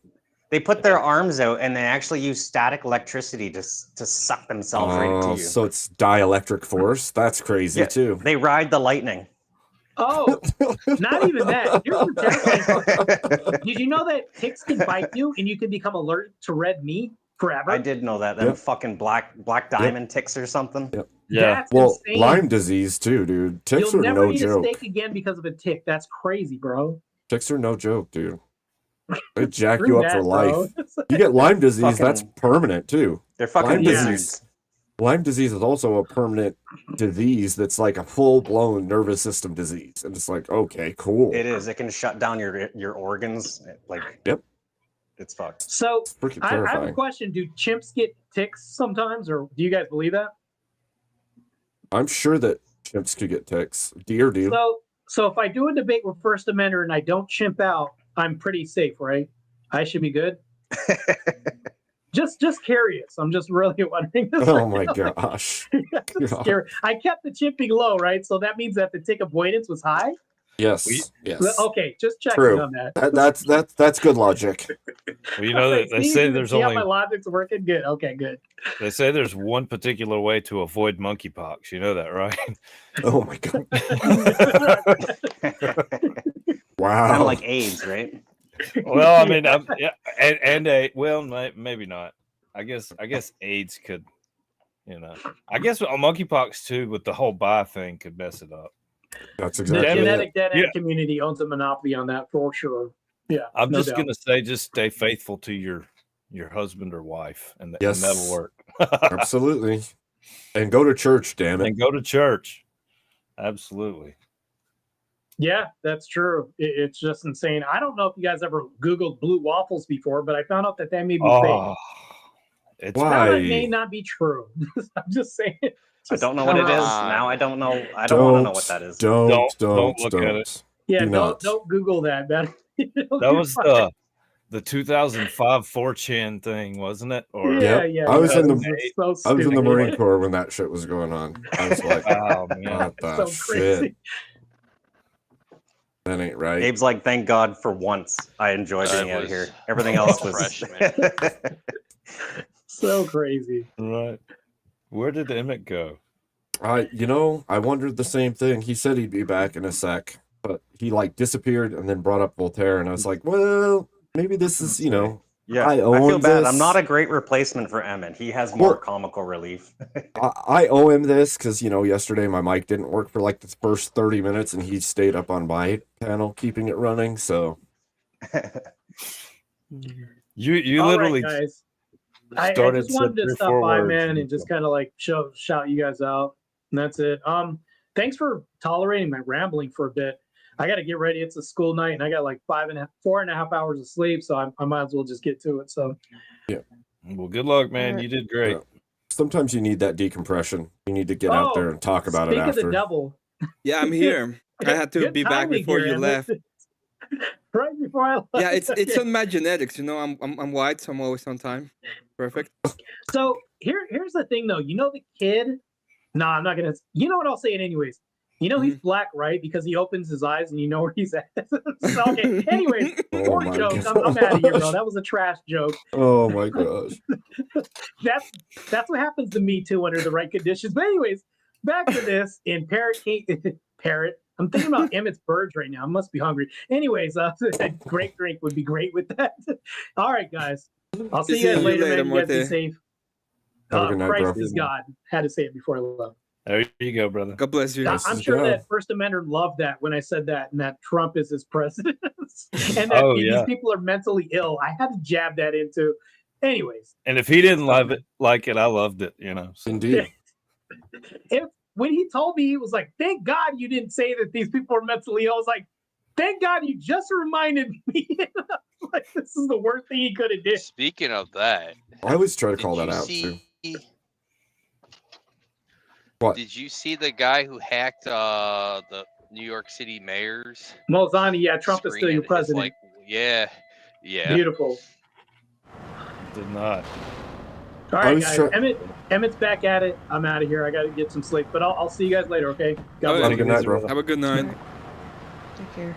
They put their arms out and they actually use static electricity to suck themselves right into you. So it's dielectric force? That's crazy too. They ride the lightning. Oh, not even that. Here's the terrifying part. Did you know that ticks can bite you and you can become allergic to red meat forever? I did know that. Them fucking black diamond ticks or something. Yep. Yeah. That's well, insane. Lyme disease too, dude. Ticks You'll are never no eat joke. a steak again because of a tick. That's crazy, bro. Ticks are no joke, dude. They jack you up for bro. life. You get Lyme disease, that's permanent too. They're fucking Lyme disease. disease. Lyme disease is also a permanent disease that's like a full-blown nervous system disease. And it's like, okay, cool. It is. It can shut down your organs. Like, yep. It's fucked. So freaking I have a terrifying. question. Do chimps get ticks sometimes, or do you guys believe that? I'm sure that chimps could get ticks. Deer do. So if I do a debate with First Amender and I don't chimp out, I'm pretty safe, right? I should be good. just curious. I'm just really wondering this. Oh my gosh. Scary. I kept the chimping low, right? So that means that the tick avoidance was high. Yes. Yes. Okay, just checking True. on that. That's good logic. Well, you know that they say there's see only how my logic's working. Good. Okay, good. they say there's one particular way to avoid monkeypox. You know that, right? Oh my god. Wow. Kind of like AIDS, right? Well, I mean, yeah, well, maybe not. I guess AIDS could, you know. I guess monkeypox too, with the whole bi thing could mess it up. That's The exactly genetic dead end Yeah. community owns a monopoly on that for sure. Yeah. I'm no just doubt. gonna say, just stay faithful to your husband or wife, and Yes. that'll work. Absolutely. And go to church, damn it. And go to church. Absolutely. Yeah, that's true. It's just insane. I don't know if you guys ever Googled blue waffles before, but I found out that may be fake. Oh, it's Now that Why? may not be true. I'm just saying. I don't know what it is. Now I don't know. I don't want to know what that is. Don't look at it. Yeah, Do not. don't Google that. That was the 2005 4chan thing, wasn't it? Or yeah, Yep. yeah. I was in the so I was in the stupid. Marine Corps when that shit was going on. I was like, oh man, what the So crazy. shit? That ain't right. Gabe's like, thank God for once I enjoy being out here. Everything else was freshman. So crazy. right. Where did Emmett go? I wondered the same thing. He said he'd be back in a sec, but he like disappeared and then brought up Voltaire, and I was like, well, maybe this is, Yeah, I I feel own bad. this. I'm not a great replacement for Emmett. He has more Well- comical relief. I owe him this because yesterday my mic didn't work for like the first 30 minutes, and he stayed up on my panel keeping it running. So You All literally right, guys. I started just wanted said to 3 or stop 4 by, words. man, and just kind of like shout you guys out. And that's it. Thanks for tolerating my rambling for a bit. I got to get ready. It's a school night, and I got like 4.5 hours of sleep, so I might as well just get to it. So Well, good luck, man. You did great. sometimes you need that decompression. You need to get out there and talk about it speak of the after. devil. Yeah, I'm here. I had to Good be back timing before here, you Emmett. left. Right before I left. Yeah, it's Okay. on my genetics. I'm white, so I'm always on time. Perfect. So here's the thing, though. The kid. No, I'm not gonna. You know what? I'll say it anyways. He's black, right? Because he opens his eyes and you know where he's at. So, okay. Anyways, Oh poor my joke. I'm out of here, bro. gosh. That was a trash joke. Oh my gosh. That's what happens to me too under the right conditions. But anyways, back to this in Parrot. I'm thinking about Emmett's birds right now. I must be hungry. Anyways, a great drink would be great with that. All right, guys. I'll see you guys later, man. You guys be Morty. safe. Have a good night, Christ bro. is God. Had to say it before I left. There you go, brother. God bless you. Yes. I'm is sure God. that First Amendment loved that when I said that, and that Trump is his president, and that Oh, these yeah. people are mentally ill. I had to jab that into. Anyways, And if he didn't like it, I loved it. So. Indeed. when he told me, he was like, "Thank God you didn't say that these people are mentally ill." I was like, "Thank God you just reminded me." Like, this is the worst thing he could have did. Speaking of that, I always try to did call that you out too. see? What? Did you see the guy who hacked the New York City mayor's? Molzani, yeah, Trump is screen still your and his, president. yeah. Beautiful. Did not. All I right, was guys. Emmett's back at it. I'm out of here. I got to get some sleep, but I'll see you guys later. Okay. God Oh, bless. Have a good night, bro. Have a good night. Take care.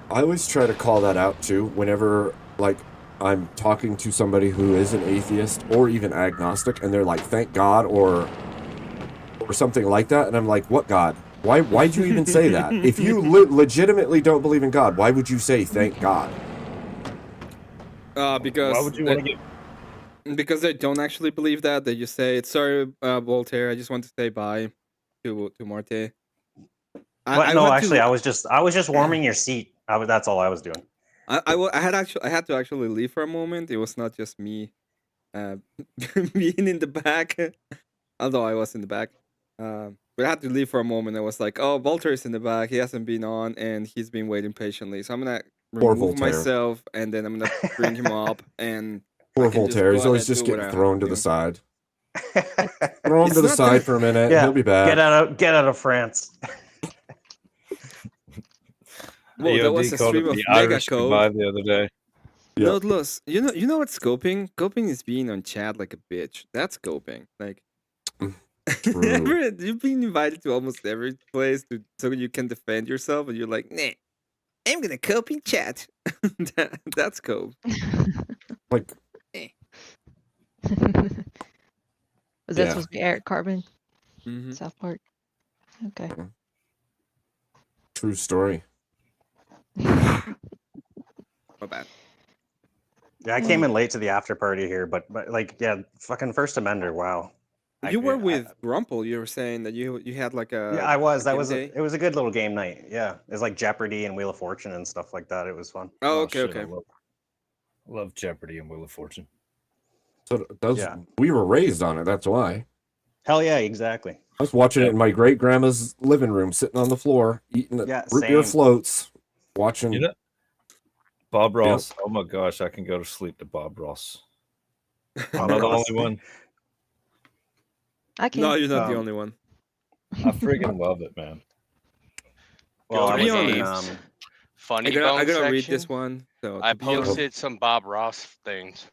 I always try to call that out too whenever like I'm talking to somebody who is an atheist or even agnostic, and they're like, "Thank God," or something like that, and I'm like, "What God? Why'd you even say that? If you legitimately don't believe in God, why would you say thank God?" Because Why would you want to get? because they don't actually believe that. They just say, "Sorry, Voltaire. I just want to say bye to Marte." Actually, I was just warming your seat. That's all I was doing. I had to actually leave for a moment. It was not just me being in the back, although I was in the back. But I had to leave for a moment. I was like, "Oh, Voltaire is in the back. He hasn't been on, and he's been waiting patiently." So I'm gonna Poor remove Voltaire. myself, and then I'm gonna bring him up. And Poor I can just Voltaire, go he's always ahead, just do what getting I thrown have to to the do. side. Throw him It's to the not side that- for a minute. Yeah, He'll be back. Get out of France. Whoa, that was a called stream it of the mega Irish code. goodbye the other day. Yeah. Nodeless. You know what scoping? Scoping is being on chat like a bitch. That's scoping. Like True. You've been invited to almost every place so you can defend yourself, and you're like, nah, I'm gonna cope in chat. That's cope. Like, Eh. Was that Yeah. supposed to be Eric Carbon? Mhm. South Park. Okay. true story. My bad. Yeah, I came in late to the after party here, but like, yeah, fucking First Amender. Wow. You were with Grumple. You were saying that you had like Yeah, a I was. That game was day? it was a good little game night. Yeah, it was like Jeopardy and Wheel of Fortune and stuff like that. It was fun. Oh, okay, shit, okay. I love Jeopardy and Wheel of Fortune. So those Yeah. we were raised on it. That's why. Hell yeah, exactly. I was watching it in my great grandma's living room, sitting on the floor, eating Yeah, root beer same. floats, watching. You know, Bob Ross. Oh my gosh, I can go to sleep to Bob Ross. I'm not the only one. I can. No, you're not the only one. I freaking love it, man. Well, To I be was honest, in, Funny I Bone gotta read section, this one. So I to be honest- posted some Bob Ross things.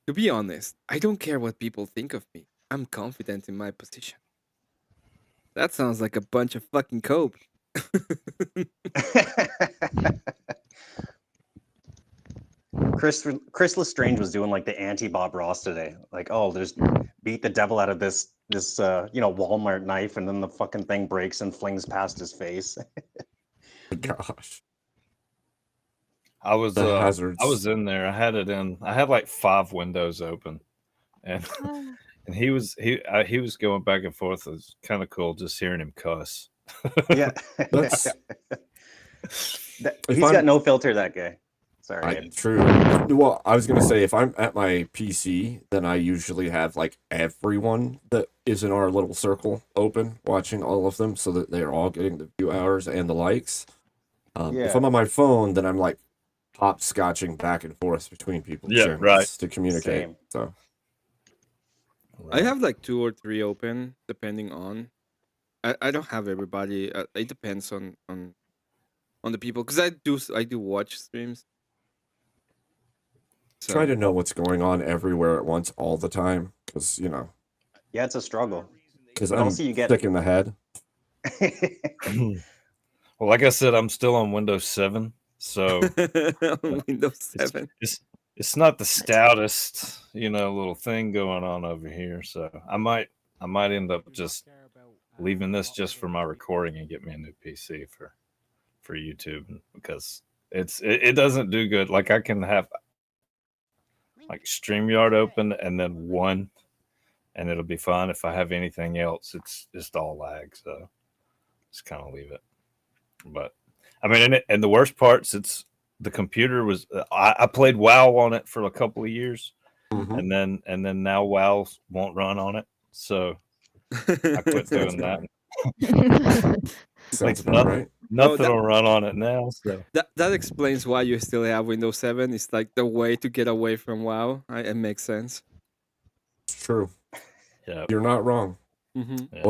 To be honest, I don't care what people think of me. I'm confident in my position. That sounds like a bunch of fucking cope. Chris Lestrange was doing like the anti Bob Ross today. Like, oh, there's beat the devil out of this Walmart knife, and then the fucking thing breaks and flings past his face. Gosh, I was the hazards. I was in there. I had it in. I had like 5 windows open, and and he was going back and forth. It was kind of cool just hearing him cuss. Yeah, That's he's got no filter. That guy. Sorry. true. Well, I was gonna say if I'm at my PC, then I usually have like everyone that is in our little circle open, watching all of them, so that they're all getting the view hours and the likes. If Yeah. I'm on my phone, then I'm like hopscotching back and forth between people's Yeah, channels right. to communicate. Same. So I have like 2 or 3 open, depending on. I don't have everybody. It depends on the people, because I do watch streams. try to So know what's going on everywhere at once all the time, because Yeah, it's a struggle. because But I'm also you get- sick in the head. Well, like I said, I'm still on Windows 7, so Windows 7. it's not the stoutest, little thing going on over here. So I might end up just leaving this just for my recording and get me a new PC for YouTube, because it doesn't do good. Like I can have like StreamYard open and then one, and it'll be fine. If I have anything else, it's just all lag. So just kind of leave it. But I mean, and the worst parts, it's the computer was. I played WoW on it for a couple of years, Mhm. and then now WoW won't run on it. So I quit doing that. Sounds about nothing, right. nothing will run on it now. So That explains why you still have Windows 7. It's like the way to get away from WoW. It makes sense. It's true. yeah, You're not wrong. Mm-hmm. Yeah.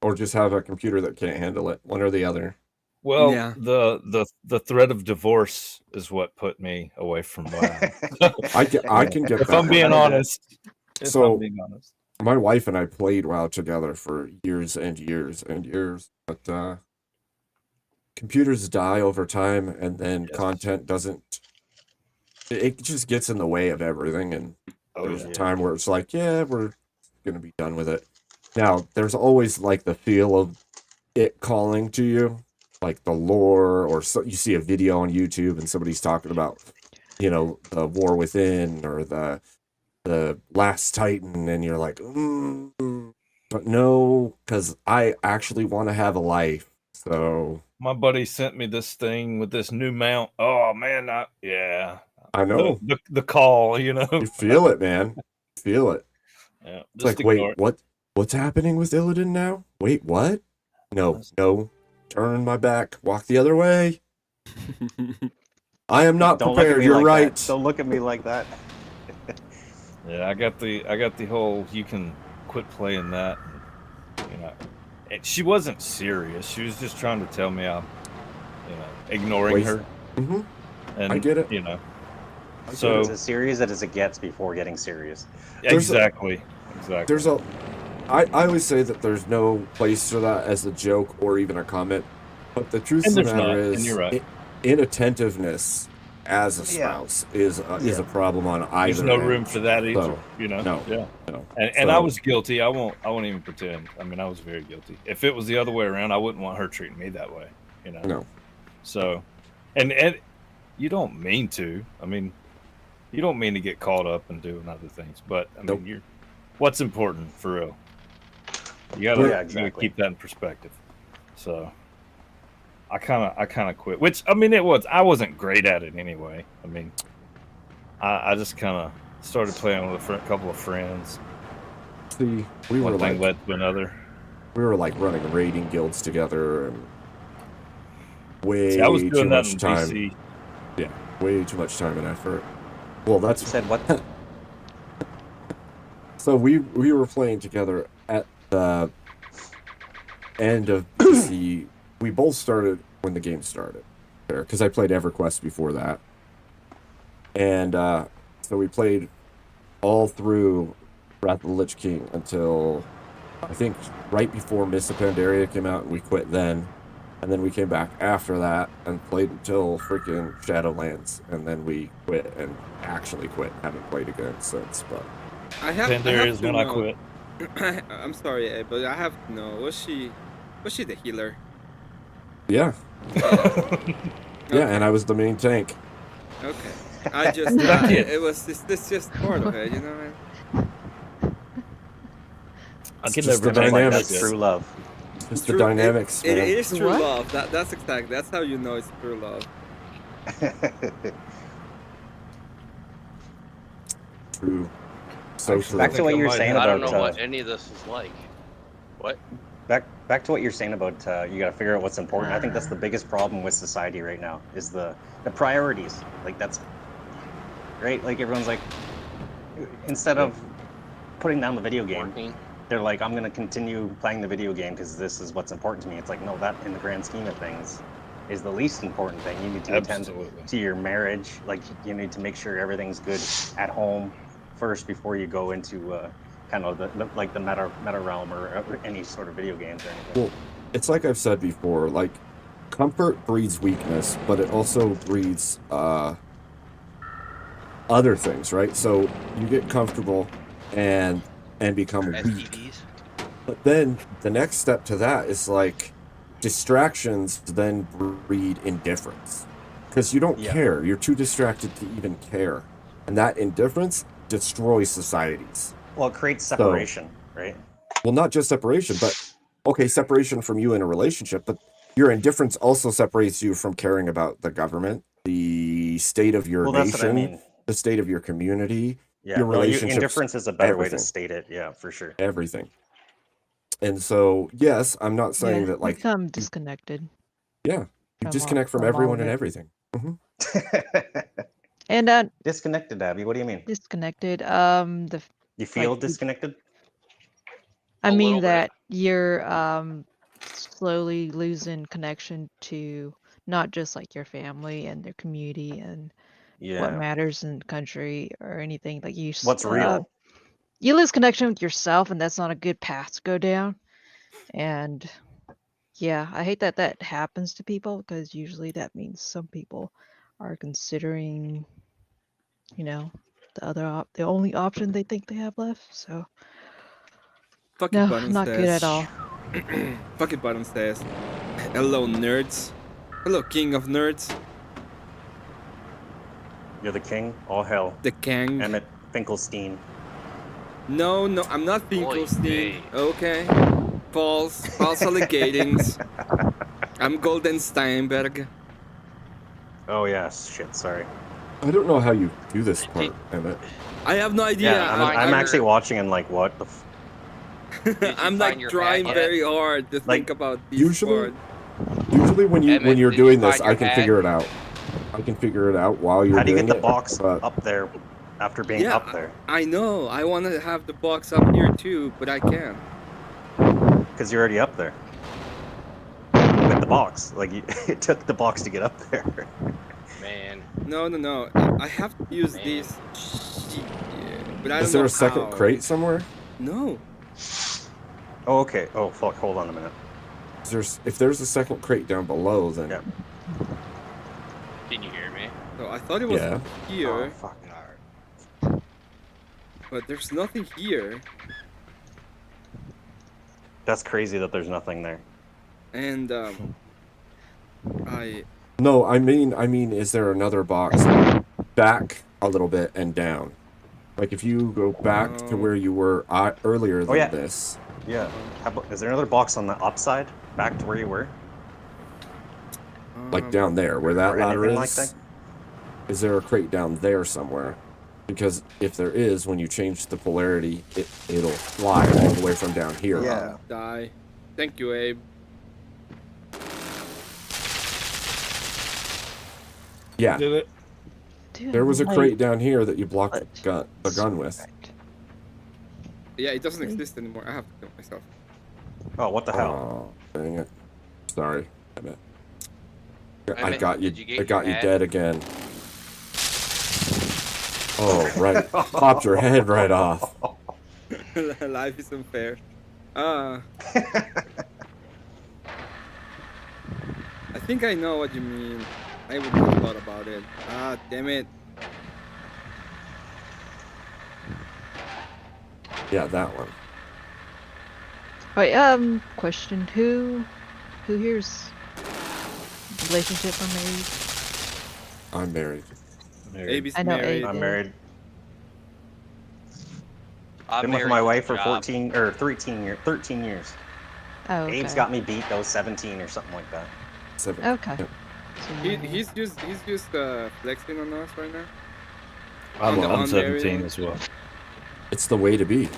Or just have a computer that can't handle it. One or the other. well, Yeah. the threat of divorce is what put me away from WoW. I can get If that. I'm being honest. So- My wife and I played WoW together for years and years and years, but computers die over time, and then Yes. content doesn't. It just gets in the way of everything, and there's a time where it's like, yeah, we're gonna be done with it. Now, there's always like the feel of it calling to you, like the lore, or so you see a video on YouTube and somebody's talking about, the War Within or the Last Titan, and you're like, but no, because I actually want to have a life. So My buddy sent me this thing with this new mount. Oh man, I know the call. you feel it, man. Feel it. Yeah, It's like, wait, what's happening with Illidan now? Wait, what? No, turn my back, walk the other way. I am not Don't look at prepared. me You're like right. that. Don't look at me like that. Yeah, I got the whole you can quit playing that. And she wasn't serious. She was just trying to tell me I'm, ignoring her. Mm-hmm. And I get it. So It's as serious as it gets before getting serious. exactly. There's a I always say that there's no place for that as a joke or even a comment, but the truth of And the there's matter not, is, and you're right. inattentiveness as a Yeah. spouse is a problem on either There's no end. room for that either, So, you know? no, Yeah. no. And I So- was guilty. I won't even pretend. I mean, I was very guilty. If it was the other way around, I wouldn't want her treating me that way, you know? No. So, and you don't mean to. I mean, you don't mean to get caught up and doing other things, but I mean, Nope. what's important for real? You gotta, Yeah, you gotta exactly. keep that in perspective. So I kind of quit, which I mean, I wasn't great at it anyway. I mean, I just kind of started playing with a couple of friends. See, we were One thing like led to another. running raiding guilds together and way See, I was too doing that much in time. DC. Yeah, way too much time and effort. Well, that's You said what? So we were playing together at the end of DC. We both started when the game started, because I played EverQuest before that, and so we played all through Wrath of the Lich King until I think right before Mists of Pandaria came out, and we quit then. And then we came back after that and played until freaking Shadowlands, and then we quit and actually quit. Haven't played again since, but I have Pandaria is to when I know. quit. I'm sorry, Ed, but I have to know. Was she the healer? yeah, Okay. and I was the main tank. Okay. I just it was this just part of it, you know. I can just never the make Like, dynamics. that's true love. Just True- the dynamics, It man. is true What? love. That's exactly. That's how you know it's true love. True. So true. Back to what you were saying I don't about know what any of this is like. What? back to what you're saying about you got to figure out what's important. I think that's the biggest problem with society right now is the priorities. Like that's right. Like everyone's like, instead of putting down the video game, Working. they're like, I'm gonna continue playing the video game because this is what's important to me. It's like, no, that in the grand scheme of things is the least important thing. You need to attend Absolutely. to your marriage. Like you need to make sure everything's good at home first before you go into kind of the meta realm or any sort of video games or anything. Well, it's like I've said before. Like, comfort breeds weakness, but it also breeds other things, right? So you get comfortable and become weak. STDs. But then the next step to that is like distractions then breed indifference because you don't Yeah. care. You're too distracted to even care, and that indifference destroys societies. Well, it creates separation, right? Well, not just separation, but okay, separation from you in a relationship, but your indifference also separates you from caring about the government, the state of your Well, nation, that's what I mean. the state of your community, Yeah, your no, relationships, indifference is a better way everything. to state it. Yeah, for sure. everything. And so, yes, I'm not saying Yeah, that like, become disconnected. yeah, you from disconnect from all everyone of and it. everything. And Disconnected, Abby. What do you mean? disconnected. You feel like, disconnected? I A little mean bit. that you're slowly losing connection to not just like your family and their community and what Yeah. matters in the country or anything. Like What's real? you lose connection with yourself, and that's not a good path to go down. And yeah, I hate that that happens to people because usually that means some people are considering, you know, the only option they think they have left. So Fucking no, Button not good says. at all. Fucking Button says. Hello, nerds. Hello, king of nerds. You're the king? All hell. The Kang. Emmett Finkelstein. No, I'm not Oy Finkelstein. vey. Okay. False allegations. I'm Golden Steinberg. Oh, yes. Shit, sorry. I don't know how you do this part, Emmett. I have no idea. Yeah, I'm actually watching and like, what the I'm find like your trying hat yet? very hard to think about these usually- parts. Usually when Emmett, you're did you doing this, find I your can hat? figure it out. I can figure it out while you're How do you doing get the it, box but up there after being Yeah, up there? I know. I want to have the box up here too, but I can't. Because you're already up there. With the box. Like, it took the box to get up there. Man. No. I have to use Man. this. Shit. But I don't is there know a second how. crate somewhere? No. Oh, okay. Oh, fuck. Hold on a minute. If there's a second crate down below, then Yeah. Can you hear me? So I thought it was Yeah. here, Oh, fuck. Alright. but there's nothing here. That's crazy that there's nothing there. And I no, I mean, is there another box back a little bit and down? Like if you go back to where you were earlier than yeah. this. Yeah. Is there another box on the upside, back to where you were? Like down there, where that Or ladder anything is? like that? Is there a crate down there somewhere? Because if there is, when you change the polarity, it'll fly all the way from down here. Yeah. die. Thank you, Abe. Yeah. Did it? Dude, There was a like, crate down here that you blocked what? the gun with. Right. Yeah, it doesn't exist anymore. I have to kill myself. Oh, what the hell? Oh, dang it. Sorry. Emmett. I Emmett, got you. did you get I got your you head? dead again. Oh, right. Popped your head right off. Life is unfair. I think I know what you mean. I would have thought about it. Ah, damn it. Yeah, that one. Wait, question. Who here's relationship or married? I'm married. Abe is I know married. Abe. I'm married. I'm Been with married my to wife a for job. 13 or 13 years. Oh, okay. Abe's got me beat. That was 17 or something like that. 7. Okay. Yep. So He's just flexing on us right now. I'm, On the I'm 17 unmarried. as well. It's the way to be.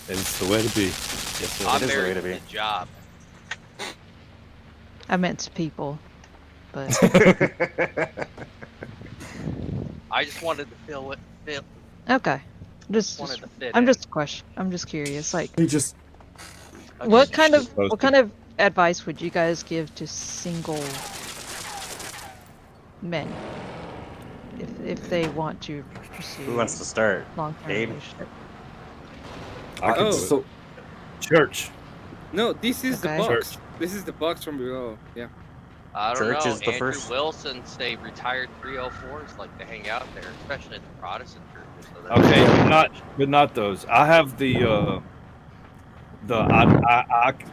It's the way to be. Yes, sir. I'm is the way married to to be. the job. I meant to people, but I just wanted to feel. okay. Just Wanted to fit I'm in. just I'm just curious. Like, He just what kind of Supposed to. advice would you guys give to single men if they want to pursue Who wants to start? long-term Abe? relationship? I can Oh. do it. so Church. No, this is Okay. the box. Church. This is the box from below. Yeah. I don't Church know. is the Andrew first- Wilson say retired 304s like to hang out there, especially at the Protestant churches. So that's Okay, but not those. I have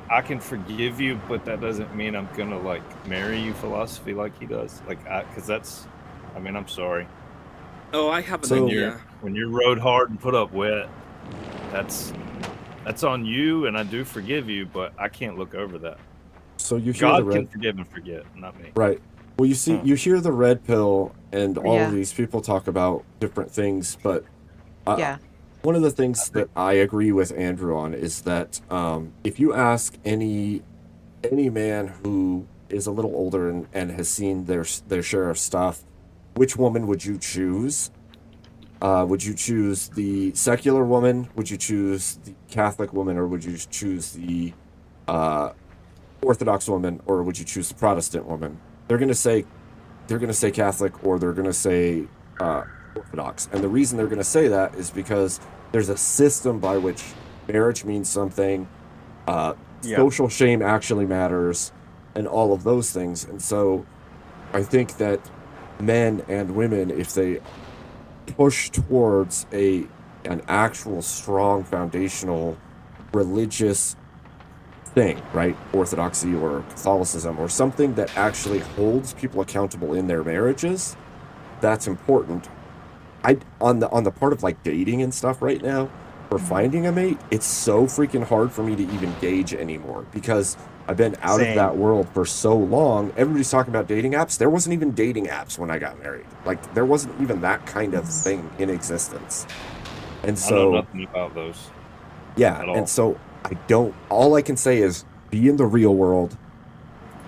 I can forgive you, but that doesn't mean I'm gonna like marry you philosophy like he does. Like, because that's, I mean, I'm sorry. Oh, I have an So- idea. When you're rode hard and put up wet, that's on you, and I do forgive you, but I can't look over that. so you hear the God red can forgive and forget, not me. right. Well, you see, you hear the red pill, and all Yeah. of these people talk about different things, but Yeah. one of the things that I agree with Andrew on is that if you ask any man who is a little older and has seen their share of stuff, which woman would you choose? Would you choose the secular woman? Would you choose the Catholic woman, or would you choose the Orthodox woman, or would you choose the Protestant woman? They're gonna say Catholic, or they're gonna say Orthodox. And the reason they're gonna say that is because there's a system by which marriage means something, social shame actually matters, and all of those things. And so I think that men and women, if they push towards an actual strong foundational religious thing, right? Orthodoxy or Catholicism or something that actually holds people accountable in their marriages, that's important. On the part of like dating and stuff right now, for finding a mate, it's so freaking hard for me to even gauge anymore because I've been out Same. of that world for so long. Everybody's talking about dating apps. There wasn't even dating apps when I got married. Like there wasn't even that kind of thing in existence. And I know so nothing about those. yeah, at all. and so all I can say is be in the real world,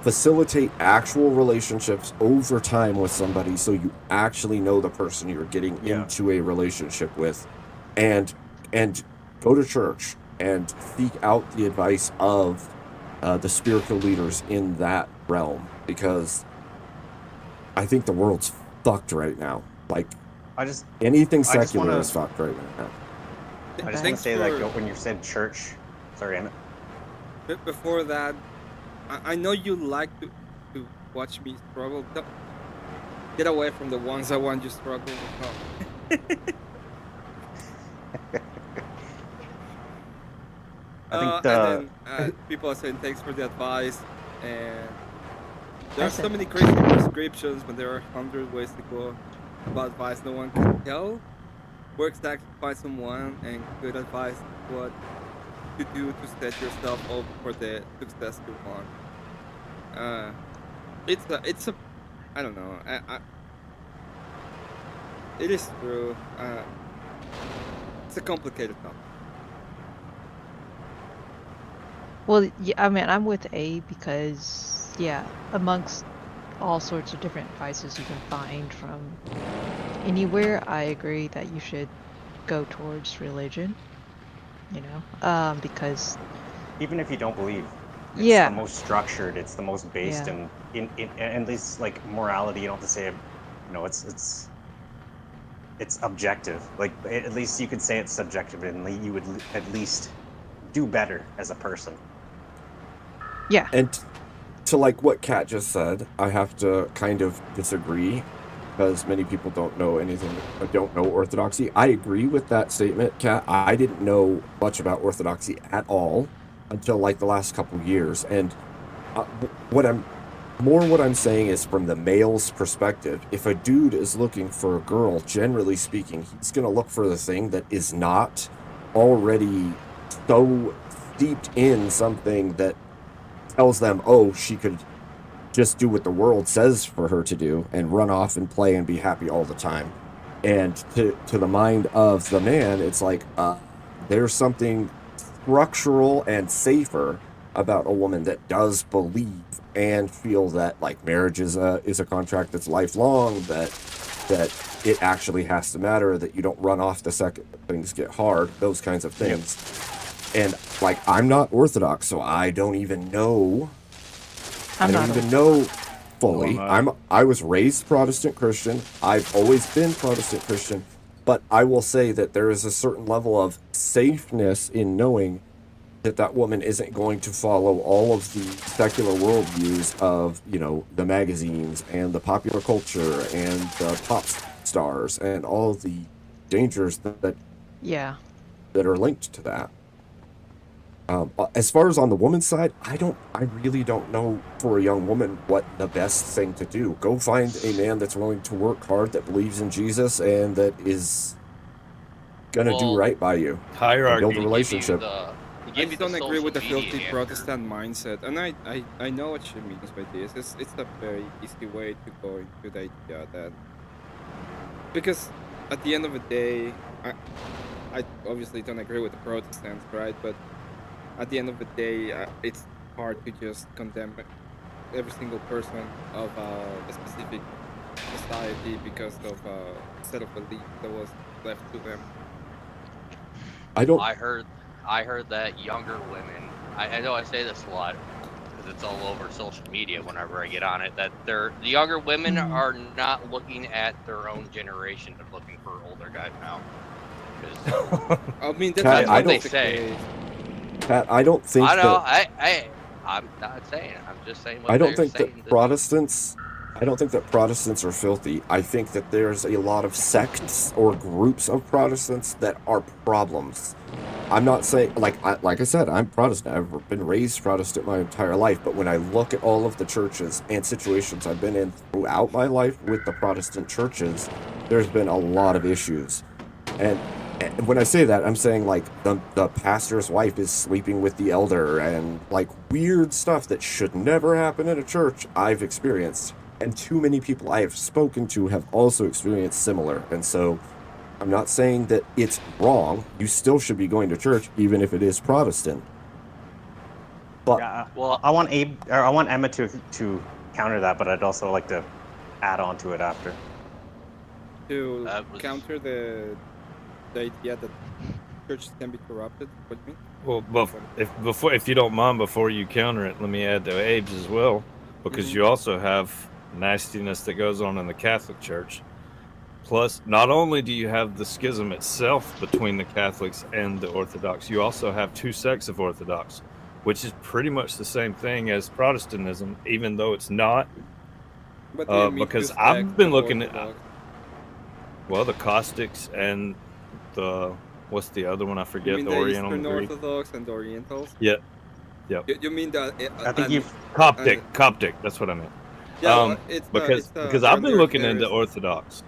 facilitate actual relationships over time with somebody so you actually know the person you're getting into a relationship with, and go to church and seek out the advice of the spiritual leaders in that realm, because I think the world's fucked right now. Like anything I just secular wanna- is fucked right now. I just want to Thanks say for- that when you said church, sorry, Emmett. before that, I know you like to watch me struggle. Don't, get away from the ones I want you to struggle with. I think And then people are saying thanks for the advice, and there are That's so it. many crazy prescriptions, but there are 100 ways to go about advice no one can tell. Where exactly to find someone and good advice what to do to set yourself up for the success you want. It's a I don't know. It is true. It's a complicated topic. Well, yeah, I mean, I'm with A because, yeah, amongst all sorts of different vices you can find from anywhere, I agree that you should go towards religion, you know, because even if you don't believe, it's yeah, the most structured, it's the most based Yeah. in at least like morality. You don't have to say, you know, it's objective. Like at least you could say it's subjective, and you would at least do better as a person. yeah, And to like what Kat just said, I have to kind of disagree because many people don't know anything, don't know Orthodoxy. I agree with that statement, Kat. I didn't know much about Orthodoxy at all until like the last couple years. And what I'm saying is from the male's perspective, if a dude is looking for a girl, generally speaking, he's going to look for the thing that is not already so steeped in something that tells them, oh, she could just do what the world says for her to do and run off and play and be happy all the time. And to the mind of the man, it's like there's something structural and safer about a woman that does believe and feel that like marriage is a contract that's lifelong, that it actually has to matter, that you don't run off the second things get hard, those kinds of things. And like I'm not Orthodox, so I don't even know. I don't even know fully. I was raised Protestant Christian. I've always been Protestant Christian, but I will say that there is a certain level of safeness in knowing that that woman isn't going to follow all of the secular worldviews of, you know, the magazines and the popular culture and the pop stars and all of the dangers that yeah. that are linked to that. As far as on the woman's side, I really don't know for a young woman what the best thing to do. Go find a man that's willing to work hard, that believes in Jesus, and that is gonna do right by you. Hierarchy. Build a relationship. I just don't agree with the filthy Protestant mindset, and I know what she means by this. It's a very easy way to go into the idea that, because at the end of the day, I obviously don't agree with the Protestants, right? But at the end of the day, it's hard to just condemn every single person of a specific society because of a set of beliefs that was left to them. I heard that younger women. I know I say this a lot because it's all over social media whenever I get on it. That the younger women are not looking at their own generation; they're looking for older guys now. I mean, that's what they say. Pat, I don't think I know. that, I'm not saying. I'm just saying what I don't they're think saying. that Protestants. I don't think that Protestants are filthy. I think that there's a lot of sects or groups of Protestants that are problems. I'm not saying, like I said, I'm Protestant. I've been raised Protestant my entire life. But when I look at all of the churches and situations I've been in throughout my life with the Protestant churches, there's been a lot of issues. And when I say that, I'm saying like the pastor's wife is sleeping with the elder and like weird stuff that should never happen in a church I've experienced. And too many people I have spoken to have also experienced similar. And so I'm not saying that it's wrong. You still should be going to church, even if it is Protestant. But yeah, well, I want Emma to counter that, but I'd also like to add on to it after. To counter the idea that churches can be corrupted. What do you mean? Well, if you don't mind, before you counter it, let me add to Abe's as well, because you also have nastiness that goes on in the Catholic Church. Plus, not only do you have the schism itself between the Catholics and the Orthodox, you also have two sects of Orthodox. which is pretty much the same thing as Protestantism, even though it's not. What do you mean Because two I've sects been of looking at Orthodox? the Coptics and the what's the other one? I You forget. mean The the Oriental Eastern and Greek. Orthodox and the Orientals? Yep. You mean that? I think you've Coptic. That's what I meant. Yeah, well, it's Because I've been under looking into heresy. Orthodox,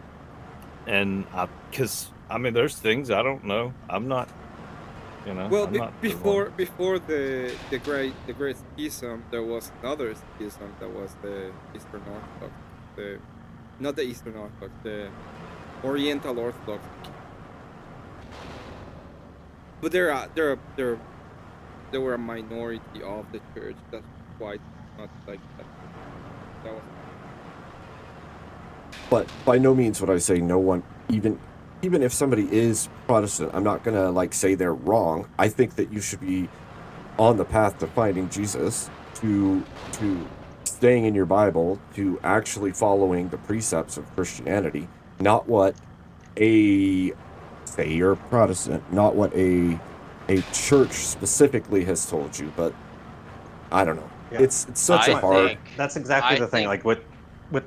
and because I mean, there's things I don't know. I'm not, Well, I'm not the before one. the great schism, there was another schism that was the Eastern Orthodox, not the Eastern Orthodox, the Oriental Orthodox. But there were a minority of the church that's quite not like that. That was But by no means would I say no one, even if somebody is Protestant, I'm not gonna like say they're wrong. I think that you should be on the path to finding Jesus, to staying in your Bible, to actually following the precepts of Christianity, not what say you're Protestant, not what a church specifically has told you, but I don't know. Yeah. It's such a hard. That's exactly the thing. Like with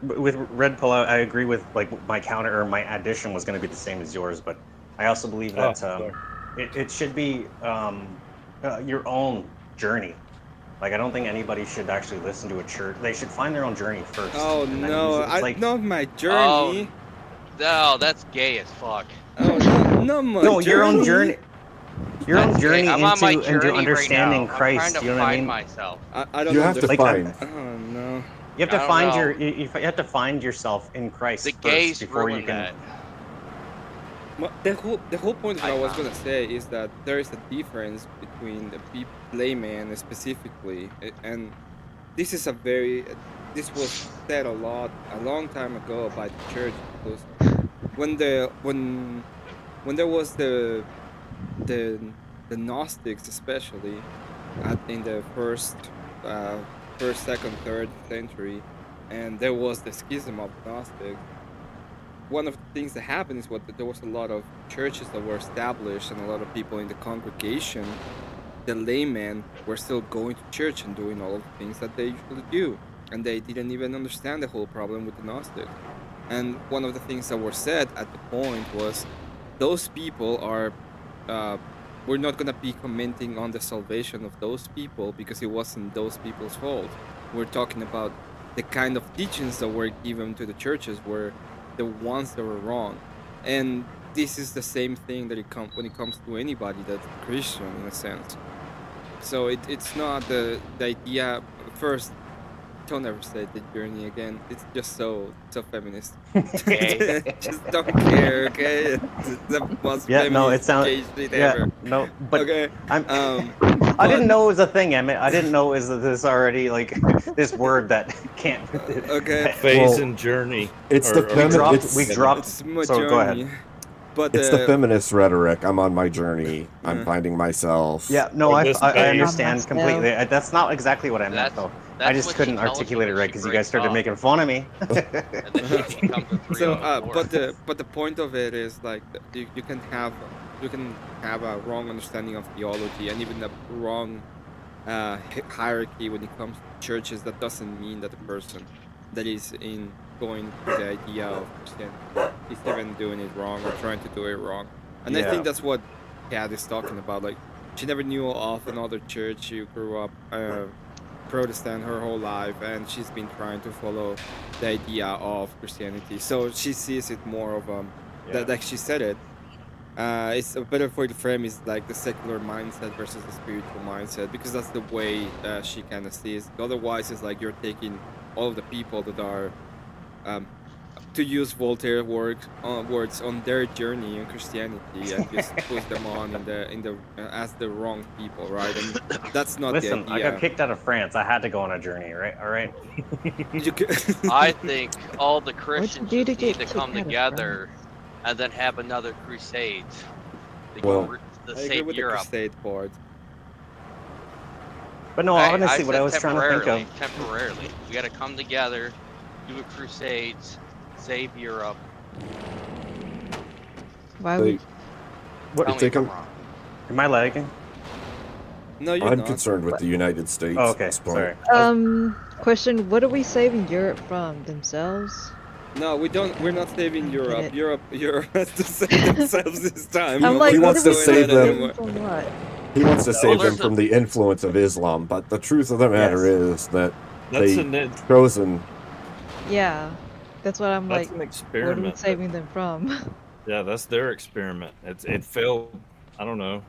Red Pill, I agree with like my counter or my addition was going to be the same as yours, but I also believe that it should be your own journey. Like I don't think anybody should actually listen to a church. They should find their own journey first. Oh no, not my journey. Oh, no, that's gay as fuck. Oh no, my no, journey. your own journey. Your own journey I'm on my into journey understanding right now. Christ. I'm trying to you know what I find mean? myself. I don't You have to understand. find. Oh no. You have to I find don't know. you have to find yourself in Christ The first gays before you ruined can. that. The whole point of what I was gonna say is that there is a difference between the layman specifically, and this is this was said a long time ago by the church, because when there was the Gnostics, especially in the first, second, third century, and there was the schism of Gnostics. One of the things that happened is there was a lot of churches that were established, and a lot of people in the congregation, the laymen, were still going to church and doing all of the things that they usually do, and they didn't even understand the whole problem with the Gnostics. And one of the things that were said at the point was, those people are, we're not gonna be commenting on the salvation of those people because it wasn't those people's fault. We're talking about the kind of teachings that were given to the churches were the ones that were wrong. And this is the same thing that when it comes to anybody that's Christian, in a sense. So it's not the idea. First, don't ever say the journey again. It's just so feminist. Just don't care, okay? It's the most feminist gay shit ever. No, but okay. I didn't know it was a thing, Emmett. I didn't know it was this already like this word that can't. Okay. Phase and journey. It's we dropped. It's my so journey. go ahead. But it's the feminist rhetoric. I'm on my journey. I'm finding myself. Yeah, no, I understand myself. completely. That's not exactly what I meant, though. I just couldn't articulate it right because you guys started making fun of me. So, but the point of it is like you can have a wrong understanding of theology and even a wrong hierarchy when it comes to churches. That doesn't mean that the person that is in going to the idea of Christianity is even doing it wrong or trying to do it wrong. And I think that's what Kat is talking about. Like, she never knew of another church. She grew up Protestant her whole life, and she's been trying to follow the idea of Christianity. So she sees it more of like she said it. It's a better way to frame is like the secular mindset versus the spiritual mindset, because that's the way she kind of sees it. Otherwise, it's like you're taking all of the people that are, to use Voltaire words on their journey in Christianity, and just put them on in the as the wrong people, right? And that's not Listen, the idea. I got kicked out of France. I had to go on a journey, right? All right. I think all the Christians do to need get to kicked come out of together and then have another crusade. Well, I agree with the crusade part. But no, honestly, what I was trying to think of. Temporarily. We got to come together, do a crusades, save Europe. Why would What? Tell me if I'm wrong. Am I lagging? No, you're I'm not. concerned with the United States Oh, at okay, this point. sorry. Question: what are we saving Europe from? Themselves? No, we don't. We're not saving Get Europe. it. Europe has to save themselves this time. I'm We're like, he not what wants are to we doing save that them. anymore. From what? He wants to save them there's from the influence of Islam, but the truth of the matter is that That's they've chosen. Yeah, that's what I'm That's like. an What are we experiment. that- saving them from? Yeah, that's their experiment. It failed. I don't know,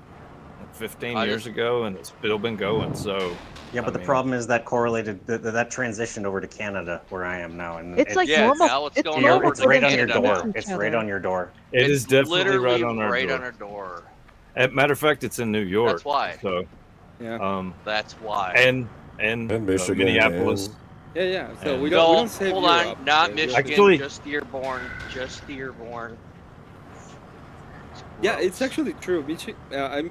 15 I years just- ago, and it's still been going. So Yeah, but the problem is that correlated that transitioned over to Canada, where I am now, and It's like Yeah, normal. now it's It's going normal over it's to for right them on to your Canada convince now. door. each It's right other. on your door. it It's is definitely literally right on our door. on our door. Matter of fact, it's in New York. That's why. So, Yeah. That's why. and Michigan, Minneapolis. Yeah. So And- we no, don't save hold Europe. on, not We're- Michigan, Actually- just Dearborn, just Dearborn. Yeah, it's Gross. actually true.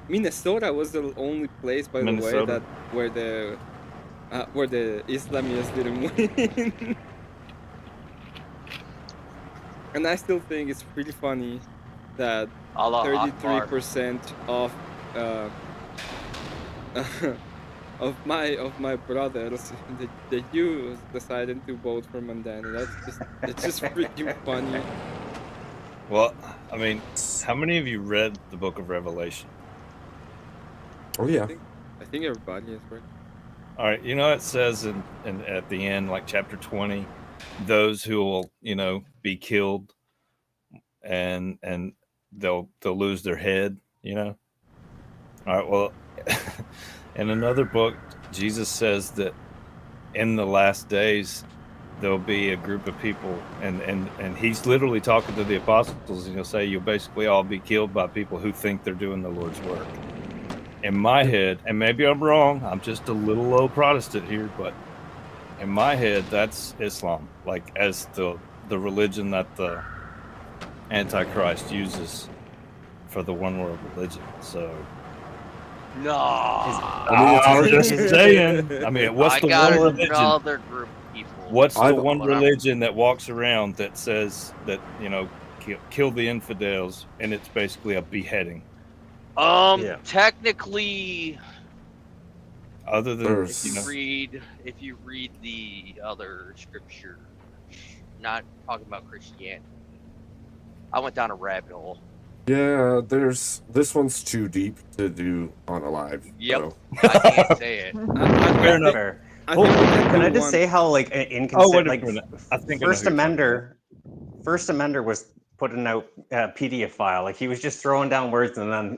Minnesota was the only place, by the way, Minnesota. that where the Islamists didn't win. And I still think it's pretty funny that Allah Akbar. 33% of of my brothers, the Jews decided to vote for Mandani. It's just freaking funny. Well, I mean, how many of you read the Book of Revelation? Oh yeah. I think everybody has read. All right, you know it says in at the end, like chapter 20, those who will be killed, and they'll lose their head. All right, well, in another book, Jesus says that in the last days there'll be a group of people, and he's literally talking to the apostles, and he'll say you'll basically all be killed by people who think they're doing the Lord's work. In my head, and maybe I'm wrong, I'm just a little old Protestant here, but in my head, that's Islam, like as the religion that the Antichrist uses for the one world religion. So No. I was just saying. I mean, what's I the got one religion? another group of people. What's the I've- one What I'm- religion that walks around that says that kill the infidels, and it's basically a beheading? Yeah. Technically, Other than There's- if you read the other scripture, not talking about Christianity. I went down a rabbit hole. Yeah, this one's too deep to do on a live. Yep. So. I can't say it. Fair enough. Fair. I Oh, think we can I do just one- say how like Oh, wait inconsistent? a Like minute. I think I know First who you're talking Amender was putting out a PDF file. Like he was just throwing down words, and then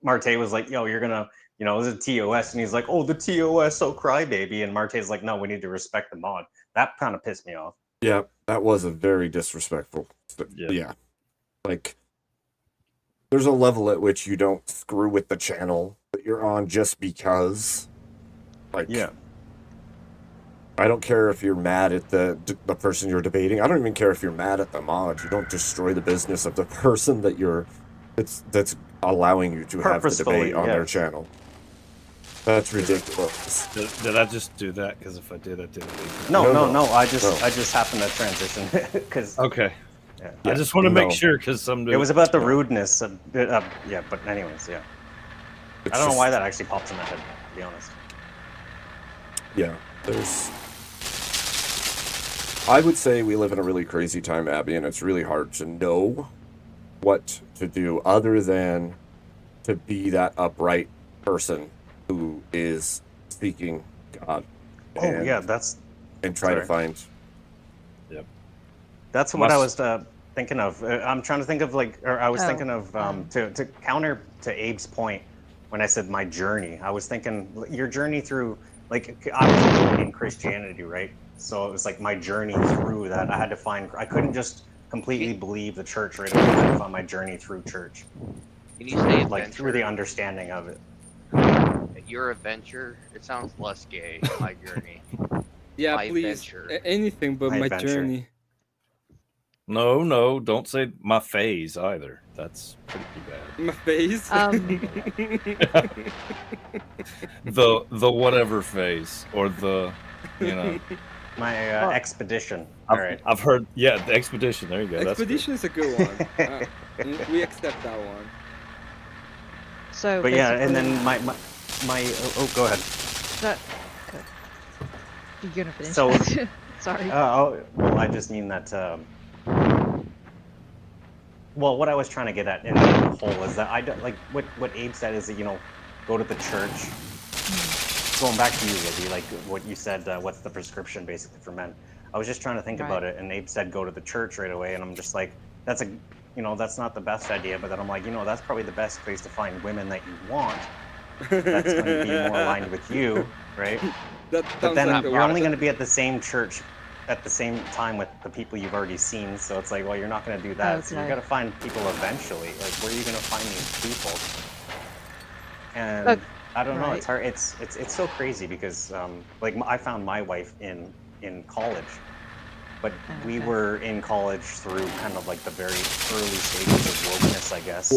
Marte was like, "Yo, you're gonna, this is TOS," and he's like, "Oh, the TOS, so crybaby," and Marte's like, "No, we need to respect the mod." That kind of pissed me off. Yeah, that was a very disrespectful. Yeah. Yeah. Like, there's a level at which you don't screw with the channel that you're on just because. Like, I don't care if you're mad at the person you're debating. I don't even care if you're mad at the mod. You don't destroy the business of the person that's allowing you to have the Purposefully, debate on their yes. channel. That's ridiculous. Did I just do that? Because if I did, I did it. No. No. I just happened to transition because Okay. Yeah. I just want to make No. sure because some. it was about the rudeness. Yeah, but anyways, yeah. It's I don't know just- why that actually pops in my head, to be honest. Yeah, I would say we live in a really crazy time, Abby, and it's really hard to know what to do other than to be that upright person who is seeking God. Oh and, yeah, and try to sorry. find. that's what I was thinking of. I'm trying to think of I was thinking of to counter to Abe's point when I said my journey. I was thinking your journey through, like, I was in Christianity, right? So it was like my journey through that. I couldn't just completely believe the church right away. I had to find my journey through church, Can you say like through the adventure? understanding of it. Your adventure. It sounds less gay. My journey. Yeah, My please. adventure. Anything but My my adventure. journey. No, don't say my phase either. That's pretty bad. My face. The whatever phase or the, My expedition. All right. I've heard. Yeah, the expedition. There you go. Expedition is a good one. We accept that one. So, But yeah, and basically- then my go ahead. That, okay. You're gonna finish. So- that. Sorry. Well, I just mean that. Well, what I was trying to get at in the whole is that I don't like what Abe said is that go to the church. Going back to you, Libby, like what you said, what's the prescription basically for men? I was just trying to think about it, and Abe said go to the church right away, and I'm just like, that's not the best idea, but then I'm like, that's probably the best place to find women that you want. That's going to be more aligned with you, right? That But sounds then like you're only going to be at the same church at the same time with the people you've already seen, so it's like, well, you're not going to do that. So you Okay. got to find people eventually. Like, where are you going to find these people? And I don't know. right. It's hard. It's so crazy because like I found my wife in college, but we Okay. were in college through kind of like the very early stages of wokeness, I guess.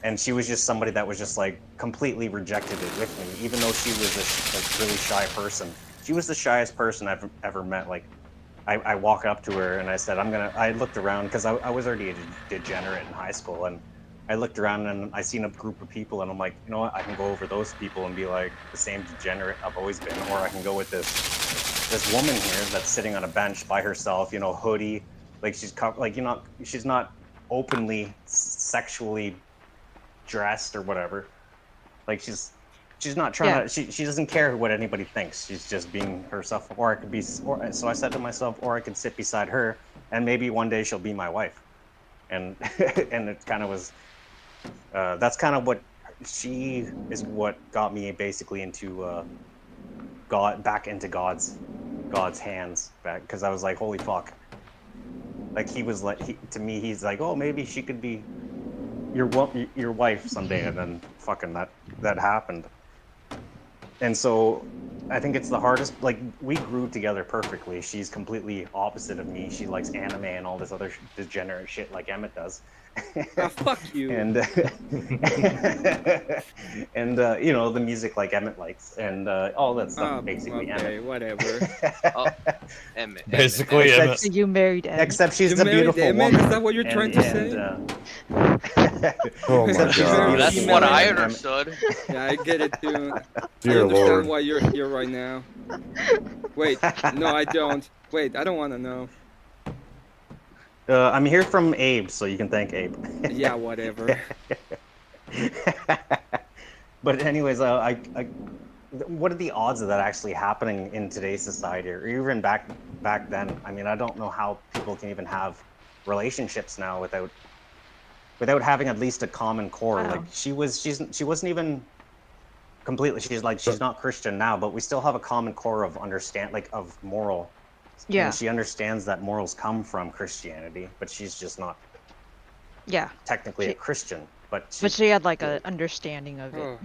And she was just somebody that was just like completely rejected it with me, even though she was a really shy person. She was the shyest person I've ever met. Like, I walk up to her and I said, I looked around because I was already a degenerate in high school, and I looked around and I seen a group of people, and I'm like, you know what? I can go over those people and be like the same degenerate I've always been, or I can go with this woman here that's sitting on a bench by herself, hoodie, like she's like she's not openly sexually dressed or whatever. Like she's not trying to. She doesn't care what anybody thinks. She's just being herself. Or I could be. So I said to myself, or I could sit beside her, and maybe one day she'll be my wife. And and it kind of was. That's kind of what she is. What got me basically into back into God's hands, back because I was like, holy fuck. Like he was like to me, he's like, oh, maybe she could be your wife someday, and then fucking that happened. And so I think it's the hardest. Like, we grew together perfectly. She's completely opposite of me. She likes anime and all this other degenerate shit like Emmett does. fuck you. And and the music like Emmett likes, and all that stuff. Basically, okay, Emmett. whatever. Emmett. Basically, Emmett. Emmett. So you married Emmett. Except she's You the married beautiful Emmett? woman. Is that what you're trying to say? Oh my Except she's the God. That's beautiful what woman, I and understood. Yeah, I get it too. Dear I understand Lord. why you're here right now. Wait, no, I don't. Wait, I don't want to know. I'm here from Abe, so you can thank Abe. Yeah, whatever. But anyways, what are the odds of that actually happening in today's society, or even back then? I mean, I don't know how people can even have relationships now without having at least a common core. Wow. Like she wasn't even completely. She's not Christian now, but we still have a common core of of moral. Yeah. And she understands that morals come from Christianity, but she's just not Yeah. technically a Christian. But she had like a understanding of it,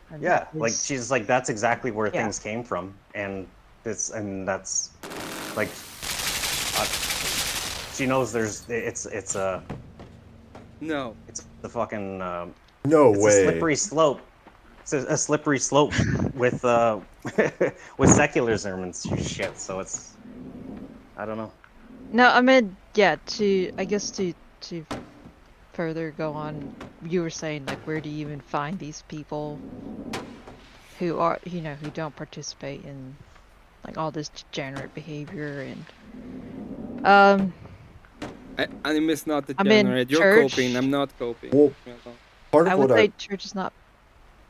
and yeah, that like was- she's like, that's exactly where Yeah. things came from, and that's like she knows it's No. it's the fucking No it's way. a slippery slope. It's a slippery slope with with secularism and shit. So it's, I don't know. No, I mean, yeah. I guess to further go on, you were saying like, where do you even find these people who are, who don't participate in like all this degenerate behavior and Anime is not I'm in degenerate. You're church. coping. I'm not coping. Well, part I of would what say church is not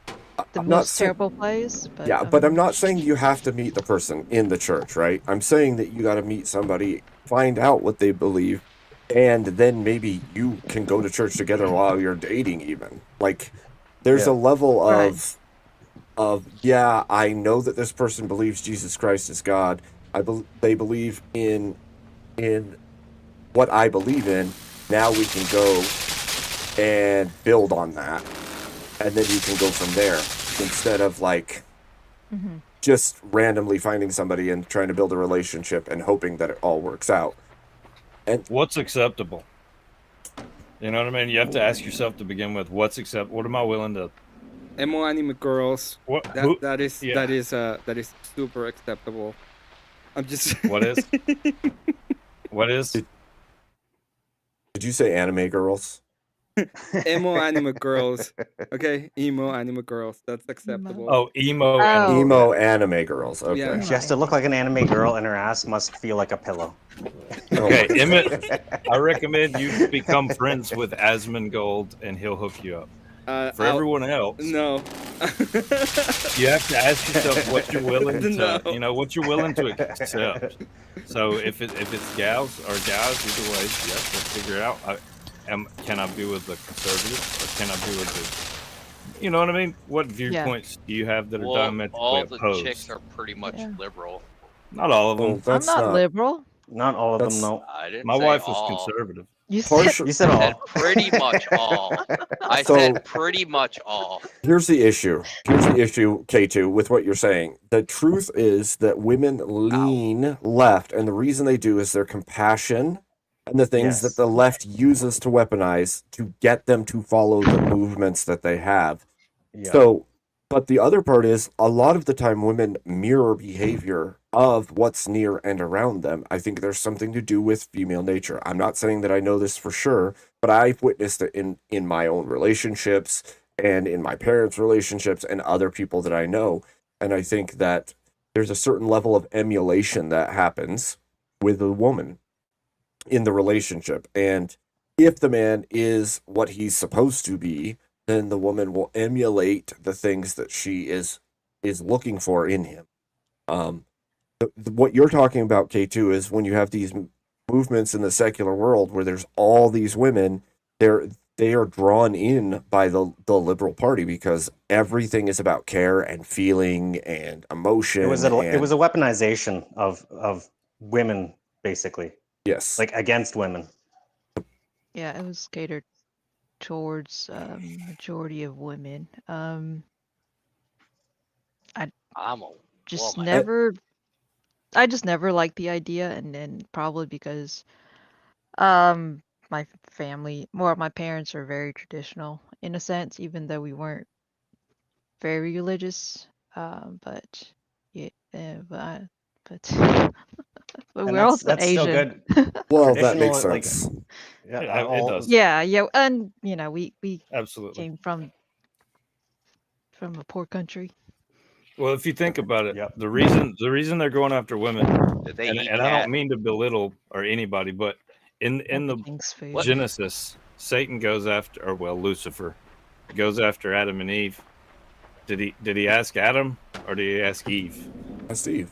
the I'm not most saying- terrible place, but Yeah, but I'm not saying you have to meet the person in the church, right? I'm saying that you got to meet somebody, find out what they believe, and then maybe you can go to church together while you're dating even. Like, there's a level of yeah, I know that this person believes Jesus Christ is God. They believe in what I believe in. Now we can go and build on that, and then you can go from there instead of like just randomly finding somebody and trying to build a relationship and hoping that it all works out. And What's acceptable? You know what I mean? You have to ask yourself to begin with, what's acceptable? What am I willing to? Emo anime girls. What? That is yeah. that is super acceptable. I'm just. What is? What is? Did you say anime girls? Emo anime girls. Okay, emo anime girls. That's acceptable. Oh, emo Oh. and Emo anime girls. Okay. Yeah. She has to look like an anime girl, and her ass must feel like a pillow. Okay, Emmett, I recommend you become friends with Asmongold, and he'll hook you up. For everyone else, No. you have to ask yourself what you're willing to, No. what you're willing to accept. So if it's gals or guys, either way, yes, let's figure it out. Can I be with the conservative, or can I be with the, you know what I mean? What viewpoints do you have that are Well, diametrically all the opposed? chicks are pretty much liberal. Not all of them. Well, I'm that's not liberal. Not all of them, That's- no. I didn't My say wife was all. conservative. You Partial- You said I said all. pretty much all. I So- said pretty much all. Here's the issue. K2, with what you're saying. The truth is that women lean left, and the reason they do is their compassion and the things Yes. that the left uses to weaponize to get them to follow the movements that they have. Yeah. So, but the other part is a lot of the time women mirror behavior of what's near and around them. I think there's something to do with female nature. I'm not saying that I know this for sure, but I've witnessed it in my own relationships and in my parents' relationships and other people that I know. And I think that there's a certain level of emulation that happens with a woman in the relationship. And if the man is what he's supposed to be, then the woman will emulate the things that she is looking for in him. What you're talking about, K2, is when you have these movements in the secular world where there's all these women, they are drawn in by the liberal party because everything is about care and feeling and emotion. It was a weaponization of women, basically. Yes. Like against women. Yeah, it was catered towards majority of women. I'm a Just woman. never. I just never liked the idea, and then probably because my my parents are very traditional in a sense, even though we weren't very religious. But yeah, but but And we're also that's Asian. still good. Well, that makes Traditional, like, sense. Yeah, It does. Yeah, and we Absolutely. came from a poor country. Well, if you think about it, Yep. the reason they're going after women, Did they and eat I cat? don't mean to belittle or anybody, but in the Everything's food. Genesis, Satan goes after, or well, Lucifer goes after Adam and Eve. Did he ask Adam or did he ask Eve? That's Steve.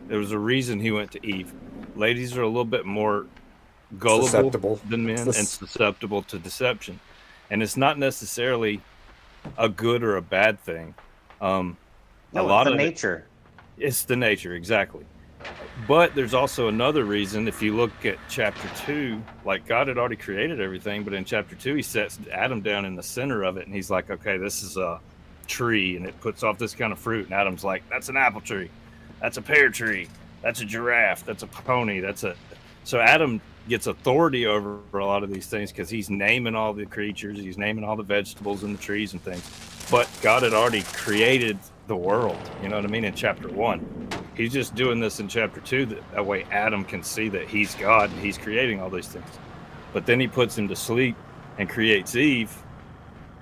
There was a reason he went to Eve. Ladies are a little bit more gullible Susceptible. than men and susceptible to deception, and it's not necessarily a good or a bad thing. No, a lot it's of the nature. It's the nature, exactly. But there's also another reason. If you look at chapter 2, like God had already created everything, but in chapter 2, he sets Adam down in the center of it, and he's like, okay, this is a tree, and it puts off this kind of fruit. And Adam's like, that's an apple tree. That's a pear tree. That's a giraffe. That's a pony. So Adam gets authority over a lot of these things because he's naming all the creatures. He's naming all the vegetables and the trees and things. But God had already created the world, you know what I mean, in chapter 1. He's just doing this in chapter 2 that way Adam can see that he's God and he's creating all these things. But then he puts him to sleep and creates Eve.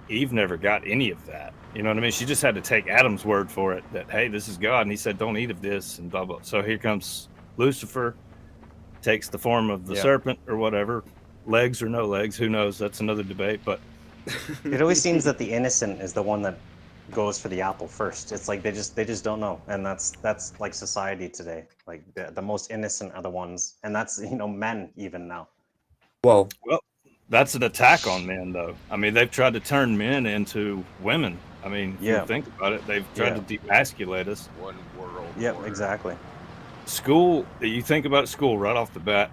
Eve never got any of that, you know what I mean? She just had to take Adam's word for it that, hey, this is God, and he said don't eat of this and blah blah. So here comes Lucifer, takes the form of the serpent or whatever, legs or no legs, who knows, that's another debate. But It always seems that the innocent is the one that goes for the apple first. It's like they just don't know, and that's like society today. Like the most innocent are the ones, and that's men even now. Well, that's an attack on men, though. I mean, they've tried to turn men into women. I mean, if you think about it, they've tried to demasculate us. One world. Yep, exactly. School, you think about school right off the bat,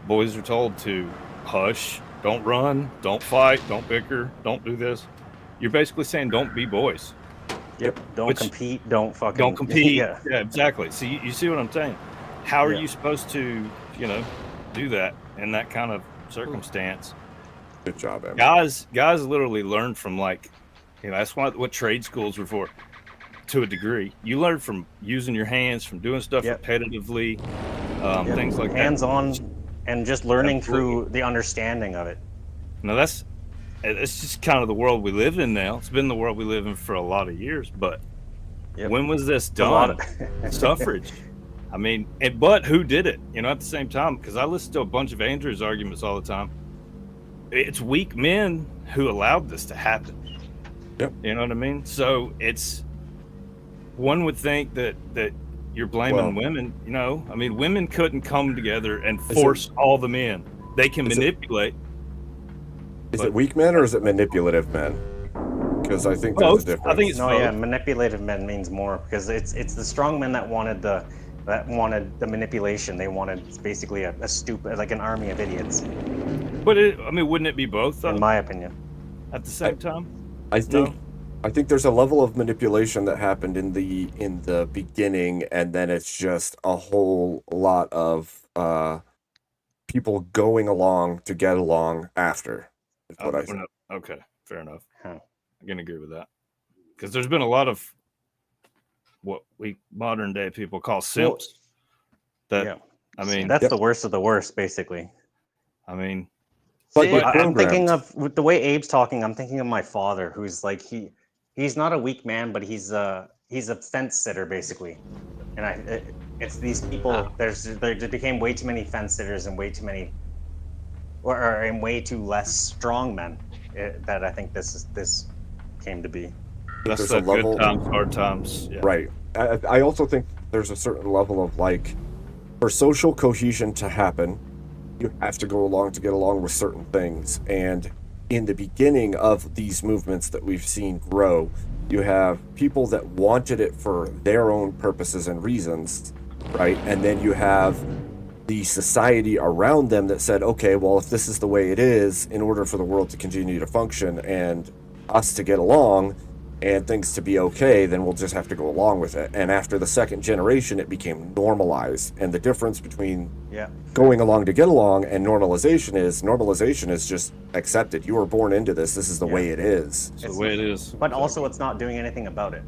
boys are told to hush, don't run, don't fight, don't bicker, don't do this. You're basically saying don't be boys. Yep. Don't compete. Don't compete. Yeah. Yeah, exactly. So you see what I'm saying? How are you supposed to, do that in that kind of circumstance? Good job, Em. Guys literally learn from that's what trade schools were for, to a degree. You learn from using your hands, from doing stuff repetitively, things like hands-on, that. and just learning through the understanding of it. Now it's just kind of the world we live in now. It's been the world we live in for a lot of years, but Yep. when was this A lot done? Suffrage. I mean, but who did it? You know, at the same time, because I listen to a bunch of Andrew's arguments all the time. It's weak men who allowed this to happen. Yep. You know what I mean? So it's, one would think that you're blaming women. You know, I mean, women couldn't come together and force all the men. They can manipulate. Is it weak men or is it manipulative men? Because I think there's a difference. I think it's both. Yeah, manipulative men means more because it's the strong men that wanted the manipulation. They wanted basically a stupid, like an army of idiots. But I mean, wouldn't it be both? In my opinion. At the same time, I think there's a level of manipulation that happened in the beginning, and then it's just a whole lot of people going along to get along after. Is what I think. Okay, fair enough. I can agree with that because there's been a lot of what we modern day people call simps. I mean, that's the worst of the worst, basically. I mean, I'm thinking of, with the way Abe's talking, I'm thinking of my father, who's like he's not a weak man, but he's a fence sitter basically, and it's these people. There became way too many fence sitters and way too many, and way too less strong men. That I think this came to be. That's the good times, hard times. Yeah. Right. I also think there's a certain level of, like, for social cohesion to happen, you have to go along to get along with certain things. And in the beginning of these movements that we've seen grow, you have people that wanted it for their own purposes and reasons, right? And then you have the society around them that said, okay, well, if this is the way it is, in order for the world to continue to function and us to get along and things to be okay, then we'll just have to go along with it. And after the second generation, it became normalized. And the difference between going along to get along and normalization is just accepted. You were born into this. This is the way it is. It's the way it is. But also, it's not doing anything about it.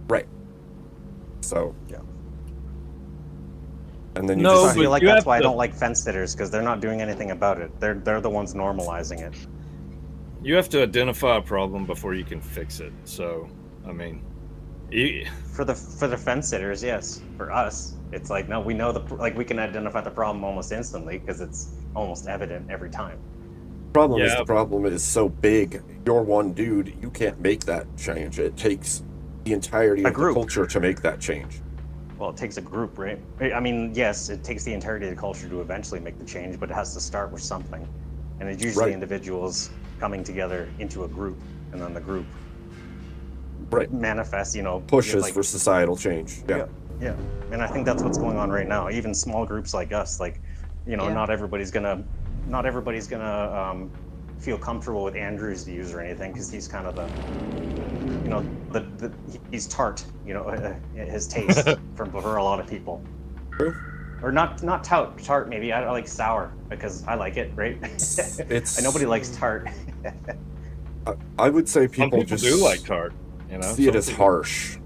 Right. So, yeah. And then I feel like that's why I don't like fence sitters, because they're not doing anything about it. They're the ones normalizing it. You have to identify a problem before you can fix it. So, I mean, for the fence sitters, yes. For us, it's like, no, we know we can identify the problem almost instantly because it's almost evident every time. The problem is so big. You're one dude. You can't make that change. It takes the entirety of the culture to make that change. Well, it takes a group, right? I mean, yes, it takes the entirety of the culture to eventually make the change, but it has to start with something. And it's usually individuals coming together into a group, and then the group manifests, pushes for societal change. Yeah. And I think that's what's going on right now. Even small groups like us, not everybody's gonna feel comfortable with Andrew's views or anything, because he's kind of he's tart, his taste for a lot of people. True. Or not tart, maybe. I like sour because I like it, right? Nobody likes tart. I would say Some people just do like tart, see it as harsh.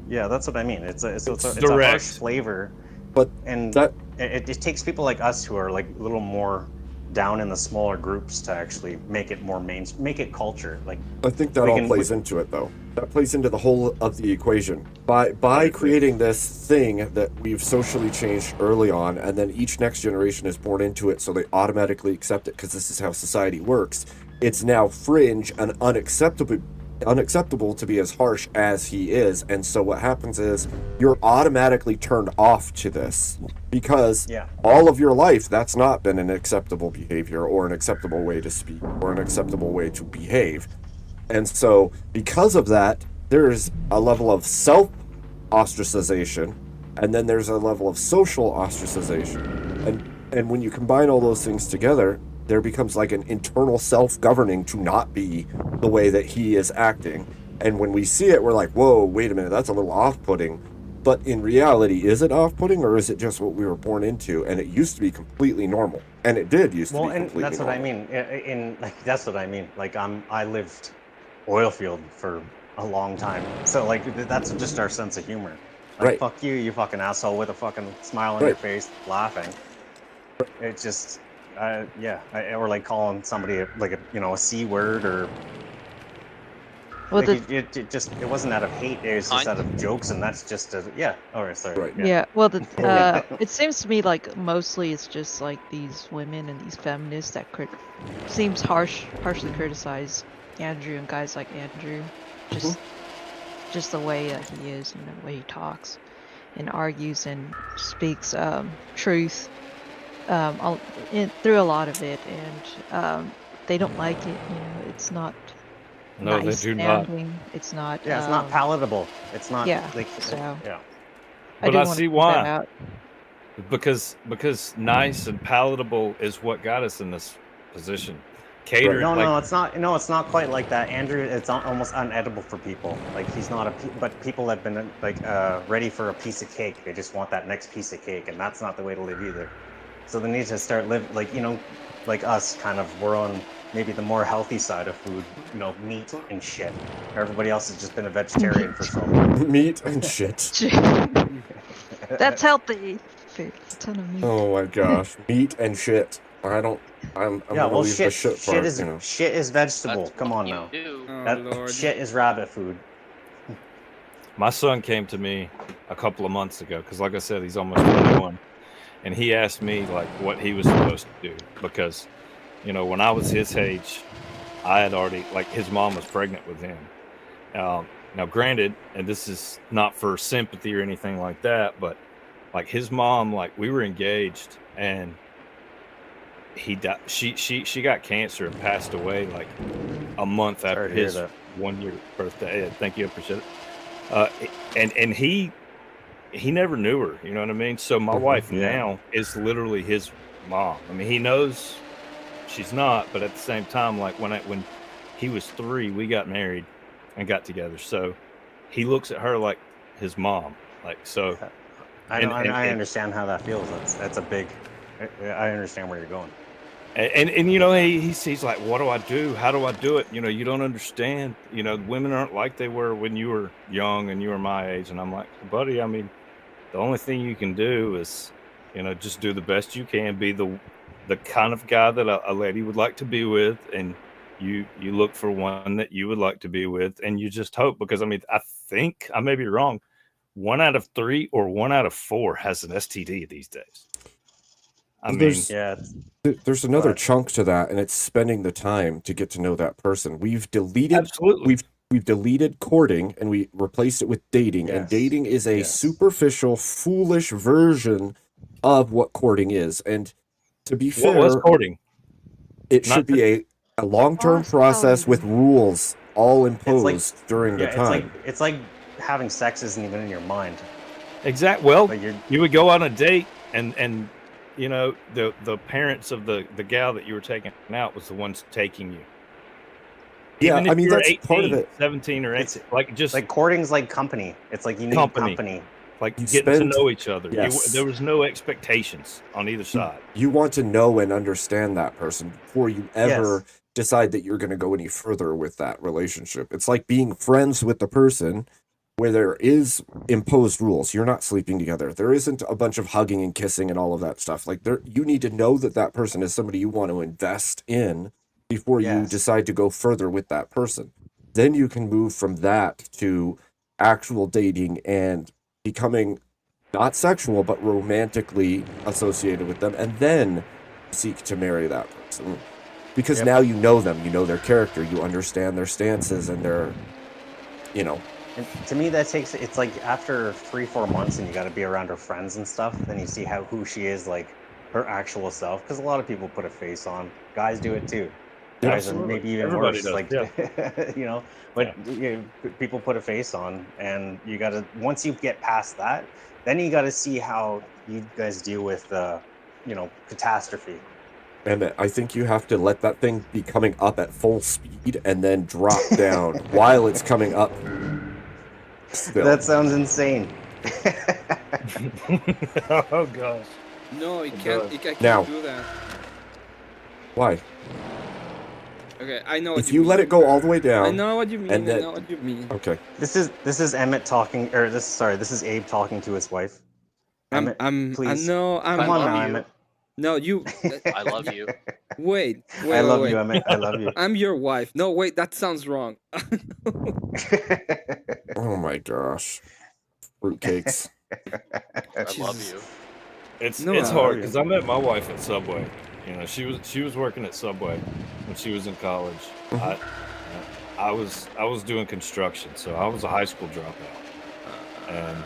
Yeah, that's what I mean. It's a harsh flavor, but it takes people like us who are like a little more down in the smaller groups to actually make it more make it culture. Like, I think that all plays into it, though. That plays into the whole of the equation. By creating this thing that we've socially changed early on, and then each next generation is born into it, so they automatically accept it because this is how society works. It's now fringe and unacceptable to be as harsh as he is, and so what happens is you're automatically turned off to this because all of your life that's not been an acceptable behavior or an acceptable way to speak or an acceptable way to behave. And so because of that, there's a level of self ostracization, and then there's a level of social ostracization, and when you combine all those things together, there becomes like an internal self-governing to not be the way that he is acting. And when we see it, we're like, whoa, wait a minute, that's a little off-putting. But in reality, is it off-putting, or is it just what we were born into? And it used to be completely normal. And it did used to be completely normal. Well, and that's what I mean. That's what I mean. Like, I lived oil field for a long time. So, like, that's just our sense of humor. Like, fuck you, you fucking asshole, with a fucking smile on your face, laughing. It's just... or like calling somebody like a C word or. Well, Like it wasn't out of hate. It was just out of jokes, and that's just yeah. All right, sorry. Right. yeah. Well, it seems to me like mostly it's just like these women and these feminists that seems harshly criticize Andrew and guys like Andrew, just the way that he is and the way he talks and argues and speaks truth through a lot of it, and they don't like it. You know, it's not. No, nice they do not. sounding. It's not. Yeah, it's not palatable. It's not. Yeah. Like, So. Yeah. But I see why. Out. Because nice and palatable is what got us in this position. Catering. No, it's not. No, it's not quite like that. Andrew, it's almost unedible for people. Like he's not but people have been like ready for a piece of cake. They just want that next piece of cake, and that's not the way to live either. So they need to start like us, kind of. We're on maybe the more healthy side of food, meat and shit. Everybody else has just been a vegetarian for so long. Meat and shit. That's healthy. A ton of meat. Oh my gosh, meat and shit. I'm gonna leave the shit part. Shit is vegetable. Come on now. Lord. Shit is rabbit food. My son came to me a couple of months ago because, like I said, he's almost 21, and he asked me like what he was supposed to do because. When I was his age, I had already, like, his mom was pregnant with him. Now, granted, and this is not for sympathy or anything like that, but, like, his mom, like, we were engaged, and he died. She got cancer and passed away, like, a month after his 1-year birthday. Yeah, thank you, I appreciate it. And he never knew her, you know what I mean? So my wife now is literally his mom. I mean, he knows... She's not, but at the same time, like when he was 3, we got married and got together. So he looks at her like his mom, like so. I understand how that feels. That's a big. I understand where you're going. And he's like, what do I do? How do I do it? You don't understand. Women aren't like they were when you were young and you were my age. And I'm like, buddy, I mean, the only thing you can do is, just do the best you can. Be the kind of guy that a lady would like to be with, and you look for one that you would like to be with, and you just hope, because I mean, I think I may be wrong, 1 out of 3 or 1 out of 4 has an STD these days. There's another chunk to that, and it's spending the time to get to know that person. We've deleted we've deleted courting and we replaced it with dating, and dating is a superficial, foolish version of what courting is. And to be fair, what was courting? It should be a long-term process with rules all imposed during the time. It's like having sex isn't even in your mind. Exactly. Well, you would go on a date, and the parents of the gal that you were taking out was the ones taking you. Yeah, Even if I mean, you're that's 18, part of it. 17 or 18, like courting's like company. It's like you need company. Like getting to know each other. Yes. There was no expectations on either side. You want to know and understand that person before you ever decide that you're going to go any further with that relationship. It's like being friends with the person where there is imposed rules. You're not sleeping together. There isn't a bunch of hugging and kissing and all of that stuff. Like you need to know that person is somebody you want to invest in before you decide to go further with that person. Then you can move from that to actual dating and becoming not sexual but romantically associated with them, and then seek to marry that person, because now you know them, you know their character, you understand their stances and their And to me, it's like after 3-4 months and you got to be around her friends and stuff, then you see who she is, like her actual self, because a lot of people put a face on. Guys do it too. Guys are maybe even Everybody worse. does, Like people put a face on, and you gotta, once you get past that, then you gotta see how you guys deal with catastrophe. And I think you have to let that thing be coming up at full speed and then drop down while it's coming up. Still. That sounds insane. Oh gosh. No, you can't do that. Why? Okay, I know what if you let it go all the way down. I know what you mean. And I know what you mean. Okay. This is Emmett talking, this is Abe talking to his wife. Emmett, please. Come on now, Emmett. No, you. I love you. Wait. I love wait. you, Emmett. I love you. I'm your wife. No, wait. That sounds wrong. Oh my gosh. Fruitcakes. I love Jesus. you. It's No, it's I hard love because I met my wife at Subway. You know, she was working at Subway when she was in college. Mhm. I was doing construction, so I was a high school dropout, and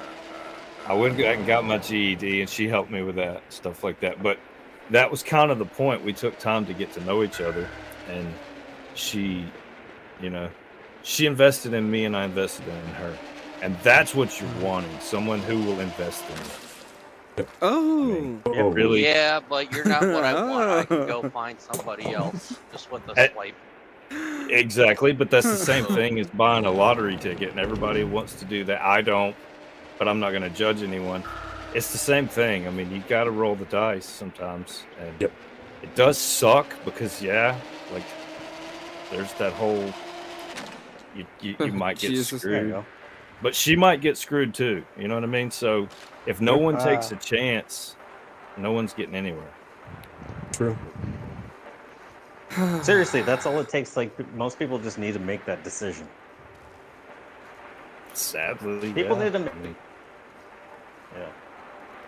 I went and got my GED, and she helped me with that stuff like that. But that was kind of the point. We took time to get to know each other, and she, you know, she invested in me, and I invested in her, and that's what you're wanting: someone who will invest in you. Oh. It Oh. really. Yeah, but you're not what I want. I can go Oh. find somebody else just with a Eh, swipe. Exactly, but that's the same thing as buying a lottery ticket, and everybody wants to do that. I don't, but I'm not going to judge anyone. It's the same thing. I mean, you got to roll the dice sometimes, and Yep. it does suck because, yeah, like there's that whole you might get Jesus. There you screwed, go. but she might get screwed too. You know what I mean? So if no Yep. one takes a chance, no one's getting anywhere. True. Seriously, that's all it takes. Like most people just need to make that decision. Sadly, People yeah. need to I make. mean, Yeah.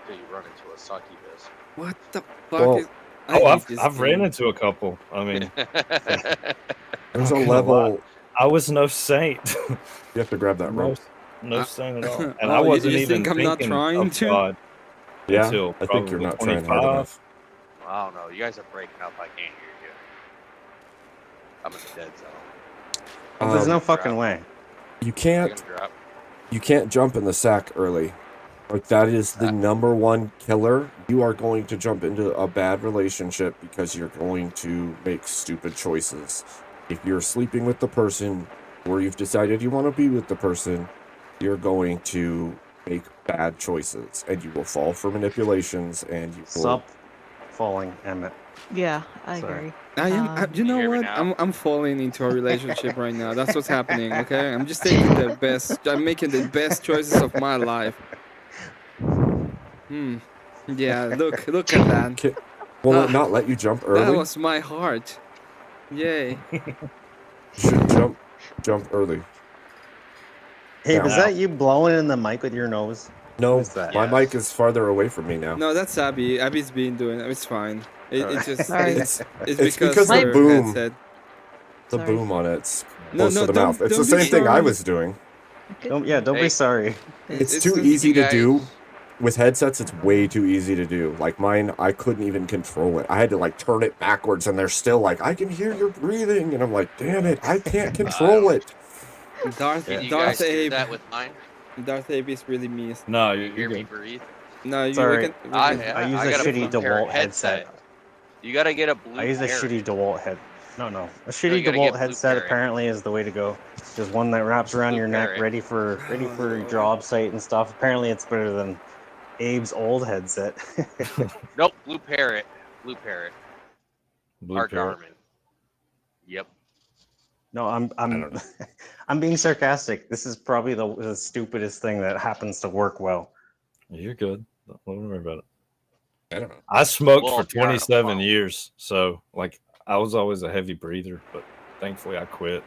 Until you run into a succubus. What the fuck Well, is? I oh, hate this I've ran game. into a couple. I mean, There's not a gonna level. I was no saint. You have to grab that No, rope. no Uh, saint at all. And oh, I wasn't you even think I'm not thinking trying of to? God Yeah, until I think you're probably not trying hard 25. enough. I don't know. You guys are breaking up. I can't hear you. I'm in the dead zone. Oh, there's Um, no fucking way. You You can't gonna drop? jump in the sack early. Like that is the Sack. number one killer. You are going to jump into a bad relationship because you're going to make stupid choices. If you're sleeping with the person or you've decided you want to be with the person, you're going to make bad choices and you will fall for manipulations and you will Stop falling, Emmett. Yeah, I Sorry. agree. I am. Um, You know hear me what? now? I'm falling into a relationship right now. That's what's happening. Okay, I'm just taking the best. I'm making the best choices of my life. Yeah. Look at that. Will Ah, it not let you jump That early? was my heart. Yay. You should jump early. Hey, Yeah. was that you blowing in the mic with your nose? No, Who's that? my Yes. mic is farther away from me now. No, that's Abby. Abby's been doing it. It's fine. It's just Sorry. it's It's because because the her boom. headset. The Sorry. boom on it's No, close no, to the mouth. It's the don't be same thing I sorry. was doing. Don't be Hey. sorry. It's It's too just- easy You to do. guys- With headsets, it's way too easy to do. Like mine, I couldn't even control it. I had to like turn it backwards, and they're still like, I can hear your breathing, and I'm like, damn it, I can't control it. Darth Can you Darth guys hear Abe. that with mine? Darth Abe is really missed. No, Can you you're hear me good. breathe? No, you Sorry. we can, I use a got shitty Blue Parrot DeWalt headset. You gotta get a blue. I use a Parrot. shitty DeWalt head. No, a No, shitty you gotta DeWalt get Blue headset Parrot. apparently is the way to go. There's one that wraps around Blue your neck, Parrot. ready for Oh, your Lord. job site and stuff. Apparently, it's better than Abe's old headset. Nope, Blue Parrot. Blue Parrot. Blue Our Parrot. Garmin. Yep. No, I'm don't know. I'm being sarcastic. This is probably the stupidest thing that happens to work well. You're good. Don't worry about it. I don't know. I smoked Well, for if you're on a 27 phone. years, so like I was always a heavy breather, but thankfully I quit.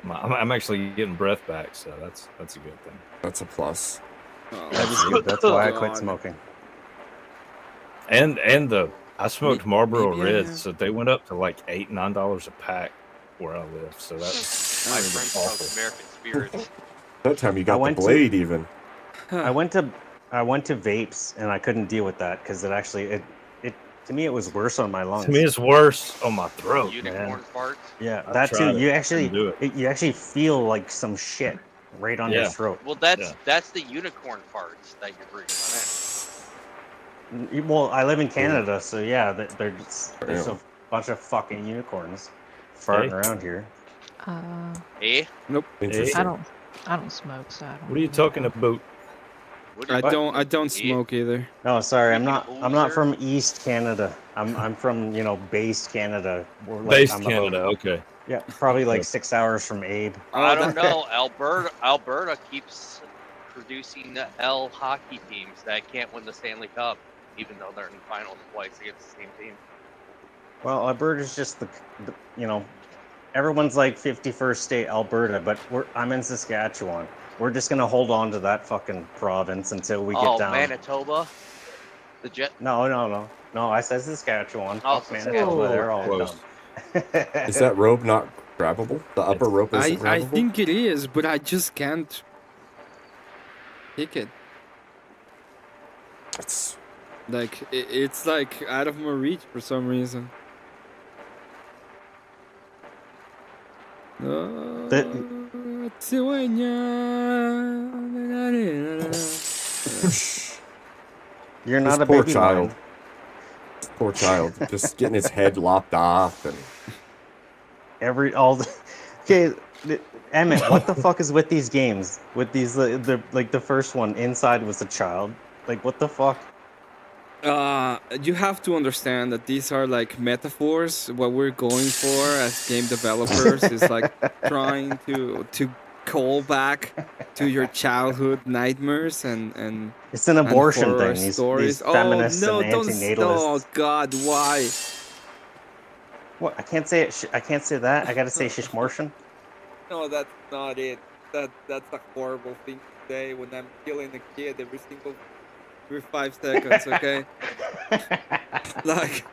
I'm actually getting breath back, so that's a good thing. That's a plus. Oh, That's good. That's why I quit God. smoking. And I smoked Marlboro maybe I Reds, have. so they went up to like $8-9 a pack where I live. So that's My really friend awful. smokes American Spirits. That time you got the went to- blade even. I went to vapes and I couldn't deal with that because it to me it was worse on my lungs. To me, it's worse on my throat, Unicorn man. farts. Yeah, I've that too. tried it. You I actually couldn't do it. you actually feel like some shit right on your Yeah. throat. Well, that's the unicorn farts that you're breathing in. Well, I live in Canada, so yeah, there's Yeah. a bunch of fucking unicorns farting Hey. around here. Eh? Interesting. I don't smoke, so I don't. What are you talking about? What do I you- don't Eh? smoke either. No, sorry, I'm not Freaking from East Canada. I'm from base Canada. We're like, Based I'm about- Canada, okay. yeah, probably like 6 hours from Abe. I Oh, don't that- know. Alberta keeps producing the L hockey teams that can't win the Stanley Cup. even though they're in finals twice against the same team. Well, Alberta's just the everyone's like 51st state Alberta, but I'm in Saskatchewan. We're just gonna hold on to that fucking province until we get down. Manitoba, the Jet. No. I said Saskatchewan. Oh, Fuck Manitoba. They're all Close. dumb. Is that rope not grabbable? The upper rope isn't I grabbable? think it is, but I just can't pick it. It's Like it's like out of my reach for some reason. You're not this a poor baby child. lion. This poor child, just getting his head lopped off, and Okay, Emmett, what the fuck is with these games? With these the first one, inside was a child. Like, what the fuck? You have to understand that these are like metaphors. What we're going for as game developers is like trying to call back to your childhood nightmares and It's an abortion horror thing. These stories. feminists oh no! and Don't! Oh antinatalists. God! Why? What? I can't say it. I can't say that. I gotta say shishmortion. No, that's not it. That's a horrible thing to say when I'm killing a kid every 5 seconds. Okay. Like.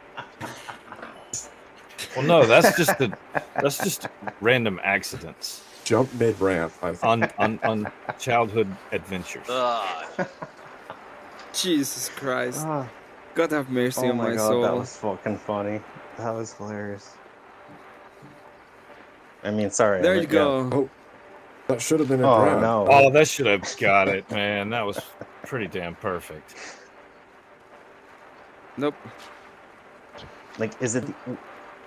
Well, no, that's just random accidents jump mid ramp. on childhood adventures. Jesus Christ. God have mercy on my God, soul. that was fucking funny. That was hilarious. I mean, sorry. There you go. Oh, that should have been a Oh grab. no. Oh, that should have got it, man. That was pretty damn perfect. Nope. Like, is it?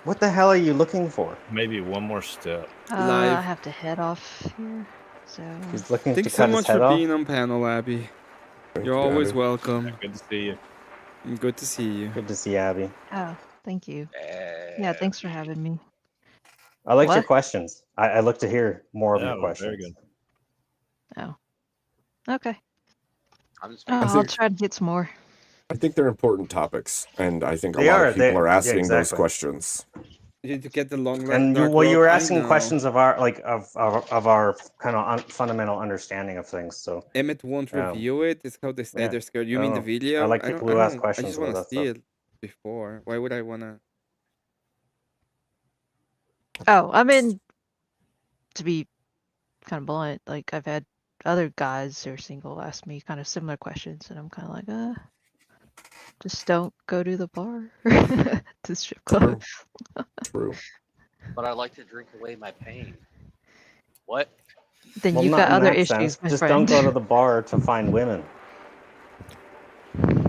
What the hell are you looking for? Maybe one more step. Live. I have to head off here. So He's looking Thanks to so cut much his head for off. being on panel, Abby. Thank You're you, always Abby. welcome. Good to see you. Good to see you. Good to see Abby. oh, thank you. Yeah, thanks for having me. I liked your What? questions. I look to hear more of Yeah, your very questions. good. Oh. Okay. I'm just Oh, I I'll think- try to get some more. I think they're important topics, and I think a They lot are. of people They- are yeah, asking those exactly. questions. Did you get the long And dark you rope? were I asking know. questions of our our kind of fundamental understanding of things. So Emmett won't Yeah. review it. It's how they say Yeah. they're scared. You I mean don't the know. video? I like don't- people who ask don't- questions I just about want to that see stuff. it before. Why would I want to? Oh, I mean, to be kind of blunt, like I've had other guys who are single ask me kind of similar questions, and I'm kind of like, just don't go to the bar, to strip club. True. But I like to drink away my pain. What? Then well, you've not got in other that issues, sense. my Just friend. don't go to the bar to find women.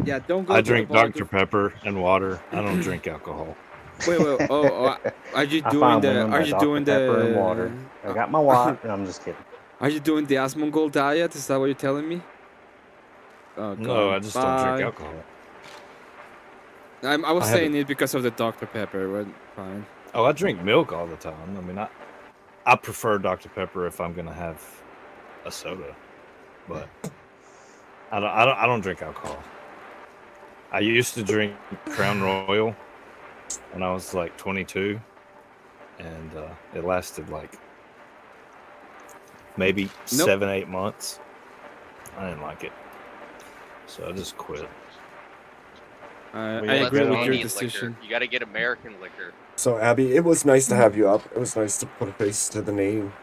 Yeah, don't go. I to the drink bar Dr. Pepper and water. I don't drink alcohol. Wait. Are you I doing found the? women Are by you Dr. doing Pepper and the? water. I got my water. No, I'm just kidding. Are you doing the Asmongold diet? Is that what you're telling me? Oh, No, God. I just don't drink Bye. alcohol. I was I have saying it because of the Dr. Pepper, but fine. Oh, I drink milk all the time. I mean, I prefer Dr. Pepper if I'm gonna have a soda, but I don't drink alcohol. I used to drink Crown Royal when I was like 22, and it lasted like maybe 7-8 months. I didn't like it, so I just quit. I Well, agree with your Canadian decision. liquor. You got to get American liquor. So, Abby, it was nice to have you up. It was nice to put a face to the name.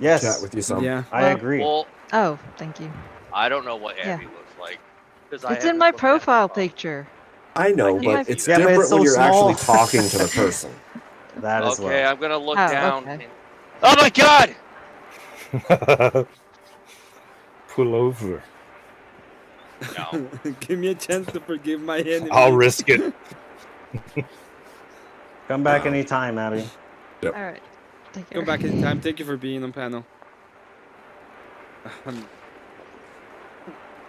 Yes, Chat with you some. Yeah. I Well, agree. Well, Oh, thank you. I don't know what Yeah. Abby looks like. 'Cause I It's in haven't my looked at her profile phone. picture. I know, I but can't it's see that. Yeah, but different it's when so you're small. actually talking to the person. That is Okay, well. I'm gonna look Oh, down. okay. and- Oh my God! Pull over. No. Give me a chance to forgive my enemy. I'll risk it. Come back anytime, Abby. All right. Take care. Come back anytime. Thank you for being on panel.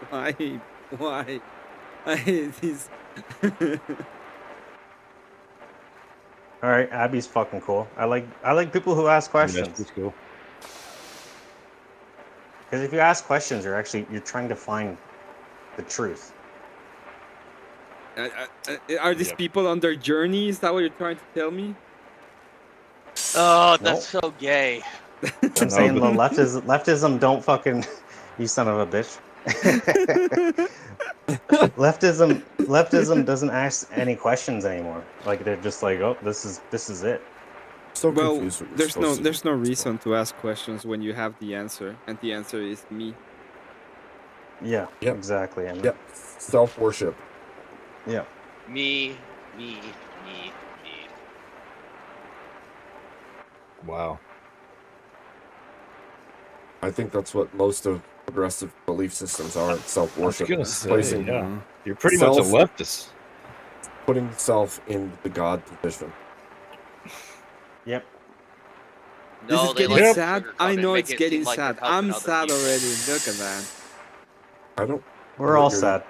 Why? Why? I hate these. All right, Abby's fucking cool. I like people who ask questions. That's cool. Because if you ask questions, you're trying to find the truth. Are these Yep. people on their journey? Is that what you're trying to tell me? Oh, that's so gay. I'm No, saying but- the leftism don't fucking you son of a bitch. Leftism doesn't ask any questions anymore. Like they're just like, oh, this is it. So Well, confused what you're supposed to there's do. no reason to ask questions when you have the answer, and the answer is me. Yeah, Yep. exactly. And Yep. Self-worship. yeah. Me. Wow. I think that's what most of progressive belief systems are. It's I was self-worship. gonna say, Placing, yeah. You're pretty much a Self- leftist. putting self in the God position. Yep. This No, is they getting like to sad. sugarcoat I it, know make it's it getting seem like they're sad. helping I'm other sad people. already. Look at that. I don't. We're all you're- sad.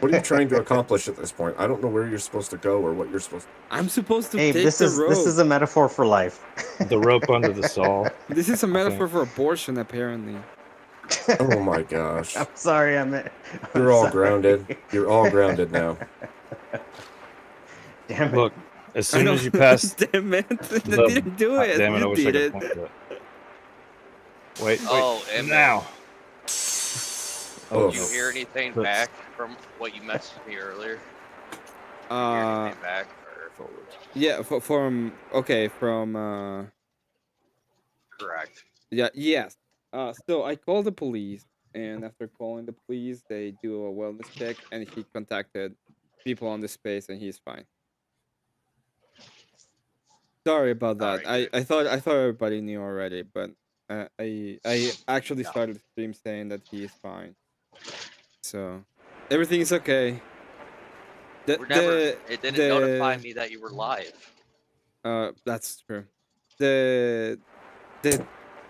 What are you trying to accomplish at this point? I don't know where you're supposed to go or what you're supposed to. I'm supposed to Hey, take this the is rope. a metaphor for life. The rope under the saw. This is a think. metaphor for abortion, apparently. Oh my gosh. I'm sorry, I'm You're all sorry. grounded. You're all grounded now. Damn it. Look, as I soon know. as you pass Damn it! I the- didn't do it. damn it, I You wish I did could it. point to it. Wait, Oh, Emmett, now. Oh, Did you hear anything Let's- back from what you messaged me earlier? Did you hear anything back? Or... Yeah, from Correct. yes. So I called the police, and after calling the police, they do a wellness check, and he contacted people on the space, and he's fine. Sorry about that. Alright, I thought everybody knew already, but I actually No. started the stream saying that he is fine. So everything is okay. It didn't notify me that you were live. That's true. The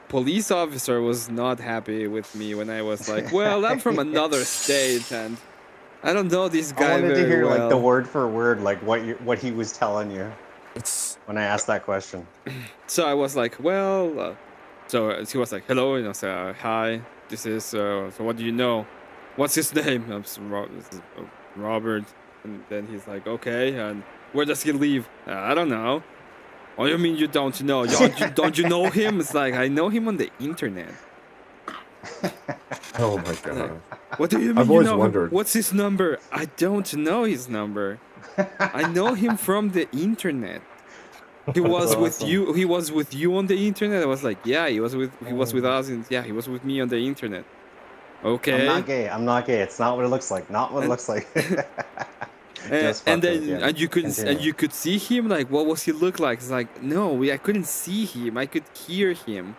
police officer was not happy with me when I was like, "Well, I'm from another state, and I don't know this I guy wanted very to hear well." like the word for word, like what he was telling you It's when I asked that question. So I was like, "Well," so he was like, "Hello," and I said, "Hi, this is so what do you know? What's his name?" This is Robert, and then he's like, "Okay, and where does he live?" I don't know. What do you mean you don't know? Don't you know him? It's like, I know him on the internet. oh my god. What do you mean I've you always know him? wondered. What's his number? I don't know his number. I know him from the internet. He was with awesome. you. He was with you on the internet. I was like, yeah, he was with us, and yeah, he was with me on the internet. Okay. I'm not gay. I'm not gay. It's not what it looks like. Not what it looks like. Just And fuck with then you. Continue. you could see him. Like, what was he look like? It's like, no, I couldn't see him. I could hear him.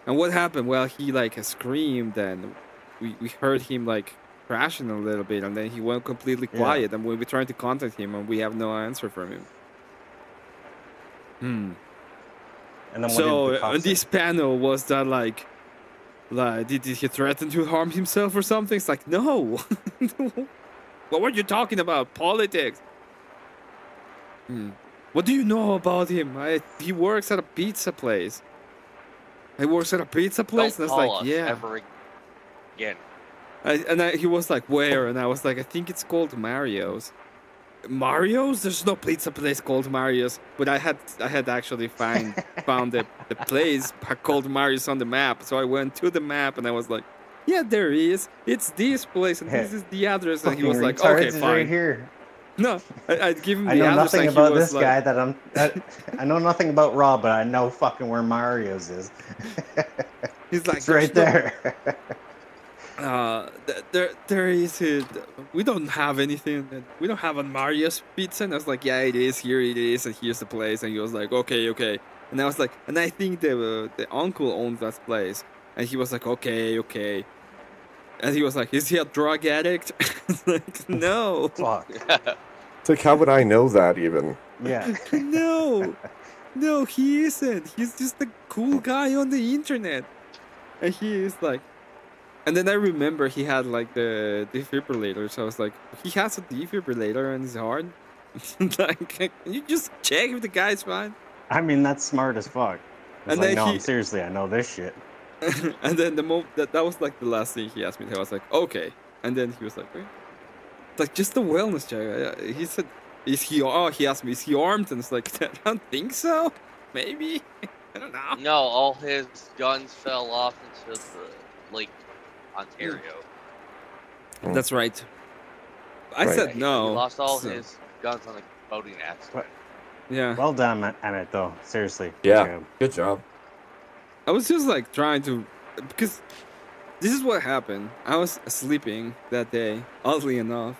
And what happened? Well, he like screamed, and we heard him like crashing a little bit, and then he went completely Yeah. quiet. And we were trying to contact him, and we have no answer from him. And then what So did the cops on this panel was that like did he threaten to harm himself or something? It's like, no. What were you talking about? Politics. What do you know about him? He works at a pizza place. He works at a pizza place, Don't and I call was us like, yeah. ever again. He was like, where? And I was like, I think it's called Mario's. Mario's? There's no pizza place called Mario's. But I had actually found the place called Mario's on the map. So I went to the map and I was like, yeah, there he is. It's this place and this is the address. And he was like, Fucking okay, retards is fine. right here. No, I'd give him the I know address nothing and he about was this like, guy I know nothing about Rob, but I know fucking where Mario's is. he's like, It's right "There's there. there is it. We don't have anything. We don't have a Mario's pizza." And I was like, "Yeah, it is. Here it is, and here's the place." And he was like, "Okay." And I was like, and I think the uncle owns that place. And he was like, "Okay." And he was like, "Is he a drug addict?" I was like, "No, Fuck. It's like, how would I know that even? Yeah. no, he isn't. He's just a cool guy on the internet." And he is like. And then I remember he had like the defibrillator, so I was like, he has a defibrillator in his heart. Like, can you just check if the guy's fine? I mean, that's smart as fuck. It's And like, then no, he- seriously, I know this shit. And then that was like the last thing he asked me. I was like, okay. And then he was like, okay. like just a wellness check. He said, "Is he?" Oh, he asked me, "Is he armed?" And it's like, I don't think so. Maybe. I don't know. No, all his guns fell off into the Lake Ontario. That's right. I Right. said He no. lost all so- his guns on a boating accident. Yeah. Well done, Emmett. Though seriously. Yeah. Good job. Good job. I was just like trying to, because this is what happened. I was sleeping that day, oddly enough.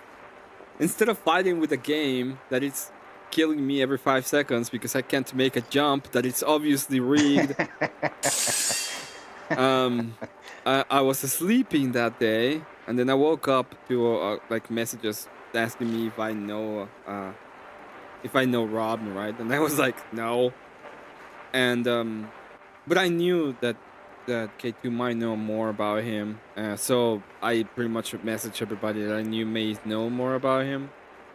Instead of fighting with a game that it's killing me every 5 seconds because I can't make a jump that it's obviously rigged. I was sleeping that day, and then I woke up to like messages asking me if I know Robin, right? And I was like, no. And but I knew that K2 might know more about him, so I pretty much messaged everybody that I knew may know more about him,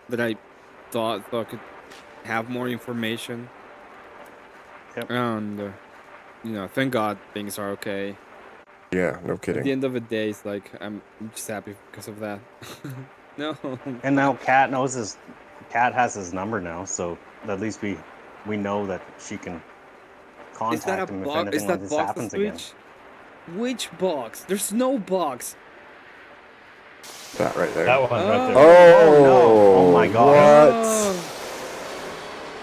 that I thought I could have more information. Yep. And thank God things are okay. Yeah, no At the kidding. end of the day, it's like I'm just happy because of that. No. And now Kat has his number now, so at least we know that she can Is that contact a him if box? Is anything like that this box a happens again. switch? Which box? There's no box. That right there. That one right there. Oh, no. Oh my God.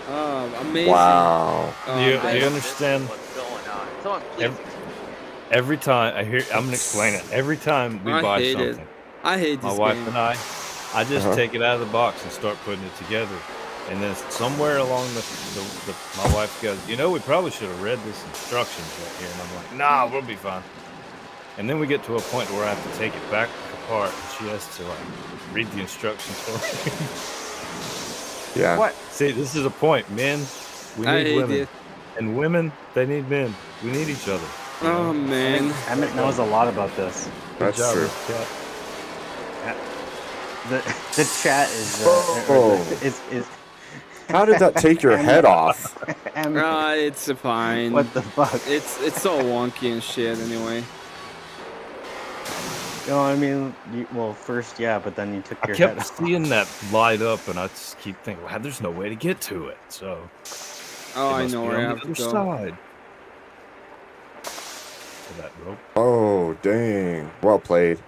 What? Amazing. Wow. Oh, Do you man. understand? What's going on? Someone please Every- Every time I'm gonna explain it. Every time we I buy hate it. something, I hate my this wife game. and I just Uh-huh. take it out of the box and start putting it together. And then somewhere along my wife goes, we probably should have read this instructions right here. And I'm like, nah, we'll be fine. And then we get to a point where I have to take it back apart, and she has to read the instructions for me. Yeah. What? See, this is a point, men. We I need hate women, it. and women they need men. We need each other. Oh man. Emmett knows a lot about this. Good That's job, true. Kat. The chat is Oh. is How did that take your head off? Emmett, It's fine. what the fuck? It's so wonky and shit anyway. I mean, first, yeah, but then you took I your head kept off. seeing that light up, and I just keep thinking, wow, there's no way to get to it. So Oh, it I must know be where I on have the to other go. side. To that rope. Oh, dang. Well played.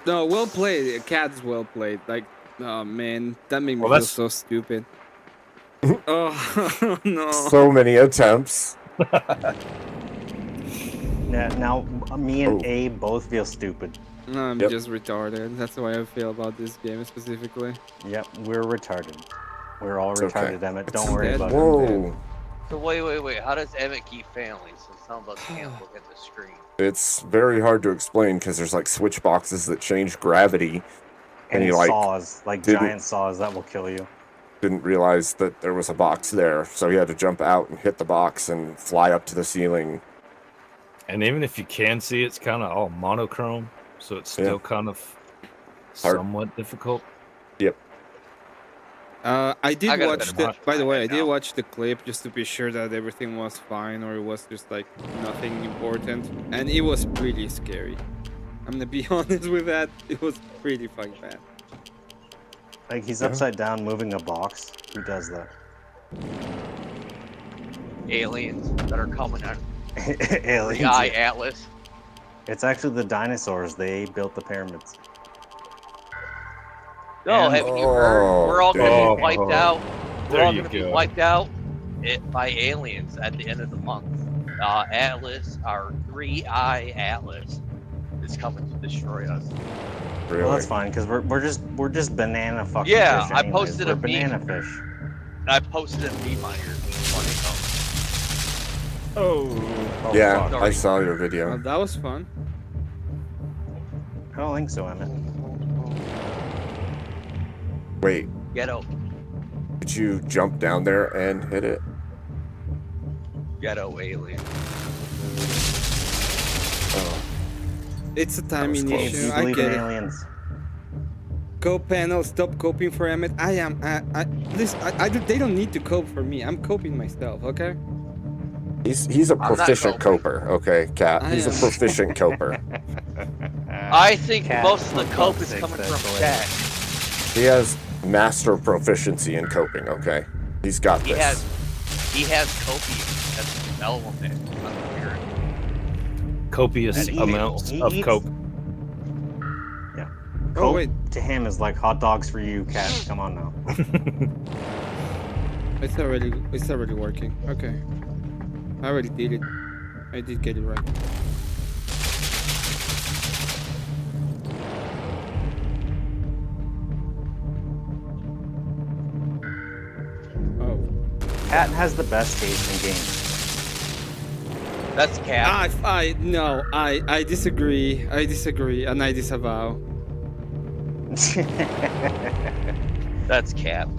No, well played. Cat's well played. Like, oh man, that made me Well, feel that's- so stupid. Oh no. So many attempts. Yeah, now me and Oh. Abe both feel stupid. I'm Yep. just retarded. That's the way I feel about this game specifically. Yep, we're retarded. We're all It's okay. retarded, Emmett. Don't It's worry dead. about it. Whoa. So wait. How does Emmett keep failing? So some of us can't look at the screen. It's very hard to explain because there's like switch boxes that change gravity. And he, like, saws, like didn't- giant saws that will kill you. Didn't realize that there was a box there, so he had to jump out and hit the box and fly up to the ceiling. And even if you can see, it's kind of all monochrome, so it's still kind of Hard. somewhat difficult. I did I got a watch better the. watch By the way, I right did now. watch the clip just to be sure that everything was fine or it was just like nothing important, and it was pretty scary. I'm gonna be honest with that. It was pretty fucking bad. Like he's Yeah. upside down moving a box. Who does that? Aliens that are coming on Aliens. the Eye Atlas. It's actually the dinosaurs. They built the pyramids. No, And- haven't you heard? We're all gonna Oh, be wiped out. We're there all you gonna be go. wiped out by aliens at the end of the month. Atlas, our 3-eye Atlas, is coming to destroy us. Really? Well, that's fine because we're just banana fucking Yeah, fish. I anyways. posted We're a meme. banana fish. I posted a meme on your funny Oh, Yeah, fuck. I saw your Well, video. that was fun. I don't think so, Emmett. Wait, Ghetto did you jump down there and hit it? alien. Oh, It's a timing close. Abe, issue. you I believe get in it. aliens? Go panel, stop coping for Emmett. I am. They don't need to cope for me. I'm coping myself. Okay. he's a I'm not proficient coping. coper, okay, Cat. I He's a am. proficient coper. I think Cat, most of the for coke fuck's is sake, coming that's from hilarious. Jack. He has master proficiency in coping. Okay, he's got He this. he has copium as an element on the weird. Copious He- amounts he of eats- coke. Yeah. Oh, Coke wait. to him is like hot dogs for you, Cat. Come on now. It's already working. Okay. I already did it. I did get it right. Oh. Cat has the best taste in games. That's Cap. No, I disagree. I disagree, and I disavow. That's Cap.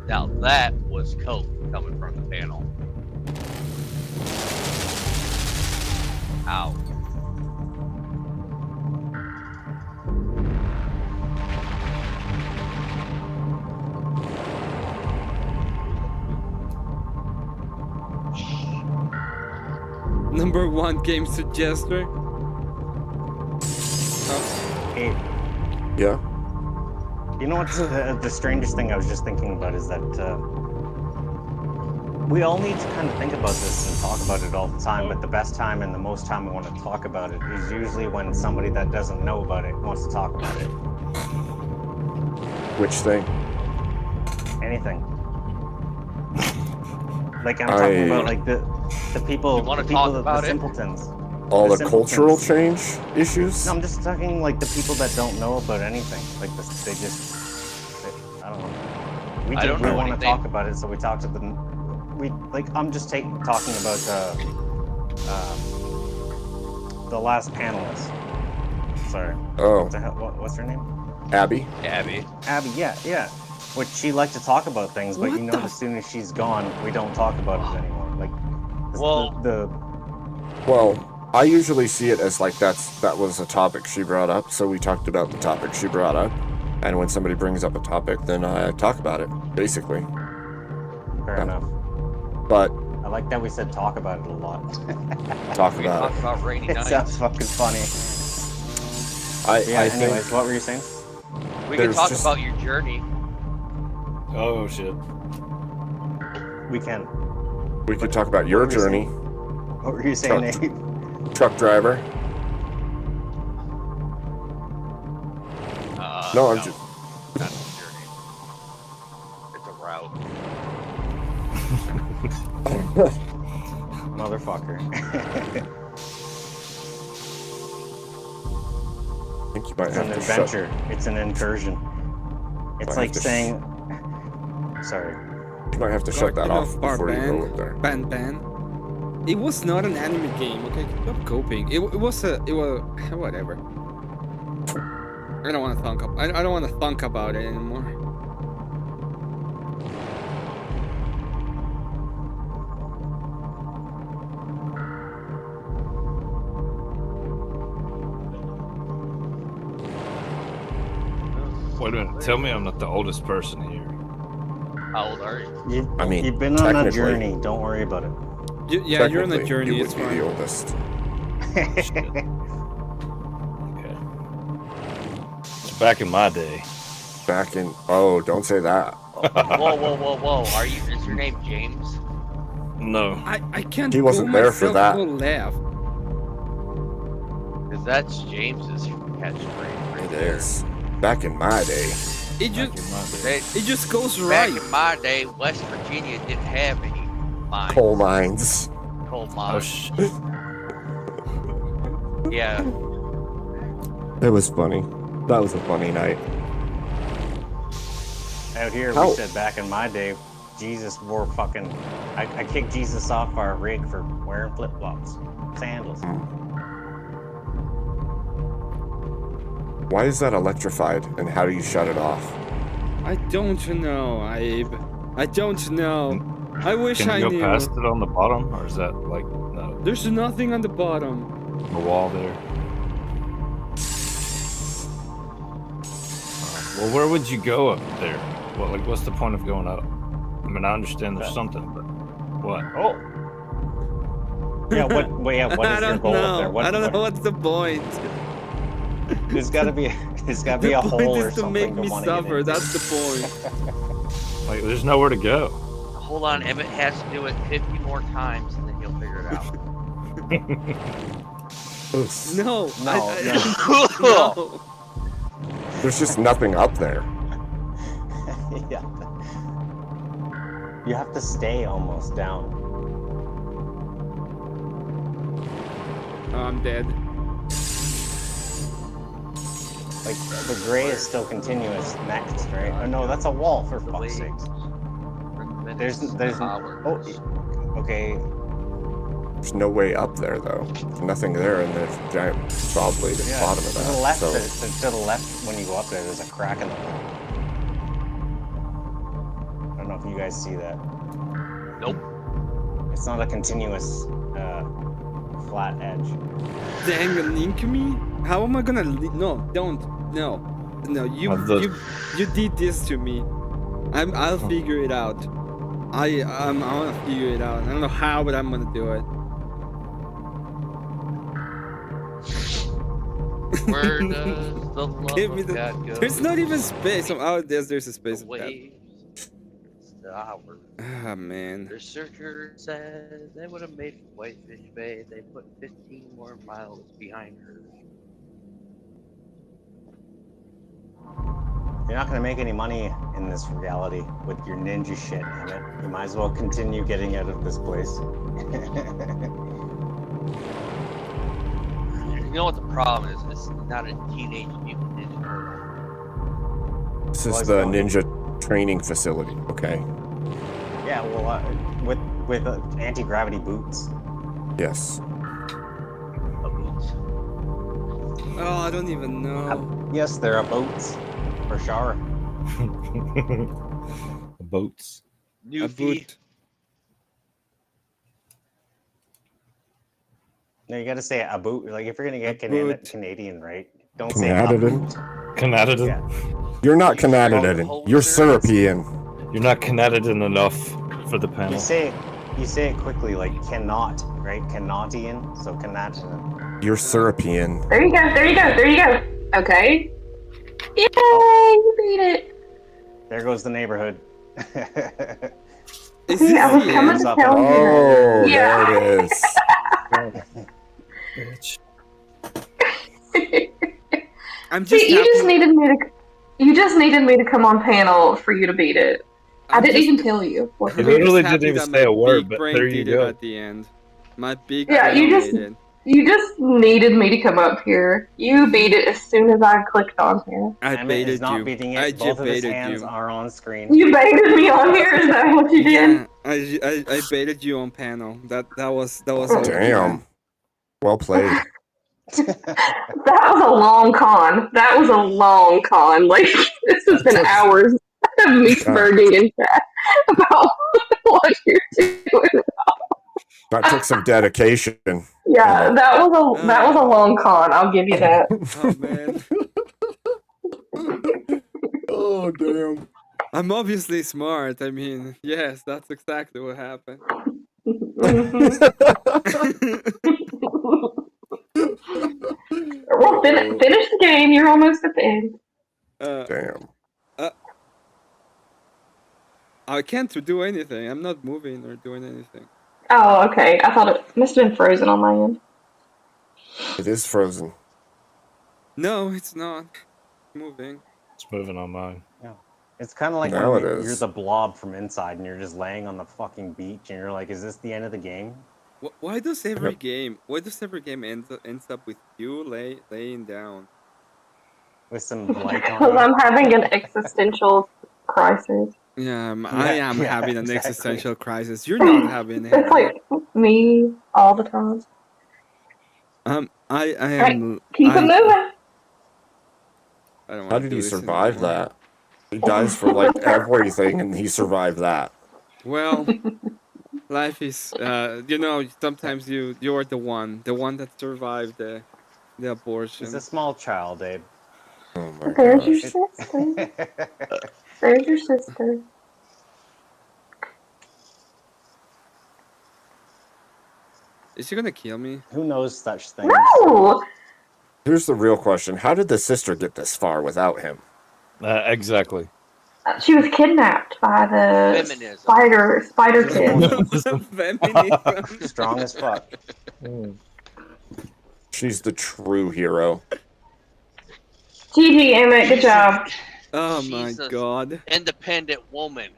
Now that was coke coming from the panel. Ow. Number one game suggester. Hey, Yeah. you know what's the strangest thing I was just thinking about is that we all need to kind of think about this and talk about it all the time, but the best time and the most time we want to talk about it is usually when somebody that doesn't know about it wants to talk about it. Which thing? Anything. Like I'm talking about like the people, You wanna the people talk that, about the it? simpletons. All the simpletons. cultural change issues? No, I'm just talking like the people that don't know about anything. Like they just, I don't know. We I don't we know want to anything. talk about it, so we talk to them. We like I'm just talking about the last panelist. Sorry. Oh, What the hell? What's her name? Abby? Abby. Abby. Yeah. Which she liked to talk about things, but What you know, the- as soon as she's gone, we don't talk about it anymore. Like, Well- Well, I usually see it as like that was a topic she brought up, so we talked about the topic she brought up. And when somebody brings up a topic, then I talk about it, basically. fair Yeah. enough. But I like that we said talk about it a lot. talk We about talk it. about rainy It nights. sounds fucking funny. I Anyways, think what were you saying? We can there's talk just- about your journey. Oh shit. We can. we could talk about your What were you journey, What were you saying, Truck- Nate? truck driver. No, I'm just. Not a journey. It's a route. Motherfucker. I think you might It's have an to adventure. It's an incursion. It's I like have to saying. Sorry. You might have to shut that off before you go up there. Ban. It was not an anime game. Okay, stop coping. It was whatever. I don't want to think I don't want to think about it anymore. Wait a minute. Tell me I'm not the oldest person here. How old are you? I mean, You've been on a technically- journey. Don't worry about it. Yeah, you're on a Technically, journey. You It's would be fine. the oldest. Okay. So back in my day. Back in. Oh, don't say that. Whoa. Is your name James? No. I can't. He wasn't go there for myself that. Go left. Because that's James's catchphrase right It there. is. Back in my day. It Back just in my day. They- it just goes Back right. in my day, West Virginia didn't have any mines. Coal mines. Coal Oh mines. shit. Yeah. It was funny. That was a funny night. Out here, How- we said back in my day, Jesus wore fucking. I kicked Jesus off our rig for wearing flip flops, sandals. Why is that electrified, and how do you shut it off? I don't know, Abe. I don't know. I wish Can I you go knew. past it on the bottom, or is that like no, There's nothing on the bottom. the wall there? Well, where would you go up there? Well, like, what's the point of going up? I mean, I understand there's something, but what? Oh, Yeah, what I is your don't goal up there? know. What, I don't what, know what's the point. there's gotta be The a point hole is or to something make to me want to get suffer. into. That's the point. Like, there's nowhere to go. Hold on, Emmett has to do it 50 more times and then he'll figure it out. No, No, no. There's just nothing up there. Yeah. You have to stay almost down. Oh, I'm dead. Like the gray is still continuous next, right? Oh no, that's a wall for fuck's sakes. There's oh, okay. There's no way up there though. There's nothing there, and there's a giant saw blade at the bottom of that. To the left, So to the left when you go up there, there's a crack in the wall. I don't know if you guys see that. Nope. It's not a continuous flat edge. Dang, link me? How am I gonna? No, don't. No, no. You did this to me. I'll figure it out. I wanna figure it out. I don't know how, but I'm gonna do it. Where does the love Give me of the. God go? There's not even space. Oh, out there's a space. The Of that. waves, the hours. Ah, man. The searcher says they would have made Whitefish Bay. They put 15 more miles behind her. You're not gonna make any money in this reality with your ninja shit, Emmett. You might as well continue getting out of this place. You know what the problem is? It's not a Teenage Mutant Ninja Turtle. this is the ninja training facility. Okay. Yeah, well, with anti-gravity boots. Yes. A boots. Oh, I don't even know. Yes, there are boots for sure. Boats. New A feet. boot. No, you gotta say a boot. Like if you're gonna get boot. Canadian, right? Don't say a Canadian? boot. Canadian. Yeah. You're not You Canadian. hold You're your- Syrupian. You're not Canadian enough for the panel. You say it quickly, like cannot, right? Canadian. So Canadian. You're Syrupian. There you go. There you go. There you go. Okay. Yay! You beat it. There goes the neighborhood. Is See, this I was the coming end? to Up tell you Oh, Yeah. there it is. Bitch. that. I'm just See, you happy. just needed me to come on panel for you to beat it. I I'm didn't just- even tell you. What You to I'm do. literally just didn't happy even that say my a word, big but brain there you did it go. at the end. My big Yeah, brain you just- made it. You just needed me to come up here. You beat it as soon as I clicked on here. I Emmett baited is not you. beating I it. Both of his baited hands you. are on screen. You baited me on here. Is that what you did? Yeah, I baited you on panel. That was OP, Damn. man. Well played. That was a long con. That was a long con. Like this has been hours of me burning in chat about what you're doing. That took some dedication. Yeah, that was a long con. I'll give you that. Oh man. Oh, damn. I'm obviously smart. I mean, yes, that's exactly what happened. Well, finish the game. You're almost at the end. Damn. I can't do anything. I'm not moving or doing anything. Oh, okay. I thought it must have been frozen on my end. It is frozen. No, it's not moving. It's moving on mine. It's kind of like Now when it you're is. the blob from inside and you're just laying on the fucking beach and you're like, is this the end of the game? Why does every game? Why does every game ends up with you laying down? With some light on Because you? I'm having an existential crisis. Yeah, I am Yeah, having an exactly. existential crisis. You're not having it. It's like me all the time. I am. Keep it moving. I don't How wanna did do he this survive anymore. that? He dies for like everything, and he survived that. Well, life is. Sometimes you're the one that survived the abortion. He's a small child, Abe. Oh my There's your gosh. sister. There's your sister. Is she gonna kill me? Who knows such things? No. Here's the real question: how did the sister get this far without him? Exactly. She was kidnapped by the Feminism. spider She's kid. Feminism. Strong as fuck. She's the true hero. GG, Emmett. Good job. Oh She's my a god. independent woman.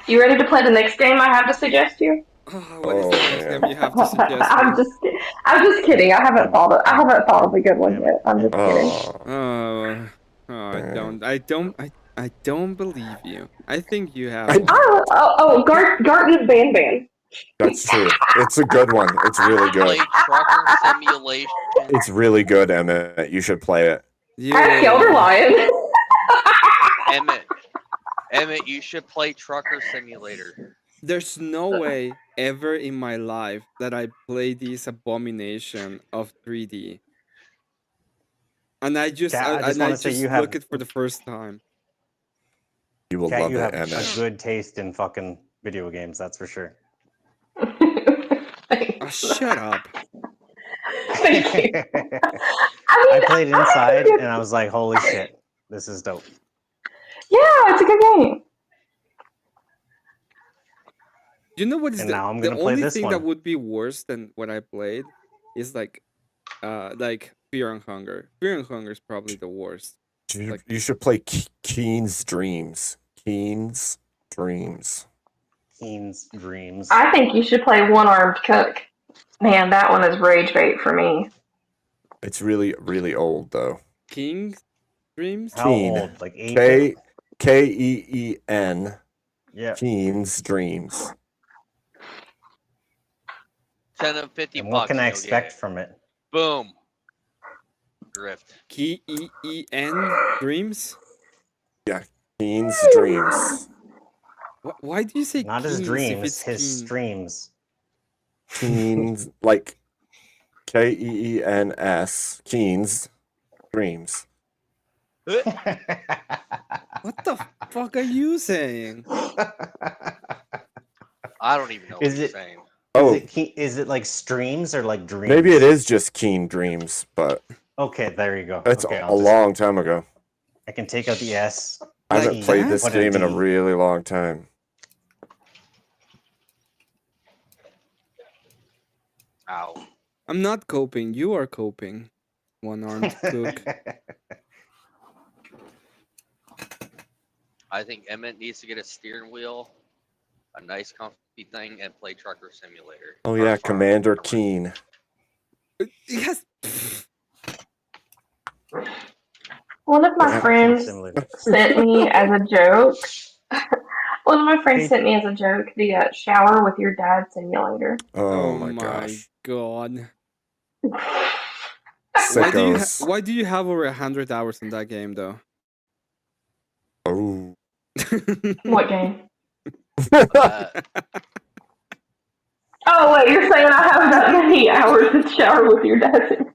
You ready to play the next game I have to suggest you? Oh, what is the next man. game you have to suggest I'm me? just kidding. I haven't thought of a good one yet. I'm just kidding. Oh, I don't believe you. I think you have. Garten Ban. that's true. It's a good one. It's really Play good. Trucker Simulation. It's really good, Emmett. You should play it. I have Elder Lion. Emmett, you should play Trucker Simulator. There's no way ever in my life that I play this abomination of 3D. And I just Cat, I just wanna say you look have- it for the first time. You will Cat, love you it, have Emmett. a good taste in fucking video games, that's for sure. Oh, shut up. Thank you. I played inside and I was like, holy shit, this is dope. Yeah, it's a good game. You know what is And now I'm the gonna play only this thing that one. would be worse than what I played is like Fear and Hunger. Fear and Hunger is probably the worst. You should play Keen's Dreams. Keen's Dreams. Keen's Dreams. I think you should play One Armed Cook. Man, that one is rage bait for me. It's really, really old though. King's Dreams? How Keen. old? Like 8? Keen. Yeah. Keen's Dreams. 10 of 50 And bucks. what can I you'll get expect it. from it? Boom. Drift. Keen Dreams? Yeah, Keen's Dreams. Why do you say Not his Keens if dreams, it's his Keen? streams. Keen's, like Keens. Keen's Dreams. What the fuck are you saying? I don't even know what Is you're it- saying. Oh, Is it like streams or like dreams? maybe it is just Keen Dreams, but Okay, there you go. that's okay, a long time ago. I can take out the S. I haven't Like played that? this What a game in a D. really long time. Ow. I'm not coping. You are coping. One-armed cook. I think Emmett needs to get a steering wheel, a nice comfy thing, and play Trucker Simulator. Oh Or yeah, Farm Commander Simulator. Keen. Yes. One of my Yeah. friends Simulator. sent me as a joke. One of my friends sent me as a joke the shower with your dad simulator. Oh my gosh. god. Sickos. Why do you have over 100 hours in that game though? Oh. What game? Uh, Oh wait, you're saying I have that many hours to shower with your dad?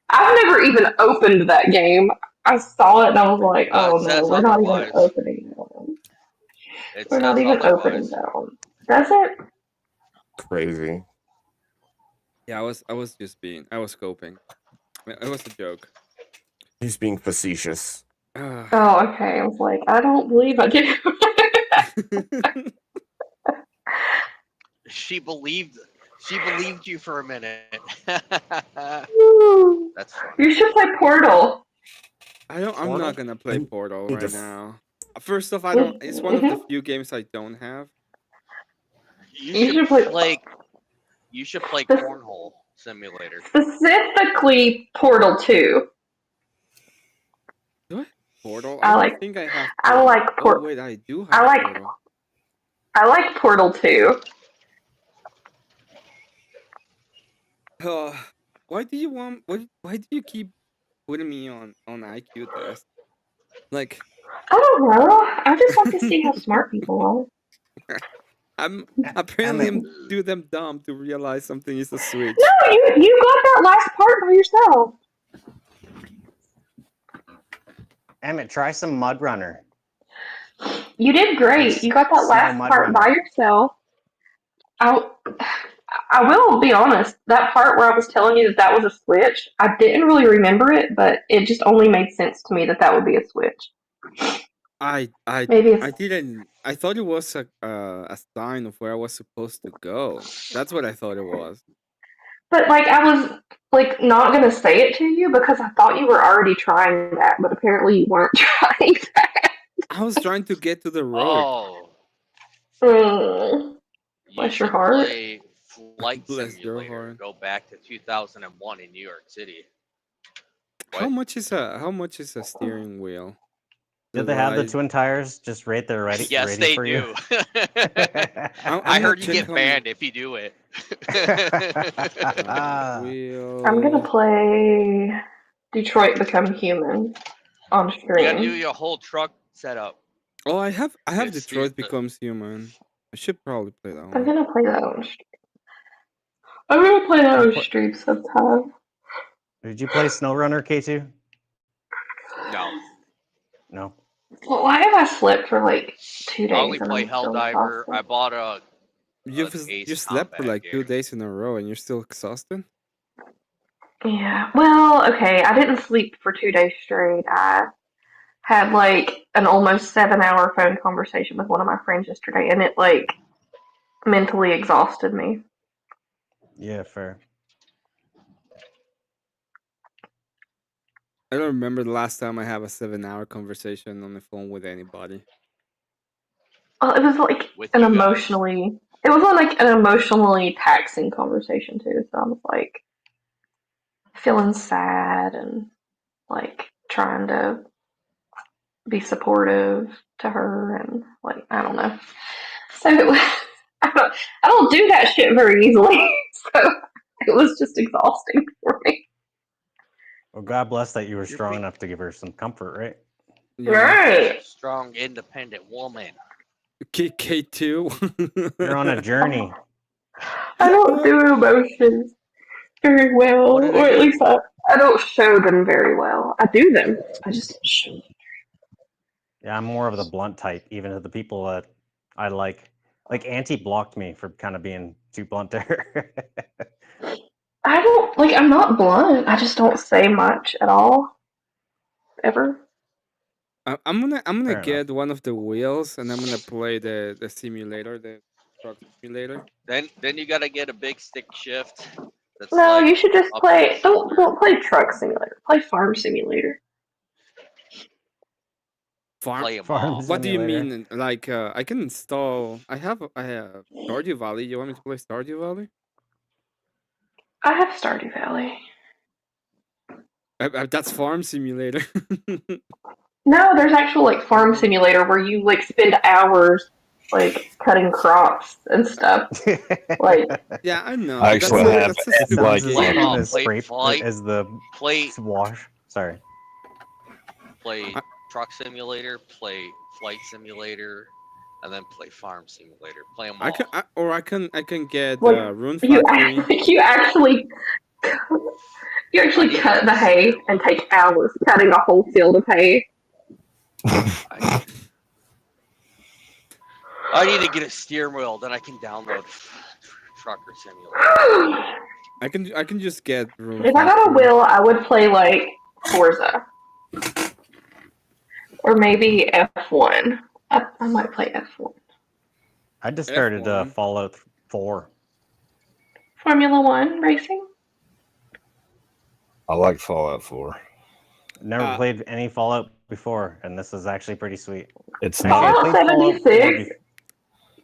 I've never even opened that game. I saw it and I was like, oh it no, says we're not even otherwise. opening that one. it We're not says even opening otherwise. that one. Does it? Crazy. Yeah, I was coping. It was a joke. He's being facetious. Oh, okay. I was like, I don't believe I did. She believed you for a minute. Woo. That's funny. You should play Portal. I'm Portal? not gonna play I Portal need right to f- now. First off, I don't. It's one of the few games I don't have. You should play- You should play Cornhole Simulator. Specifically, Portal 2. Portal. I don't like- think I have. I Portal. like Oh Port- wait, I do have I like- Portal. I like Portal 2. Why do you want? Why do you keep putting me on IQ test? Like I don't know. I just want to see how smart people are. I'm apparently too damn dumb to realize something is a switch. No, you got that last part by yourself. Emmett, try some Mud Runner. You did great. You got that Snow last Mud part Runner. by yourself. I I will be honest. That part where I was telling you that that was a switch, I didn't really remember it, but it just only made sense to me that that would be a switch. I Maybe it's, didn't. I thought it was a sign of where I was supposed to go. That's what I thought it was. but like I was like not gonna say it to you because I thought you were already trying that, but apparently you weren't trying that. I was trying to get to the road. Oh, Mm, you bless your should heart. play Flight Bless your Simulator. heart. Go back to 2001 in New York City. How What? much is a steering wheel? Did they have the twin tires just right there ready, Yes, ready they for do. you? I'm I gonna heard you check get how banned if you do it. wheel. I'm gonna play Detroit Become Human on You gotta do stream. your whole truck setup. Oh, I have Good Detroit steer- Becomes Human. I should probably play that I'm one. gonna play that on stream. I'm gonna play that on What- stream sometime. Did you play SnowRunner, K2? No, No. Well, why have I slept for like 2 I only days and play I'm still Helldiver. I exhausted? bought a You Ace slept for Combat like 2 game. days in a row and you're still exhausted. Yeah. Well, okay. I didn't sleep for 2 days straight. I had like an almost 7 hour phone conversation with one of my friends yesterday, and it like mentally exhausted me. Yeah, fair. I don't remember the last time I have a 7-hour conversation on the phone with anybody. Well, it was like With an you guys. emotionally. It was like an emotionally taxing conversation too. So I was like feeling sad and like trying to be supportive to her and like I don't know. So it was, I don't do that shit very easily. So it was just exhausting for me. Well, God bless that you were You're strong big- enough to give her some comfort, right? Yeah. Right. Strong, independent woman. K2. You're on a journey. I don't do emotions very well, What did or I at do? least I don't show them very well. I do them. I just don't show them. Yeah, I'm more of the blunt type, even to the people that I like. Like Auntie blocked me for kind of being too blunt to her. I don't like. I'm not blunt. I just don't say much at all, ever. I'm gonna Fair enough. get one of the wheels and I'm gonna play the simulator, the truck simulator. Then you gotta get a big stick shift. That's No, like you should just up play. to Don't play Truck Simulator. Play Farm Simulator. Farm. play 'em Farm all. What do you Simulator. mean? Like I can install. I have Stardew Valley. You want me to play Stardew Valley? I have Stardew Valley. That's Farm Simulator. No, there's actual like Farm Simulator where you like spend hours like cutting crops and stuff. Like Yeah, I know. I That's actually a, have that's a It stupid like sounds as game. fun as Play scrape flight. as the Play wash. Sorry. play I- Truck Simulator. Play Flight Simulator, and then play Farm Simulator. Play them all. I can get Like, Rune you Factory. you actually I need cut a the hay steer and wheel. take hours cutting a whole field of hay. I need to get a steering wheel, then I can download Trucker Simulator. I can just get Rune If I got a Factory. will, I would play like Forza. Or maybe F1. I might play F1. I just started F1. Fallout 4. Formula One racing? I like Fallout 4. Never played any Fallout before, and this is actually pretty sweet. It's Actually, I not. played Fallout Fallout 4 76.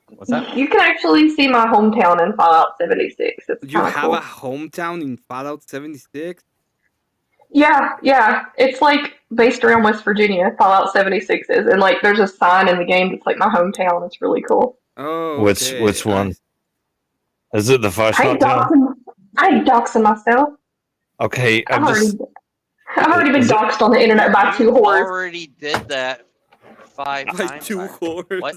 What's that? You can actually see my hometown in Fallout 76. It's You kind of have cool. a hometown in Fallout 76? Yeah. It's like based around West Virginia. Fallout 76 is, and like there's a sign in the game that's like my hometown. It's really cool. Oh, Which one? Is it the I ain't Fashmont town? doxing myself. Okay, I've I'm just. already been Is it- doxed on the internet by two You whores. already did that 5 Like times. 2 whores. What?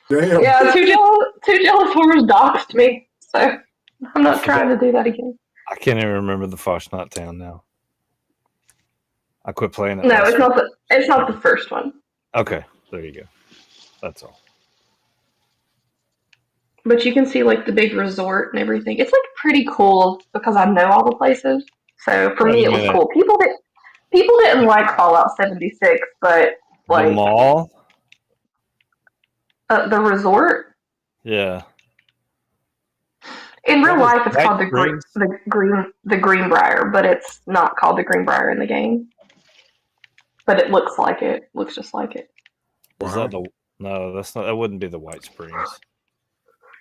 Damn. Yeah, two jealous whores doxed me. So I'm not trying to do that again. I can't even remember the Fashmont town now. I quit playing it. No, last it's not the first one. week. Okay, there you go. That's all. but you can see like the big resort and everything. It's like pretty cool because I know all the places. So for Wait me, a it was minute. cool. People didn't like Fallout 76, but The like mall? the resort Yeah. in What real was life, it's White called Springs? the Greenbrier, but it's not called the Greenbrier in the game. But it looks like it. Looks just like it. Is that the? No, that's not. That wouldn't be the White Springs.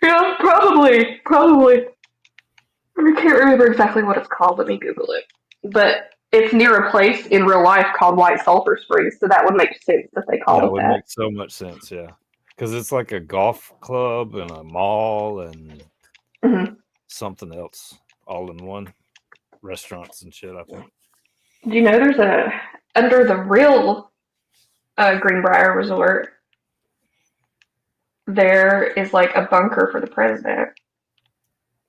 Yeah, probably. I can't remember exactly what it's called. Let me Google it. But it's near a place in real life called White Sulphur Springs, so that would make sense that they Yeah, called it it would that. make so much sense. Yeah, because it's like a golf club and a mall and hmm something else all in one. Restaurants and shit. I think. Do you know there's a under the real Greenbrier Resort? There is like a bunker for the president.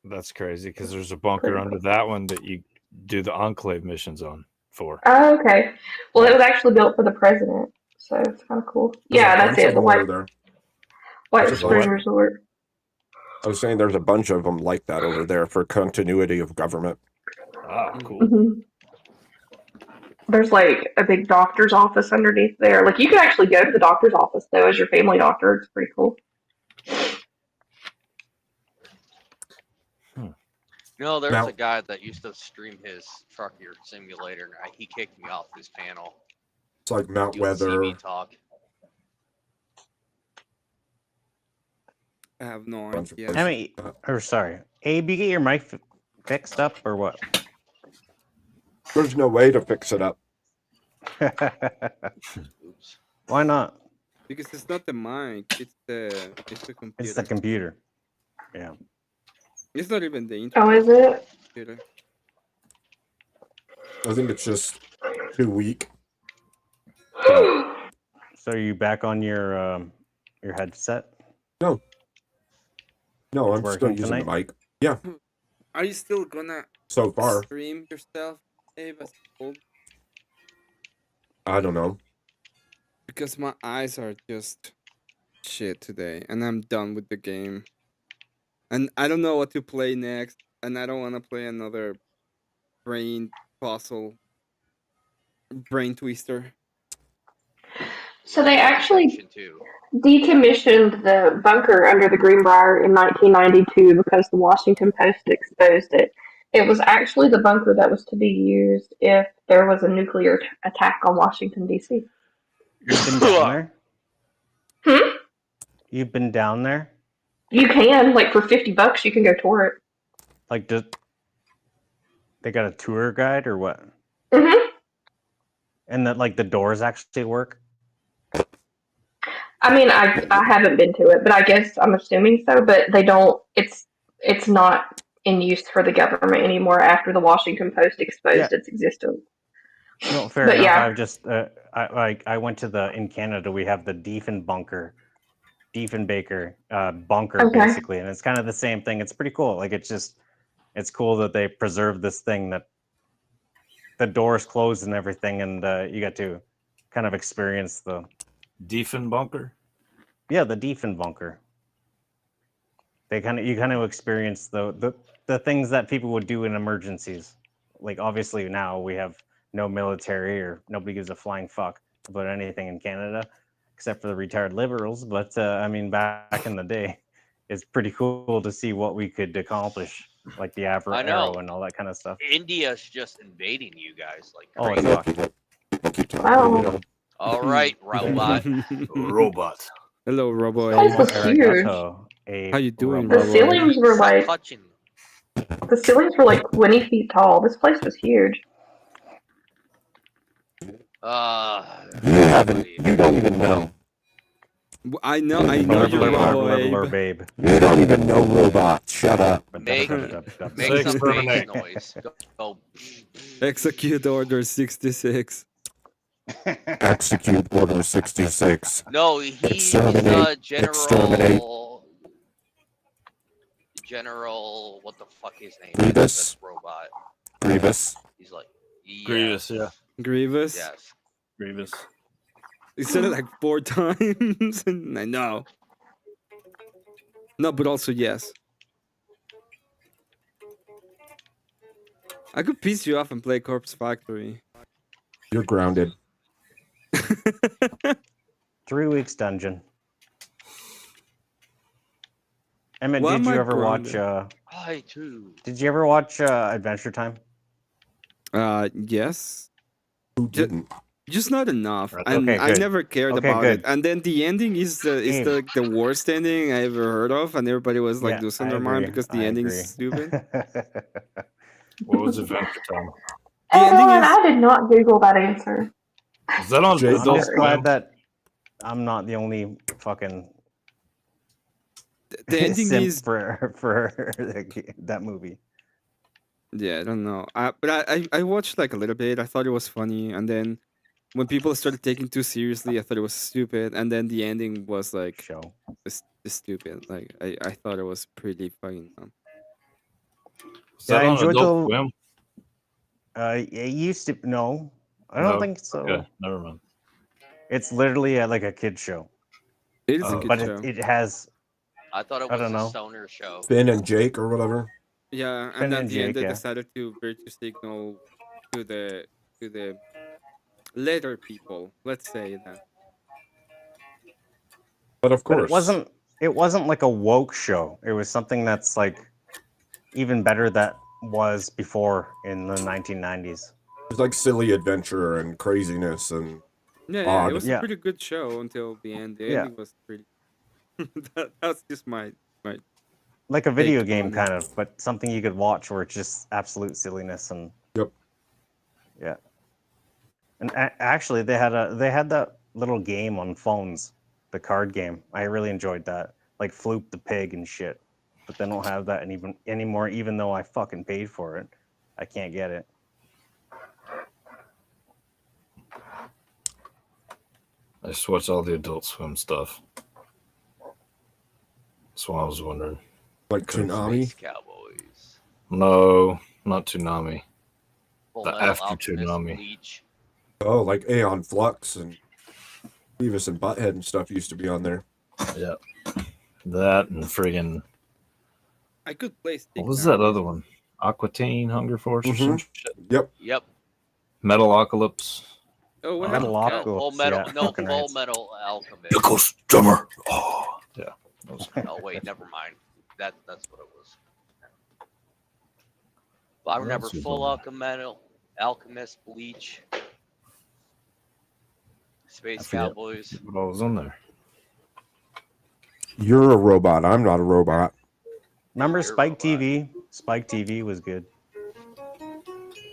That's crazy because there's a bunker Pretty under cool. that one that you do the Enclave missions on for. Oh, okay. Well, it was actually built for the president, so it's kind of cool. There's a Yeah, that's bunch it. of The them over there. White There's a Spring bunch. Resort. I was saying there's a bunch of them like that over there for continuity of government. Ah, cool. hmm There's like a big doctor's office underneath there. Like you can actually go to the doctor's office though as your family doctor. It's pretty cool. No, there's Now- a guy that used to stream his trucker simulator. And he kicked me off his panel. It's like Mount You would see me Weather. talk. I have no Bunch of idea. places. Emmy, or sorry, Abe, you get your mic fixed up or what? There's no way to fix it up. Oops. Why not? Because it's not the mic, it's the computer. It's the computer. Yeah. It's not even the internet. Oh, is it? Computer. I think it's just too weak. So are you back on your headset? No, It's I'm still working using the tonight? mic. Yeah, Are you still gonna so far. stream yourself, Abe, as old? I don't know. Because my eyes are just shit today, and I'm done with the game. And I don't know what to play next, and I don't want to play another brain puzzle, brain twister. So they actually Section 2. decommissioned the bunker under the Greenbrier in 1992 because the Washington Post exposed it. It was actually the bunker that was to be used if there was a nuclear attack on Washington, D.C. You've been down there? Hmm? You've been down there? You can, like, for $50, you can go tour it. Like, they got a tour guide or what? Mm-hmm. And that, like, the doors actually work? I mean, I haven't been to it, but I guess I'm assuming so. But they don't. It's not in use for the government anymore after the Washington Post exposed its existence. No, fair But enough. yeah. I've just, I went to in Canada, we have the Diefenbunker, Diefenbaker bunker, Okay. basically. And it's kind of the same thing. It's pretty cool. Like, it's cool that they preserve this thing that the doors closed and everything. And you get to kind of experience the Diefenbunker? Yeah, the Diefenbunker. You kind of experience the things that people would do in emergencies. Like obviously now we have no military or nobody gives a flying fuck about anything in Canada except for the retired liberals. But I mean, back in the day, it's pretty cool to see what we could accomplish, like the I know. arrow and all that kind of stuff. India's just invading you guys like Oh, crazy. it's fucked. Wow. All right, robot. Robot. Hello, Robo. This place was Arigato, huge. How you doing, The Robo? ceilings were like Touching. 20 feet tall. This place was huge. You don't even know. I know you're Robo, Abe. babe. You don't even know robot. Shut up. Make some bass noise. Go. Execute Order 66. Execute Order 66. No, he's Exterminate. Exterminate. General. What the fuck his name? Grievous. This robot. Grievous. He's like Grievous, yeah. Grievous? Yes. Grievous. He said it like 4 times. I know. No, but also yes. I could piece you off and play Corpse Factory. You're grounded. 3 weeks dungeon. Emmett, Why did am you I ever watch? grounded? I too. Did you ever watch Adventure Time? Yes. Who didn't? Just not enough, Right. and Okay, I good. never cared Okay, about it. good. And then the ending is Game. the worst ending I ever heard of, and everybody was like Yeah, losing I their mind agree. because the I ending agree. is stupid. What was Adventure Time? The ending Everyone, is I did not Google that answer. Is that on Jake, I'm Adult just glad Swim? that I'm not the only fucking the ending simp is for that movie. yeah, I don't know. But I watched like a little bit. I thought it was funny, and then when people started taking too seriously, I thought it was stupid. And then the ending was like Show. stupid. Like I thought it was pretty fucking dumb. Is Yeah, that I on enjoyed Adult the. Swim? It used to. No, I don't No? think so. Okay, never mind. It's literally like a kid show, It is a Oh. good but show. it has. I thought it I was don't a know. stoner show. Finn and Jake or whatever. Yeah, Finn and at and the end Jake, they yeah. decided to virtue signal to the later people. Let's say that. But of But course, it wasn't like a woke show. It was something that's like even better that was before in the 1990s. it's like silly adventure and craziness and Yeah, it odd. was a Yeah. pretty good show until the end. The Yeah. ending was pretty. That's just my Like a video take game on it. kind of, but something you could watch where it's just absolute silliness and Yep. yeah. And actually they had that little game on phones, the card game. I really enjoyed that. Like Floop the Pig and shit. But they don't have that anymore, even though I fucking paid for it. I can't get it. I just watch all the Adult Swim stuff. That's why I was wondering. Like Toonami. Space Cowboys. No, not Toonami. Full The Metal after Alchemist, Toonami. Bleach. Oh, like Aeon Flux and Beavis and Butthead and stuff used to be on there. Yeah. That and friggin' I could play. what was that other one? Aquatine, Hunger Force, or some shit. Yep. Yep. Metalocalypse. Oh, what Metal happened? Alchemist. Full Metal. yeah, No, fucking Full rights. Metal Alchemist. Nichols Drummer. Oh, yeah. Those- Oh wait, never mind. That's what it was. But I What remember else was Full on Alchemist, Bleach, Space I forget. Cowboys. What all was on there? You're a robot. I'm not a robot. Remember You're a Spike robot. TV? Spike TV was good.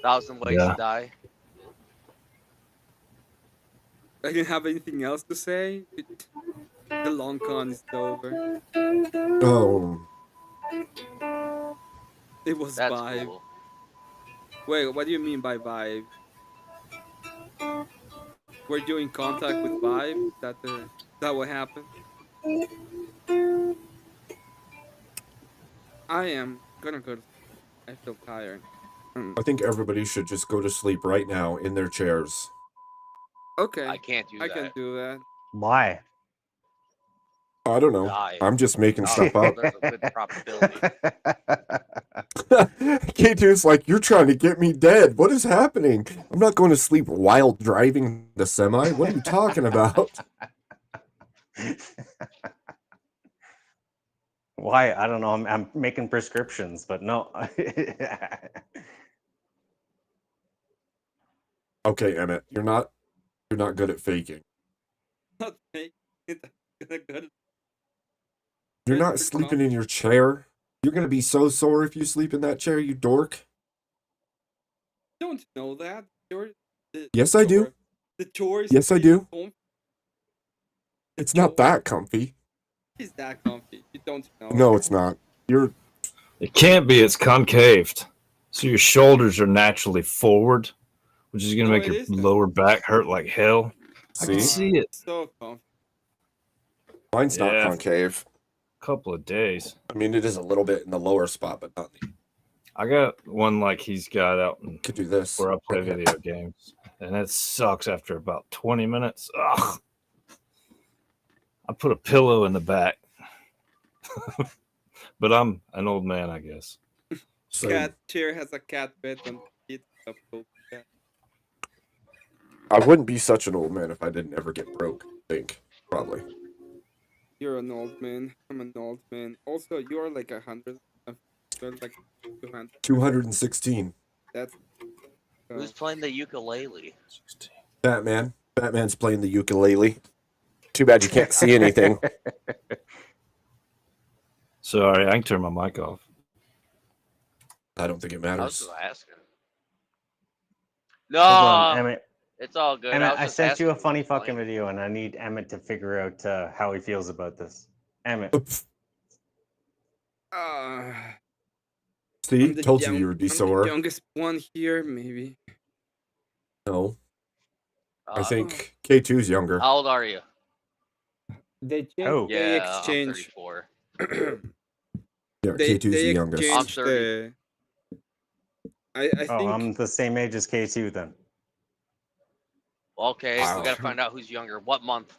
1,000 Ways Yeah. to Die. I didn't have anything else to say. The long con is over. Oh, It was That's Vibe. cool. Wait, what do you mean by Vibe? Were you in contact with Vibe? That what happened? I am gonna go. I feel tired. I think everybody should just go to sleep right now in their chairs. Okay, I can't do I that. can do that. Why? I don't know. Die. I'm just making Oh, stuff up. There's a good probability. K2's like, you're trying to get me dead. What is happening? I'm not going to sleep while driving the semi. What are you talking about? Why? I don't know. I'm making prescriptions, but no. Okay, Emmett, you're not good at faking. Not fake. Good. You're Good not for sleeping in your chair. You're gonna be so sore if you sleep in that chair, you dork. Don't know that. Yes, I do. The chore is Yes, I pretty do. comfy. It's not that comfy. Is that comfy? You don't know. No, it's not. You're It can't be. It's concaved, so your shoulders are naturally forward, which is gonna No, make it your isn't. lower back hurt like hell. I see. can see it. So comfy. Mine's not Yeah. concave. Couple of days. I mean, it is a little bit in the lower spot, but not. I got one like he's got out in Could do this. where I play video games, and it sucks after about 20 minutes. Ugh. I put a pillow in the back. But I'm an old man, I guess. So Cat chair has a cat bed on it. I wouldn't be such an old man if I didn't ever get broke. I think probably. You're an old man. I'm an old man. Also, you're like 100. You're like 200. 216. That's Who's playing the ukulele? Batman. Batman's playing the ukulele. Too bad you can't see anything. Sorry, I can turn my mic off. I don't think it I was matters. just asking. Hold on, No, Emmett. it's all good. Emmett, was I just sent you a asking funny who's fucking playing. video, and I need Emmett to figure out how he feels about this. Emmett. See, I'm the told you would be I'm the sore. youngest one here, maybe. No, I Uh, think K2's younger. How old are you? They changed. Oh. They Yeah, I'm exchange. 34. Yeah, K2's the They youngest. I'm exchanged 30. the. I Oh, think. I'm the same age as K2 then. Okay, Wow. we gotta find out who's younger. What month?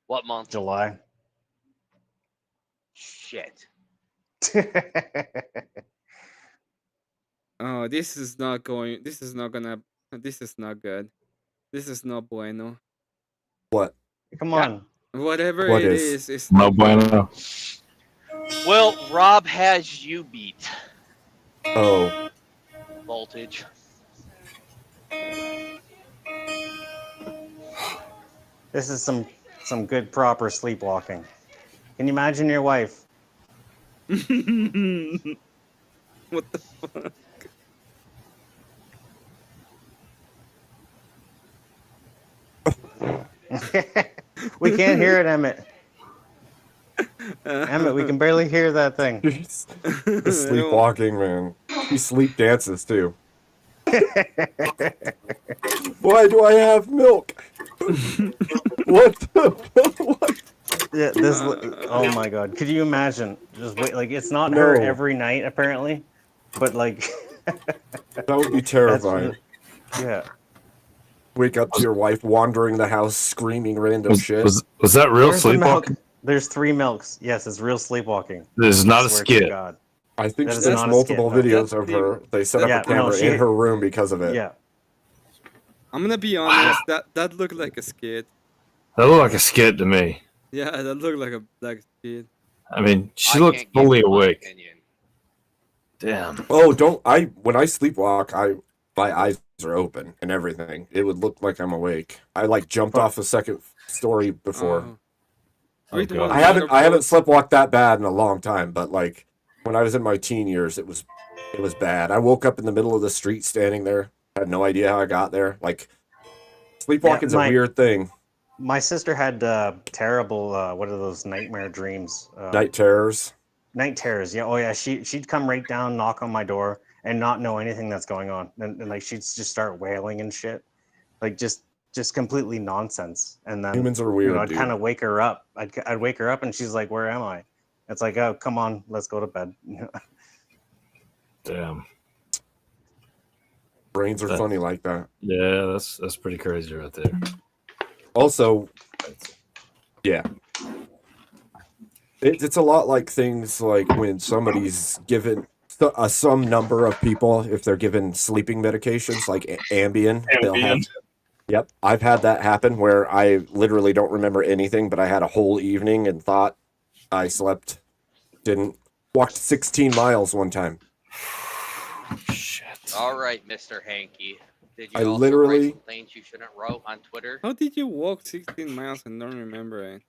What month? July. Shit. Oh, this is not going. This is not gonna. This is not good. This is not bueno. What? Come on. Whatever What it is? is No not good. bueno. Well, Rob has you beat. Oh, Voltage. This is some good proper sleepwalking. Can you imagine your wife? What the fuck? We can't hear it, Emmett. Emmett, we can barely hear that thing. jeez. The sleepwalking, man. He sleep dances too. Why do I have milk? What? What? Yeah, this. Oh my god! Could you imagine? Just wait, like it's not her No. every night apparently, but like That would be terrifying. yeah. Wake up to your wife wandering the house screaming random shit. Was that real Where's the milk? sleepwalking? There's 3 milks. Yes, it's real sleepwalking. This is not a Swear to skit. God. I think That is there's not a multiple skit, no. videos That's of the- her. They set up Yeah, a camera no, she- in her room because of it. Yeah. I'm gonna be honest. That looked like a skit. That looked like a skit to me. Yeah, that looked like a skit. I mean, she I looked can't give fully you my awake. opinion. Damn. Oh, when I sleepwalk, my eyes are open and everything. It would look like I'm awake. I like jumped off the second story before. Oh. Oh, Read God. one I haven't other sleepwalked that bad in a long time, but like when I was in my teen years, it was bad. I woke up in the middle of the street standing there. Had no idea how I got there. Like sleepwalking's a weird thing. My sister had terrible what are those nightmare dreams? Night terrors. Night terrors. Yeah. Oh yeah. She'd come right down, knock on my door, and not know anything that's going on, and like she'd just start wailing and shit, like just completely nonsense. And then Humans are weird, I'd dude. kind of wake her up. I'd wake her up, and she's like, "Where am I?" It's like, "Oh, come on, let's go to bed." Damn. Brains are funny like that. Yeah, that's pretty crazy right there. Also, yeah. It's a lot like things like when somebody's given some number of people, if they're given sleeping medications like Ambien, they'll have. Yep, I've had that happen where I literally don't remember anything, but I had a whole evening and thought I slept. Walked 16 miles one time. Shit. All right, Mr. Hanky. Did you I also literally- write some things you shouldn't wrote on Twitter? How did you walk 16 miles and don't remember it?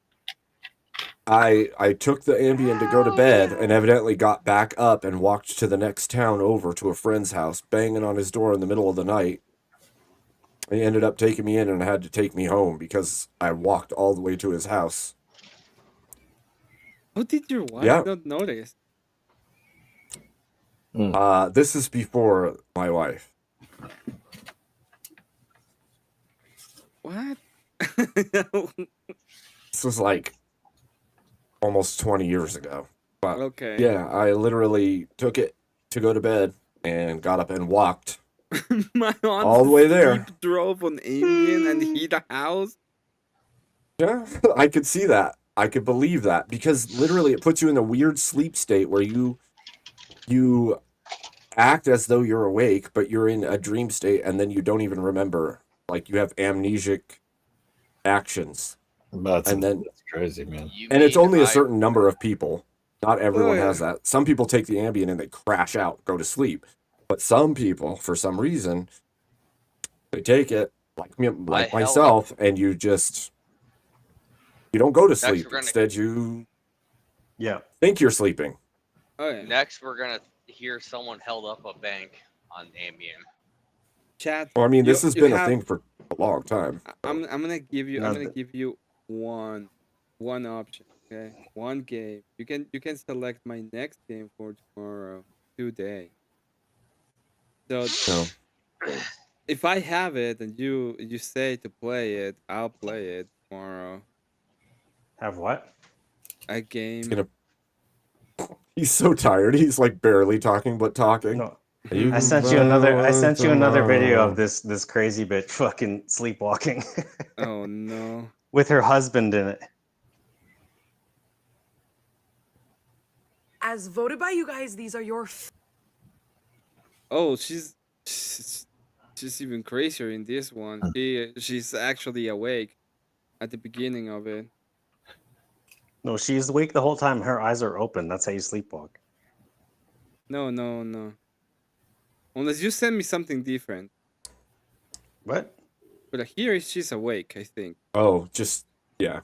I took the Ambien to go to bed and evidently got back up and walked to the next town over to a friend's house, banging on his door in the middle of the night. He ended up taking me in and had to take me home because I walked all the way to his house. How did your wife Yeah. not notice? This is before my wife. What? This was like almost 20 years ago. But Okay. yeah, I literally took it to go to bed and got up and walked My aunt all the way there. drove on Ambien and hit a house. Yeah, I could see that. I could believe that because literally it puts you in a weird sleep state where you act as though you're awake, but you're in a dream state, and then you don't even remember. Like you have amnesic actions, That's and then crazy, man. and it's only a I certain number of people. Not everyone Oh, has yeah. that. Some people take the Ambien and they crash out, go to sleep. But some people, for some reason, they take it, like me, like held myself, and you don't go to Next, sleep. we're gonna Instead, you Yeah. think you're sleeping. Oh, yeah. next we're gonna hear someone held up a bank on Ambien. Chat. Well, I mean, this you- has you been a have- thing for a long time. I'm gonna give you. No, I'm gonna give you one option. Okay, one game. You can select my next game for tomorrow today. So No. if I have it and you say to play it, I'll play it tomorrow. Have what? A game. Gonna- He's so tired. He's like barely talking, but talking. No. You I can sent you another. I find sent you another video tomorrow. of this crazy bitch fucking sleepwalking Oh no. with her husband in it. As voted by you guys, these are your Oh, she's even crazier in this one. She's actually awake at the beginning of it. No, she's awake the whole time. Her eyes are open. That's how you sleepwalk. No. Unless you send me something different. What? But here she's awake, I think. Oh, just yeah.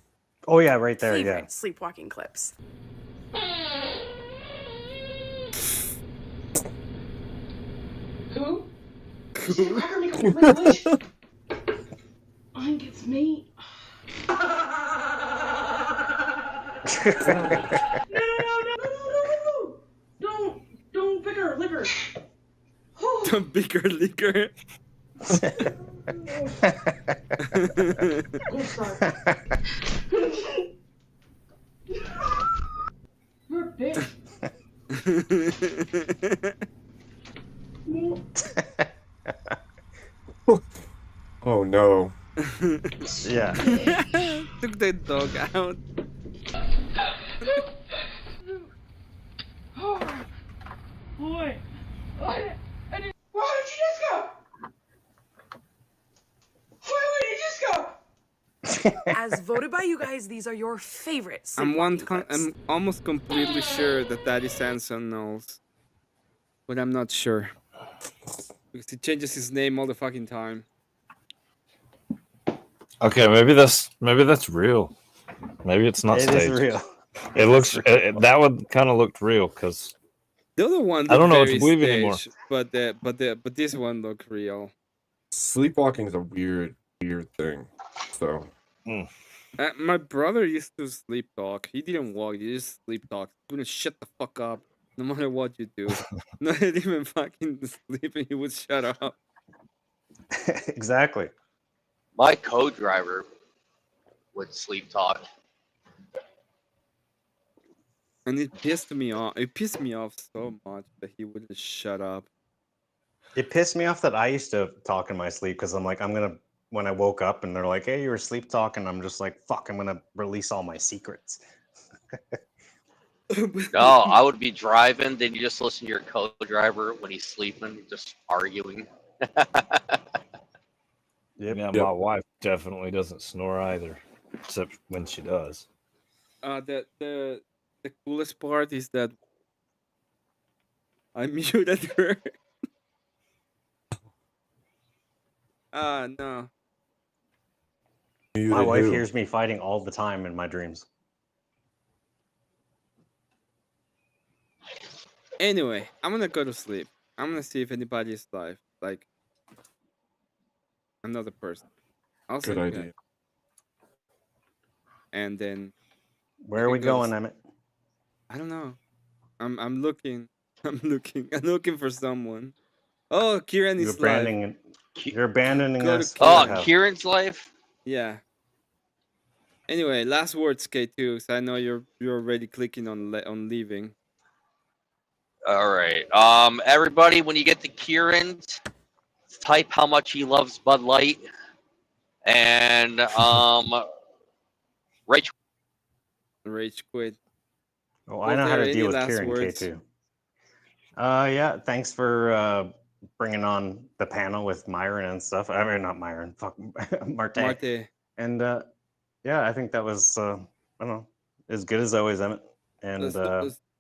Oh yeah, right there. favorite Yeah. sleepwalking clips. Who? Cracker make a wish. Mine gets me. No. Don't pick her, lick her. The bigger liquor. Go start. You're a bitch. Oh no. Yeah. Took the dog out. Boy. Why did you just go? Why did you just go? As voted by you guys, these are your favorite sleepwalking clips. I'm almost completely sure that Daddy Sanson knows. But I'm not sure. Because he changes his name all the fucking time. Okay, maybe that's real. Maybe it's not It staged. is real. It looks that one kind of looked real because The other one I don't know what very to believe anymore. staged, but this one looked real. Sleepwalking is a weird thing. So My brother used to sleep talk. He didn't walk. He just sleep talk. He wouldn't shut the fuck up no matter what you do. Not even fucking sleeping. He would shut up. Exactly. My co-driver would sleep talk. And it pissed me off. It pissed me off so much that he wouldn't shut up. It pissed me off that I used to talk in my sleep because I'm like, when I woke up and they're like, hey, you were sleep talking, I'm just like, fuck, I'm gonna release all my secrets. No, I would be driving, then you just listen to your co-driver when he's sleeping, just arguing. Yep. Yeah, my wife definitely doesn't snore either, except when she does. The coolest part is that I muted her. No. My wife hears me fighting all the time in my dreams. Anyway, I'm gonna go to sleep. I'm gonna see if anybody is live. Like another person. I'll good say idea. And then Where are we going, Emmett? I don't know. I'm looking. I'm looking for someone. Oh, Kieran is live. You're abandoning Go to us. Oh, Kieran. Kieran's life? Yeah. Anyway, last words, K2, because I know you're already clicking on leaving. All right. Everybody, when you get to Kieran's, type how much he loves Bud Light, and right rage quit. Oh, I know how Voltaire, to any deal with last Kieran words? K2. Yeah, thanks for bringing on the panel with Myron and stuff. I mean, not Myron, fuck, Marte. Marte. And yeah, I think that was, I don't know, as good as always, Emmett. And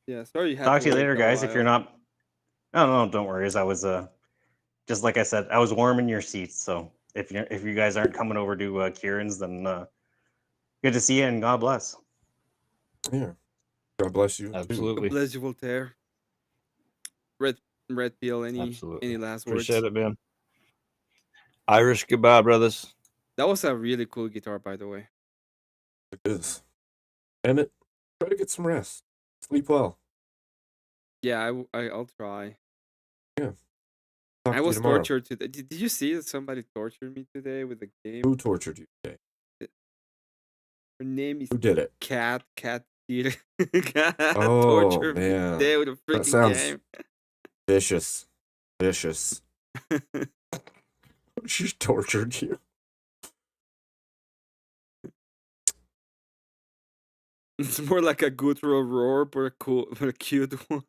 yeah, sorry you had talk to to you wait later, a guys. If you're while. not, no, don't worry. As I was, just like I said, I was warm in your seats. So if you guys aren't coming over to Kieran's, then good to see you and God bless. Yeah. God bless you. Absolutely. God bless you, Voltaire. Red Peel, any last words? Appreciate it, man. Irish goodbye, brothers. That was a really cool guitar, by the way. It is. Emmett, try to get some rest. Sleep well. Yeah, I'll try. Yeah. I was tortured today. Did you see that somebody tortured me today with a game? Who tortured you today? Her name is Who did it? Cat did Oh, tortured me man. today with a That freaking sounds game. vicious. She tortured you. It's more like a guttural roar, but a cute one.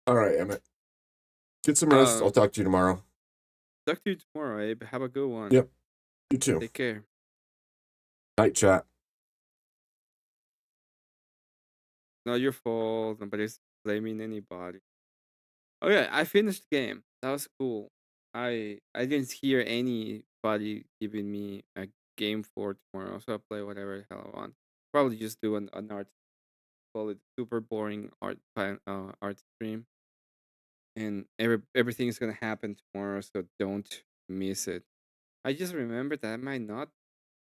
All right, Emmett. Get some rest. I'll talk to you tomorrow. Talk to you tomorrow, Abe. Have a good one. Yep. You too. Take care. Night chat. Not your fault. Nobody's blaming anybody. Oh yeah, I finished the game. That was cool. I didn't hear anybody giving me a game for tomorrow, so I'll play whatever the hell I want. Probably just do an art, call it super boring art stream, and everything's gonna happen tomorrow, so don't miss it. I just remembered that I might not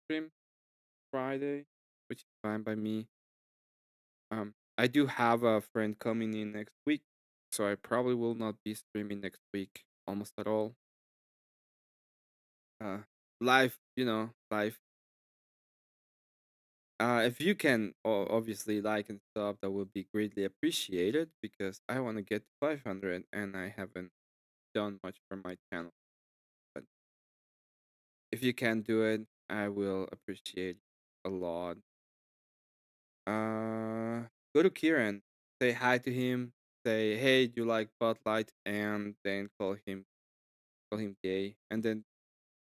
stream Friday, which is fine by me. I do have a friend coming in next week, so I probably will not be streaming next week almost at all. Live, live. If you can obviously like and sub, that would be greatly appreciated because I want to get to 500 and I haven't done much for my channel. But if you can do it, I will appreciate it a lot. Go to Kieran, say hi to him, say hey, do you like Bud Light, and then call him gay, and then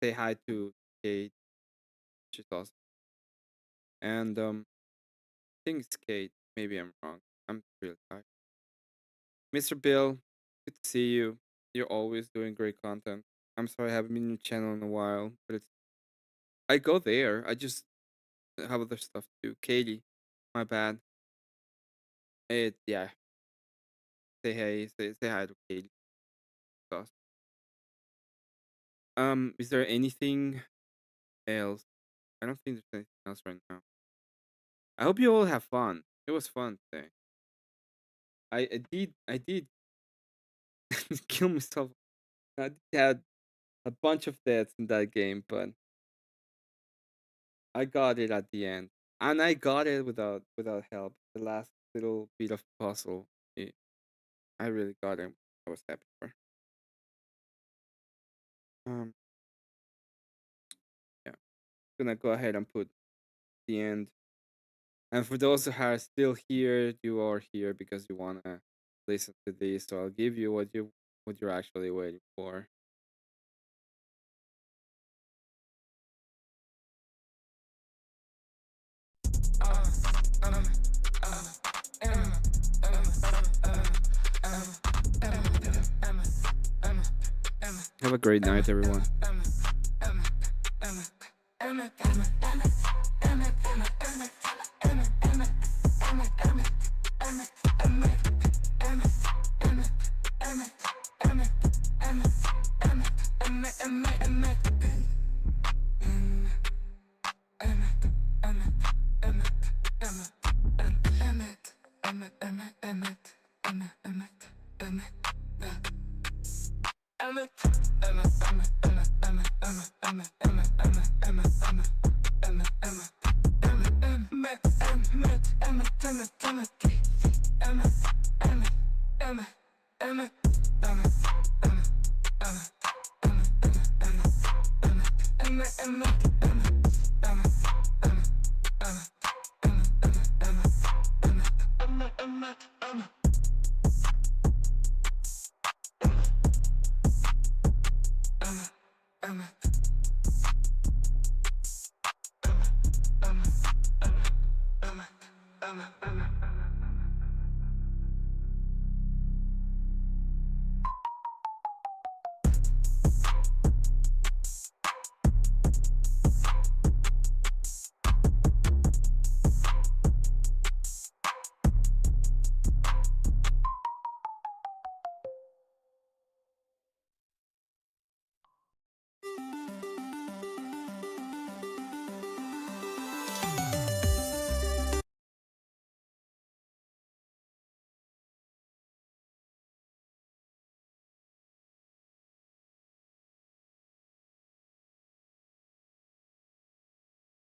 say hi to Kate, which is awesome. And I think it's Kate. Maybe I'm wrong. I'm really tired. Mr. Bill, good to see you. You're always doing great content. I'm sorry I haven't been on your channel in a while, but I go there. I just have other stuff to do. Katie, my bad. Yeah. Say hey. Say hi to Katie. Awesome. Is there anything else? I don't think there's anything else right now. I hope you all have fun. It was fun today. I did kill myself. I did had a bunch of deaths in that game, but I got it at the end, and I got it without help. The last little bit of puzzle, I really got it. I was happy for. Yeah, gonna go ahead and put the end. And for those who are still here, you are here because you wanna listen to this. So I'll give you what you're actually waiting for. Have a great night, everyone. Emmet.